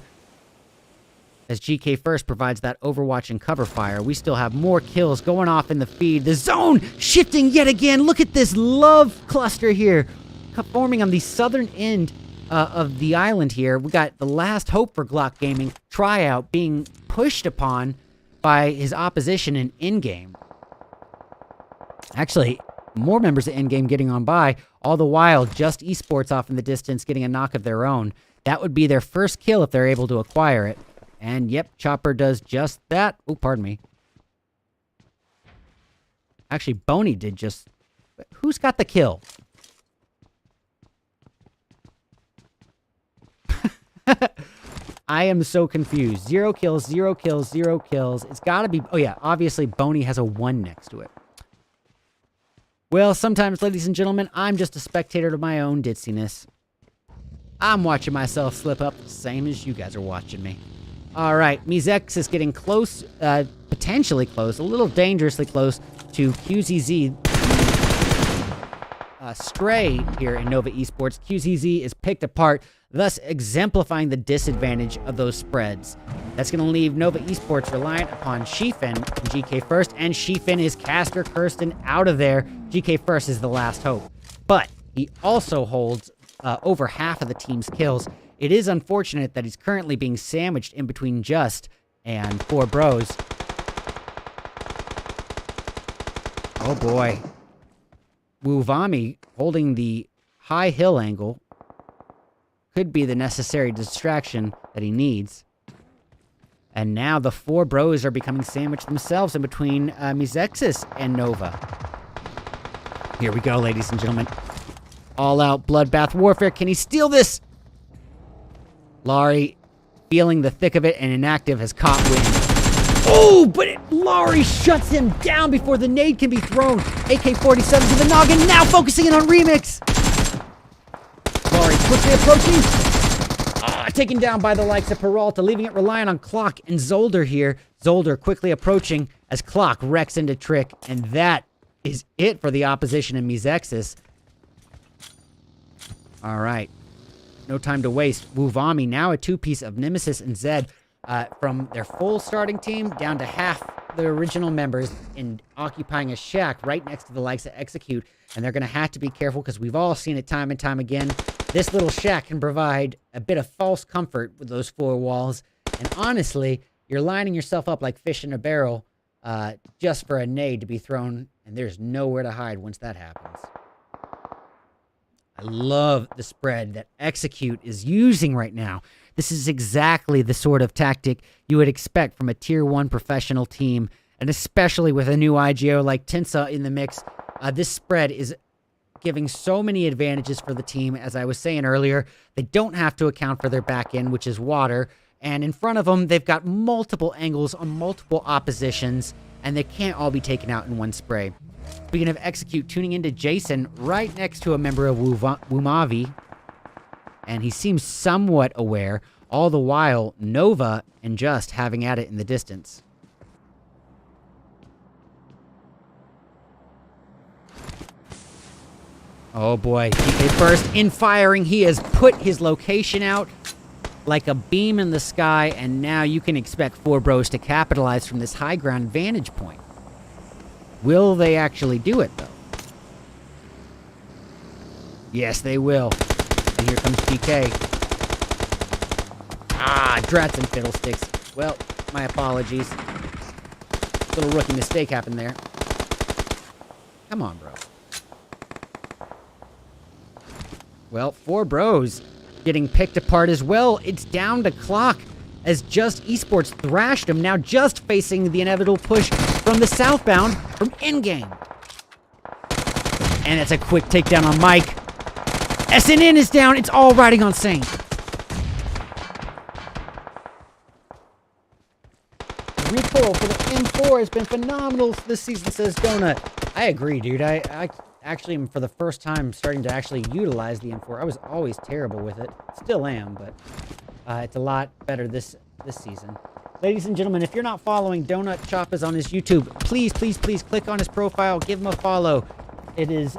as GK First provides that overwatch and cover fire. We still have more kills going off in the feed. The zone shifting yet again. Look at this love cluster here, forming on the southern end of the island here. We got the last hope for Glock Gaming tryout being pushed upon by his opposition in in-game. Actually, more members of in-game getting on by, all the while Just Esports off in the distance getting a knock of their own. That would be their first kill if they're able to acquire it. And yep, Chopper does just that. Oh, pardon me. Actually, Boney did just... Who's got the kill? I am so confused. 0 kills, 0 kills, 0 kills. It's gotta be... Oh yeah, obviously Boney has a 1 next to it. Well, sometimes, ladies and gentlemen, I'm just a spectator to my own ditziness. I'm watching myself slip up the same as you guys are watching me. All right, MZS is getting close, potentially close, a little dangerously close to QZZ. Stray here in Nova Esports. QZZ is picked apart, thus exemplifying the disadvantage of those spreads. That's going to leave Nova Esports reliant upon Shifen and GK First, and Shifen is Caster Kirsten out of there. GK First is the last hope. But he also holds over half of the team's kills. It is unfortunate that he's currently being sandwiched in between Just and 4 Bros. Oh boy. Wuvami holding the high hill angle could be the necessary distraction that he needs. And now the 4 Bros are becoming sandwiched themselves in between MZS and Nova. Here we go, ladies and gentlemen. All out bloodbath warfare. Can he steal this? Laurie, feeling the thick of it and inactive, has caught wind. Oh, but Laurie shuts him down before the nade can be thrown. AK-47 to the noggin, now focusing in on Remix. Laurie quickly approaching. Taken down by the likes of Peralta, leaving it reliant on Clock and Zolder here. Zolder quickly approaching as Clock wrecks into Trick, and that is it for the opposition in MZS. All right. No time to waste. Wuvami now a 2-piece of Nemesis and Zed from their full starting team down to half the original members in occupying a shack right next to the likes of Execute. And they're going to have to be careful because we've all seen it time and time again. This little shack can provide a bit of false comfort with those 4 walls. And honestly, you're lining yourself up like fish in a barrel just for a nade to be thrown. And there's nowhere to hide once that happens. I love the spread that Execute is using right now. This is exactly the sort of tactic you would expect from a Tier 1 professional team, and especially with a new IGO like Tensa in the mix. This spread is giving so many advantages for the team. As I was saying earlier, they don't have to account for their back end, which is water. And in front of them, they've got multiple angles on multiple oppositions, and they can't all be taken out in one spray. Speaking of execute, tuning into Jason right next to a member of Wumavi, and he seems somewhat aware, all the while Nova and Just having at it in the distance. Oh boy, DK first in firing. He has put his location out like a beam in the sky, and now you can expect 4Bros to capitalize from this high ground vantage point. Will they actually do it, though? Yes, they will. And here comes DK. Ah, drats and fiddlesticks. Well, my apologies. Little rookie mistake happened there. Come on, bro. Well, 4Bros getting picked apart as well. It's down to clock as Just Esports thrashed him. Now Just facing the inevitable push from the southbound from in-game. And it's a quick takedown on Mike. SNN is down. It's all riding on Saint. Recoil for the M4 has been phenomenal this season, says Donut. I agree, dude. I actually am for the first time starting to actually utilize the M4. I was always terrible with it. Still am, but it's a lot better this season. Ladies and gentlemen, if you're not following Donut Chop is on his YouTube, please, please, please click on his profile. Give him a follow. It is,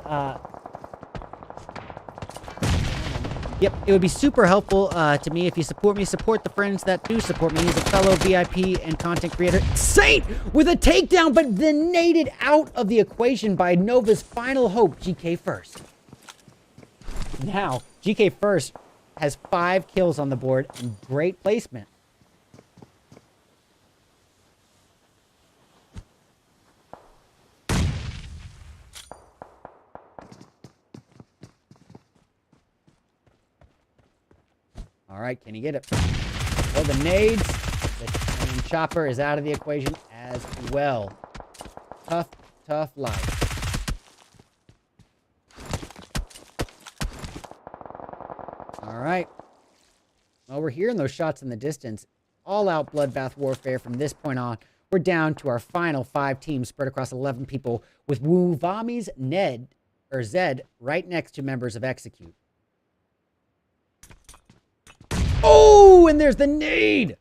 yep, it would be super helpful to me if you support me. Support the friends that do support me. He's a fellow VIP and content creator. Saint with a takedown, but then naded out of the equation by Nova's final hope, GK First. Now, GK First has 5 kills on the board and great placement. All right, can he get it? Well, the nades, and Chopper is out of the equation as well. Tough, tough life. All right. Well, we're hearing those shots in the distance. All-out bloodbath warfare from this point on. We're down to our final 5 teams spread across 11 people with Wuvami's Zed right next to members of Execute. Oh, and there's the nade!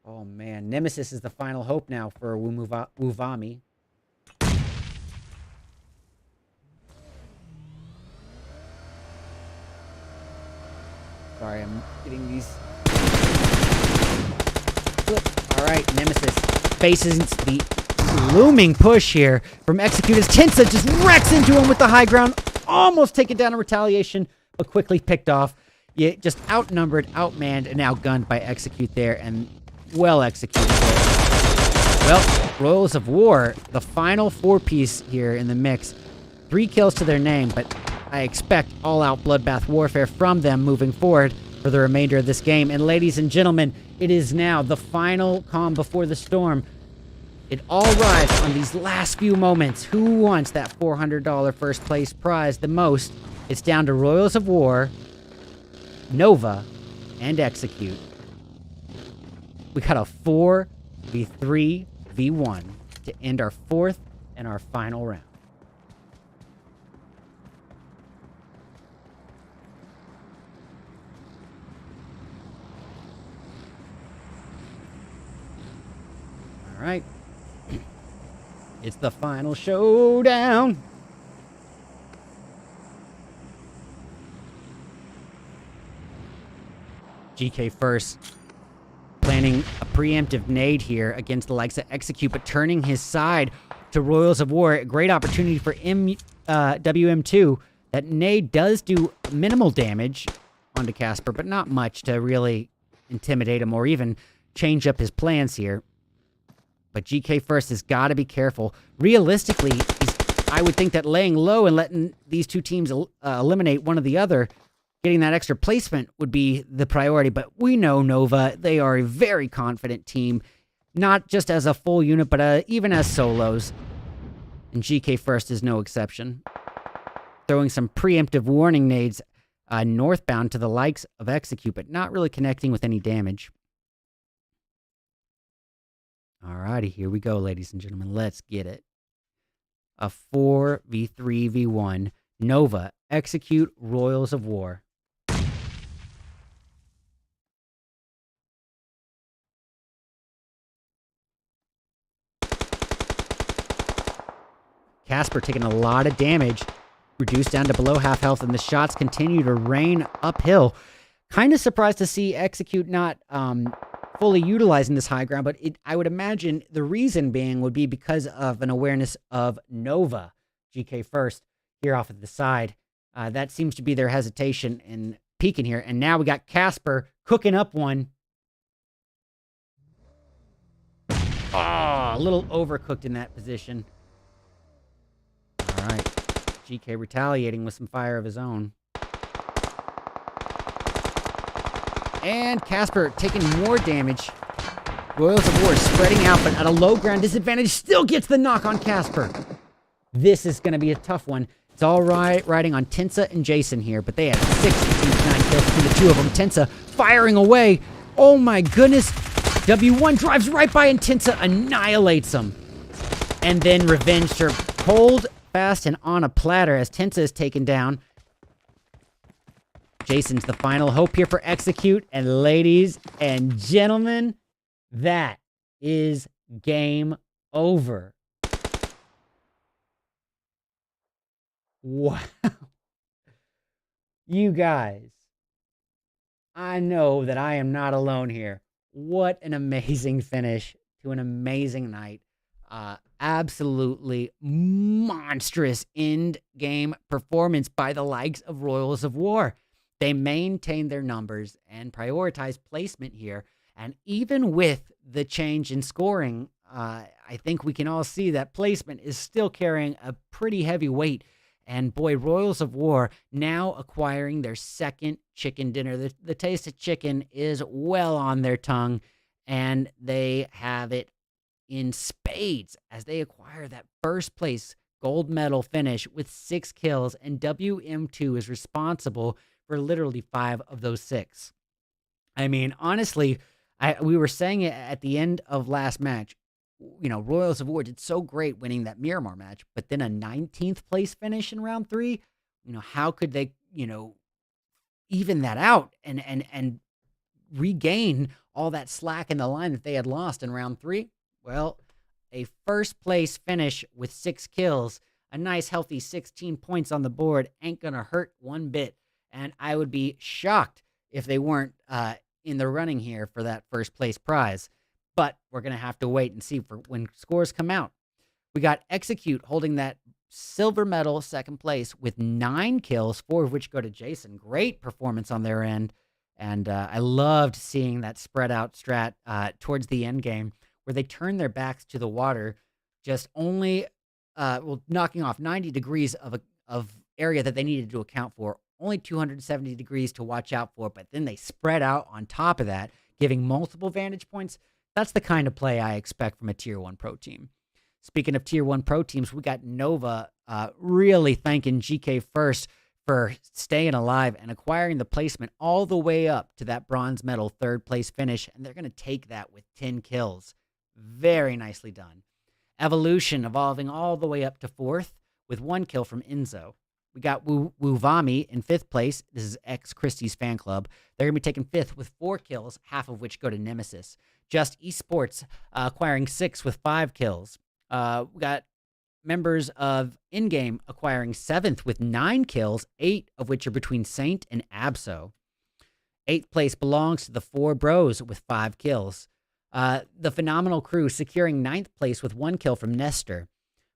Oh, man. Nemesis is the final hope now for Wuvami. Sorry, I'm getting these. All right, Nemesis faces the looming push here from Execute as Tinsa just wrecks into him with the high ground. Almost taken down in retaliation, but quickly picked off. Yeah, just outnumbered, outmanned, and outgunned by Execute there, and well executed there. Well, Royals of War, the final 4-piece here in the mix. 3 kills to their name, but I expect all-out bloodbath warfare from them moving forward for the remainder of this game. And ladies and gentlemen, it is now the final calm before the storm. It all rides on these last few moments. Who wants that $400 first place prize the most? It's down to Royals of War, Nova, and Execute. We got a 4v3v1 to end our 4th and our final round. All right. It's the final showdown. GK First planning a preemptive nade here against the likes of Execute, but turning his side to Royals of War. A great opportunity for WM2. That nade does do minimal damage onto Casper, but not much to really intimidate him or even change up his plans here. But GK First has got to be careful. Realistically, I would think that laying low and letting these two teams eliminate one or the other, getting that extra placement would be the priority. But we know Nova, they are a very confident team, not just as a full unit, but even as solos. And GK First is no exception. Throwing some preemptive warning nades northbound to the likes of Execute, but not really connecting with any damage. Alrighty, here we go, ladies and gentlemen. Let's get it. A 4v3v1. Nova, Execute, Royals of War. Casper taking a lot of damage. Reduced down to below half health, and the shots continue to rain uphill. Kind of surprised to see Execute not fully utilizing this high ground, but I would imagine the reason being would be because of an awareness of Nova, GK First, here off of the side. That seems to be their hesitation in peeking here. And now we got Casper cooking up one. Oh, a little overcooked in that position. All right. GK retaliating with some fire of his own. And Casper taking more damage. Royals of War spreading out, but at a low ground disadvantage, still gets the knock on Casper. This is going to be a tough one. It's all right riding on Tensa and Jason here, but they have 6 of 9 kills between the two of them. Tensa firing away. Oh my goodness. W1 drives right by and Tensa annihilates him. And then revenged her cold, fast, and on a platter as Tensa is taken down. Jason's the final hope here for Execute. And ladies and gentlemen, that is game over. Wow. You guys, I know that I am not alone here. What an amazing finish to an amazing night. Absolutely monstrous end-game performance by the likes of Royals of War. They maintained their numbers and prioritized placement here. And even with the change in scoring, I think we can all see that placement is still carrying a pretty heavy weight. And boy, Royals of War now acquiring their second chicken dinner. The taste of chicken is well on their tongue, and they have it in spades as they acquire that first place gold medal finish with 6 kills, and WM2 is responsible for literally 5 of those 6. I mean, honestly, we were saying it at the end of last match. You know, Royals of War did so great winning that Miramar match, but then a 19th place finish in round 3. You know, how could they, even that out and regain all that slack in the line that they had lost in round 3? Well, a first place finish with 6 kills, a nice healthy 16 points on the board ain't gonna hurt one bit. And I would be shocked if they weren't in the running here for that first place prize. But we're going to have to wait and see for when scores come out. We got Execute holding that silver medal second place with 9 kills, 4 of which go to Jason. Great performance on their end. And I loved seeing that spread out strat towards the end game where they turned their backs to the water, just only knocking off 90 degrees of area that they needed to account for. Only 270 degrees to watch out for, but then they spread out on top of that, giving multiple vantage points. That's the kind of play I expect from a Tier 1 pro team. Speaking of Tier 1 pro teams, we got Nova really thanking GK First for staying alive and acquiring the placement all the way up to that bronze medal third place finish, and they're going to take that with 10 kills. Very nicely done. Evolution evolving all the way up to 4th with 1 kill from Enzo. We got Wuvami in 5th place. This is ex-Christie's fan club. They're going to be taking 5th with 4 kills, half of which go to Nemesis. Just Esports acquiring 6 with 5 kills. We got members of In-Game acquiring 7th with 9 kills, 8 of which are between Saint and Abso. 8th place belongs to the 4 Bros with 5 kills. The Phenomenal Crew securing 9th place with 1 kill from Nestor.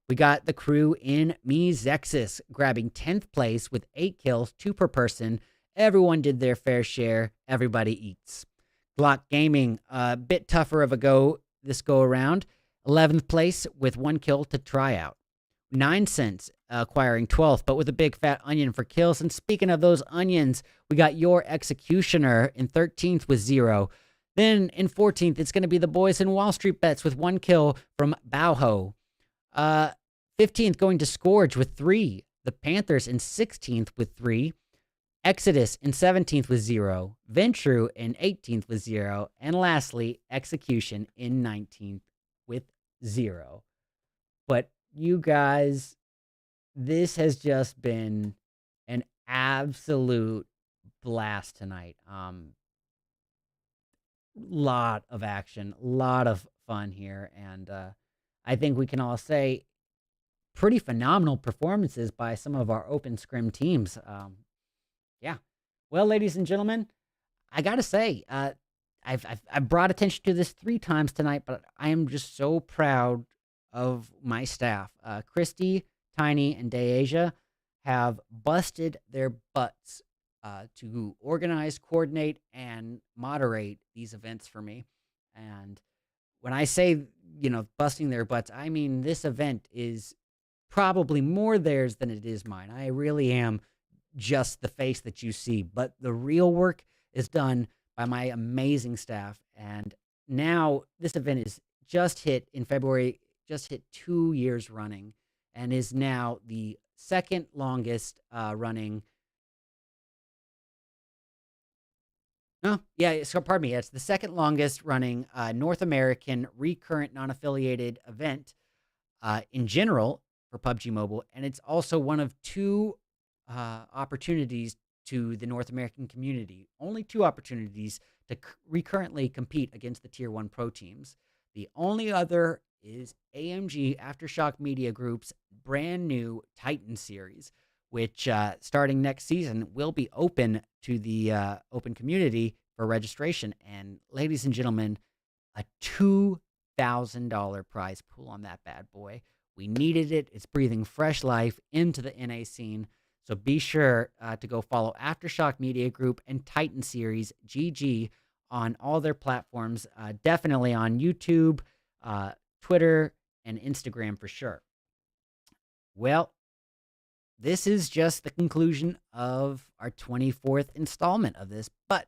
We got the crew in MZS grabbing 10th place with 8 kills, 2 per person. Everyone did their fair share. Everybody eats. Glock Gaming, a bit tougher of a go this go around. 11th place with 1 kill to try out. 9 Cents acquiring 12th, but with a big fat onion for kills. And speaking of those onions, we got Your Executioner in 13th with 0. Then in 14th, it's going to be the boys in Wall Street Bets with 1 kill from Bauho. 15th going to Scourge with 3. The Panthers in 16th with 3. Exodus in 17th with 0. Ventru in 18th with 0. And lastly, Execution in 19th with 0. But you guys, this has just been an absolute blast tonight. Lot of action, lot of fun here, and I think we can all say pretty phenomenal performances by some of our open scrim teams. Yeah. Well, ladies and gentlemen, I gotta say, I've brought attention to this 3 times tonight, but I am just so proud of my staff. Christy, Tiny, and Deasia have busted their butts to organize, coordinate, and moderate these events for me. And when I say, busting their butts, I mean this event is probably more theirs than it is mine. I really am just the face that you see, but the real work is done by my amazing staff. And now this event is just hit in February, just hit 2 years running, and is now the second longest running. No, yeah, so pardon me. It's the second longest running North American recurrent non-affiliated event in general for PUBG Mobile, and it's also one of 2 opportunities to the North American community. Only 2 opportunities to recurrently compete against the Tier 1 pro teams. The only other is AMG Aftershock Media Group's brand new Titan series, which starting next season will be open to the open community for registration. And ladies and gentlemen, a $2,000 prize pool on that bad boy. We needed it. It's breathing fresh life into the NA scene. So be sure to go follow Aftershock Media Group and Titan Series GG on all their platforms. Definitely on YouTube, Twitter, and Instagram for sure. Well, this is just the conclusion of our 24th installment of this, but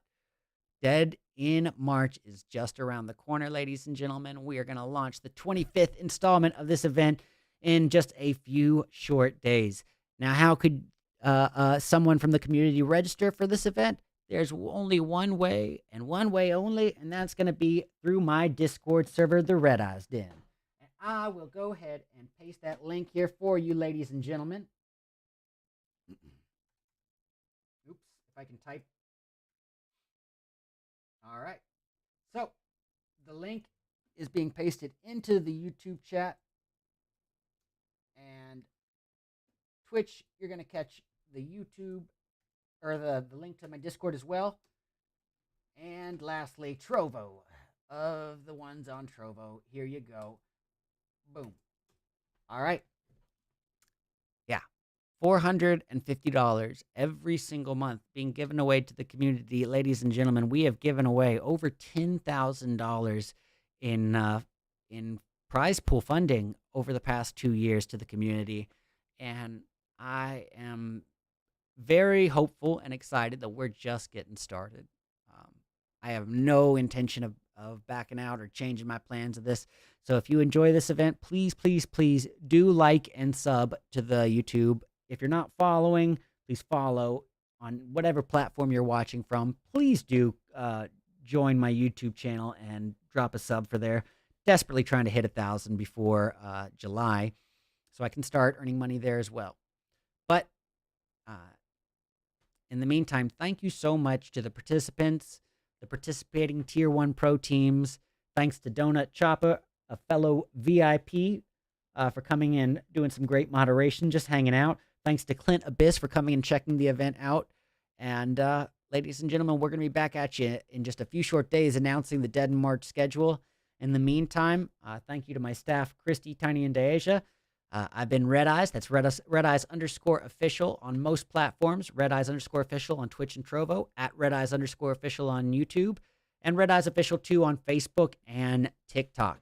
Dead in March is just around the corner, ladies and gentlemen. We are going to launch the 25th installment of this event in just a few short days. Now, how could someone from the community register for this event? There's only one way and one way only, and that's going to be through my Discord server, the RedEyes Den. And I will go ahead and paste that link here for you, ladies and gentlemen. Oops, if I can type. All right. So the link is being pasted into the YouTube chat. And Twitch, you're going to catch the YouTube or the link to my Discord as well. And lastly, Trovo, of the ones on Trovo. Here you go. Boom. All right. Yeah. $450 every single month being given away to the community. Ladies and gentlemen, we have given away over $10,000 in prize pool funding over the past 2 years to the community. And I am very hopeful and excited that we're just getting started. I have no intention of backing out or changing my plans of this. So if you enjoy this event, please, please, please do like and sub to the YouTube. If you're not following, please follow on whatever platform you're watching from. Please do join my YouTube channel and drop a sub for there. Desperately trying to hit 1,000 before July so I can start earning money there as well. But in the meantime, thank you so much to the participants, the participating Tier 1 pro teams. Thanks to Donut Chopper, a fellow VIP, for coming in, doing some great moderation, just hanging out. Thanks to Clint Abyss for coming and checking the event out. And ladies and gentlemen, we're going to be back at you in just a few short days announcing the Dead in March schedule. In the meantime, thank you to my staff, Christy, Tiny, and Deasia. I've been RedEyes. That's RedEyes_official on most platforms. RedEyes_official on Twitch and Trovo. At RedEyes_official on YouTube. And RedEyes Official 2 on Facebook and TikTok.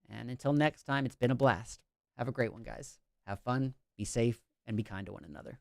And until next time, it's been a blast. Have a great one, guys. Have fun, be safe, and be kind to one another.